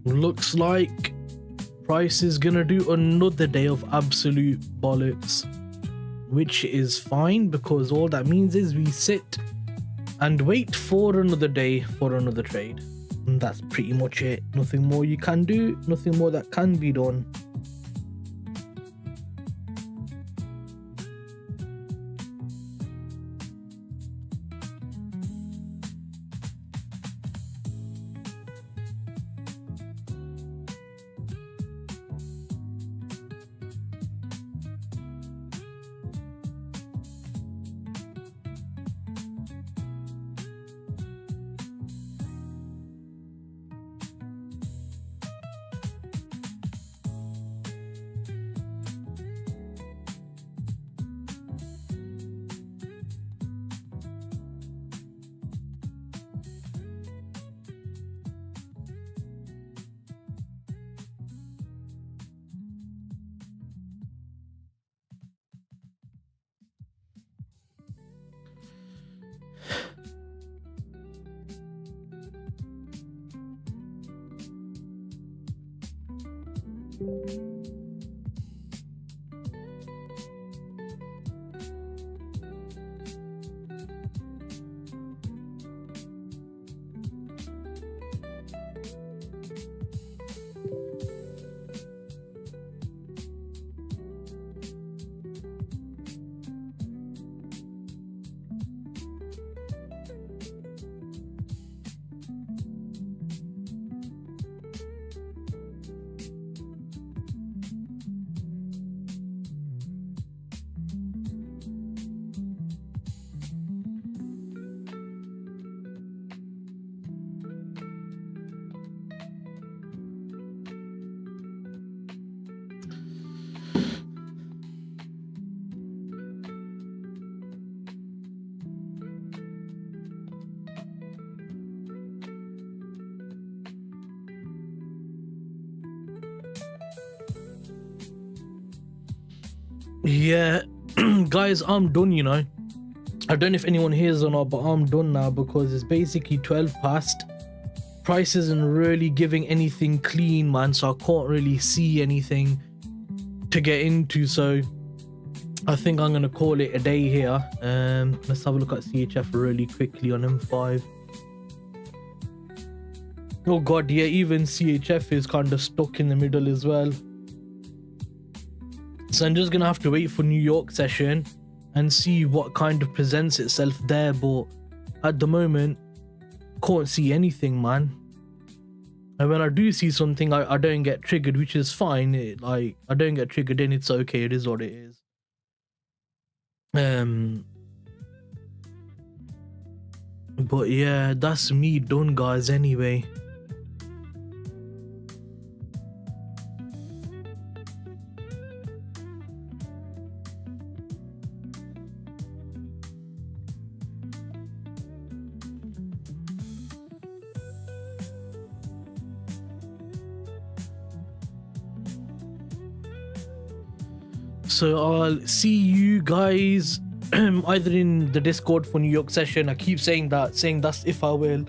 Looks like price is gonna do another day of absolute bollocks, which is fine because all that means is we sit and wait for another day for another trade. And that's pretty much it. Nothing more you can do, nothing more that can be done. Yeah, guys, I'm done, you know. I don't know if anyone hears or not, but I'm done now because it's basically 12 past. Price isn't really giving anything clean, man, so I can't really see anything to get into. So I think I'm going to call it a day here. Let's have a look at CHF really quickly on M5. Oh god, yeah, even CHF is kind of stuck in the middle as well. So I'm just gonna have to wait for New York session and see what kind of presents itself there, but at the moment can't see anything, man. And when I do see something, I don't get triggered, which is fine. I don't get triggered in, it's okay, it is what it is. But yeah, that's me done, guys, anyway. So I'll see you guys either in the Discord for New York session. I keep saying that's if I will.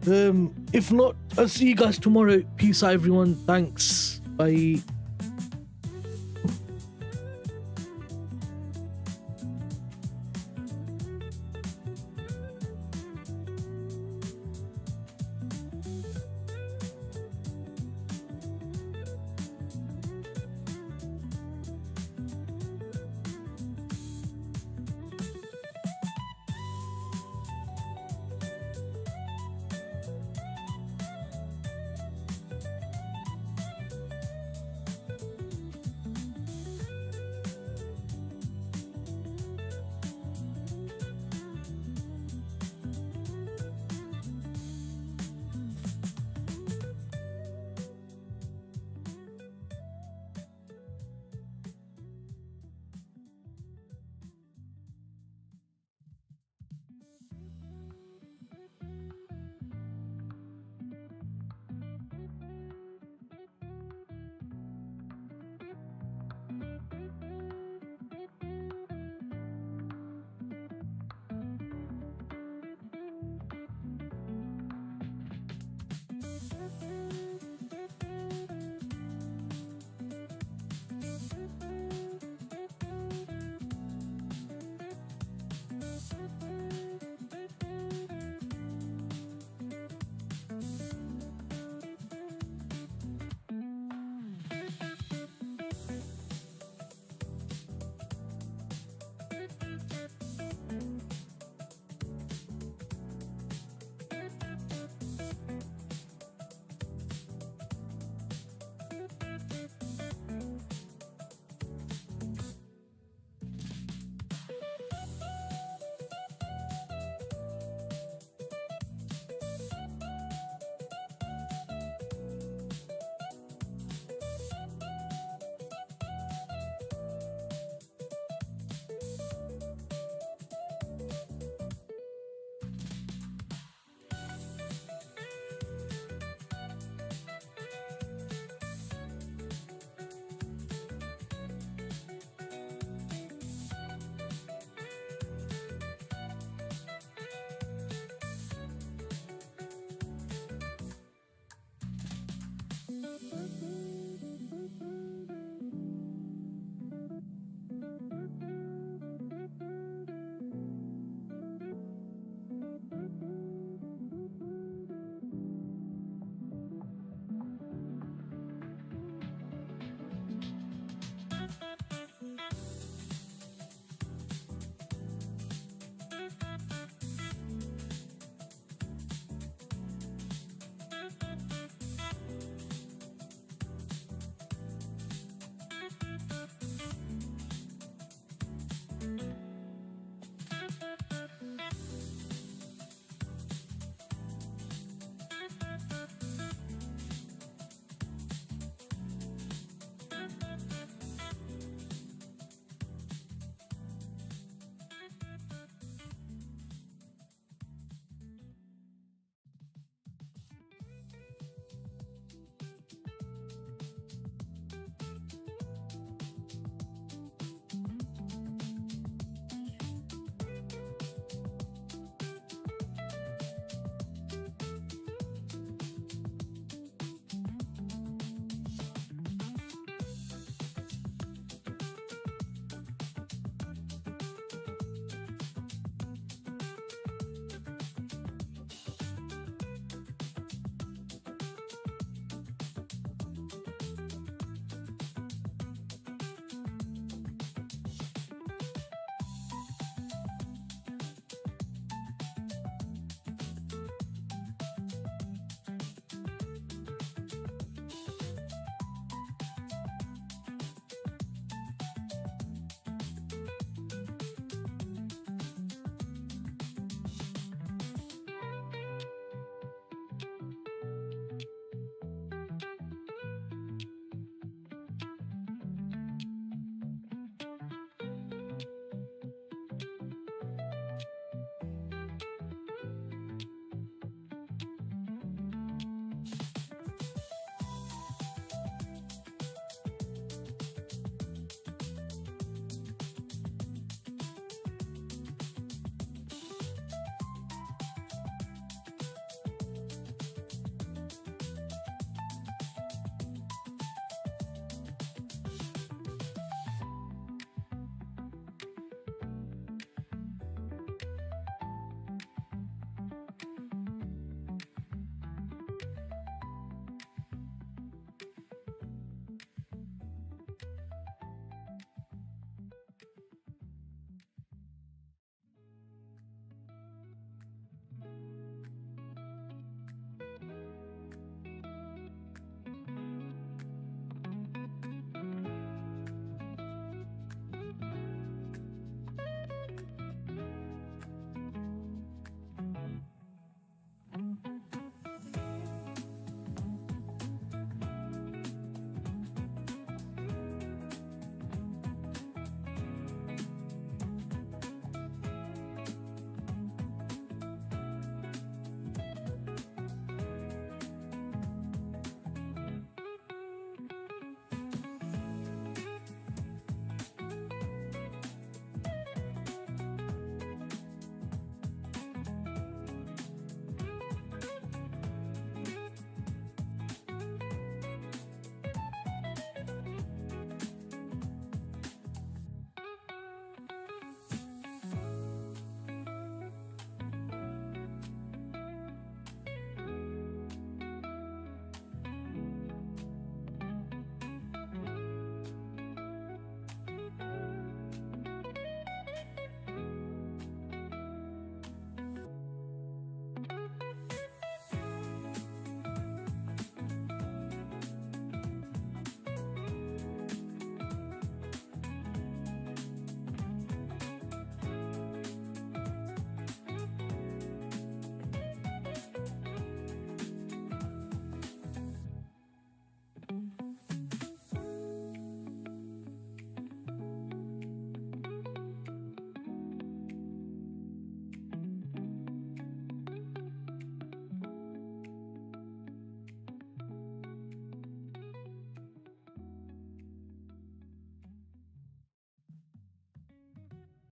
If not, I'll see you guys tomorrow. Peace out, everyone. Thanks. Bye.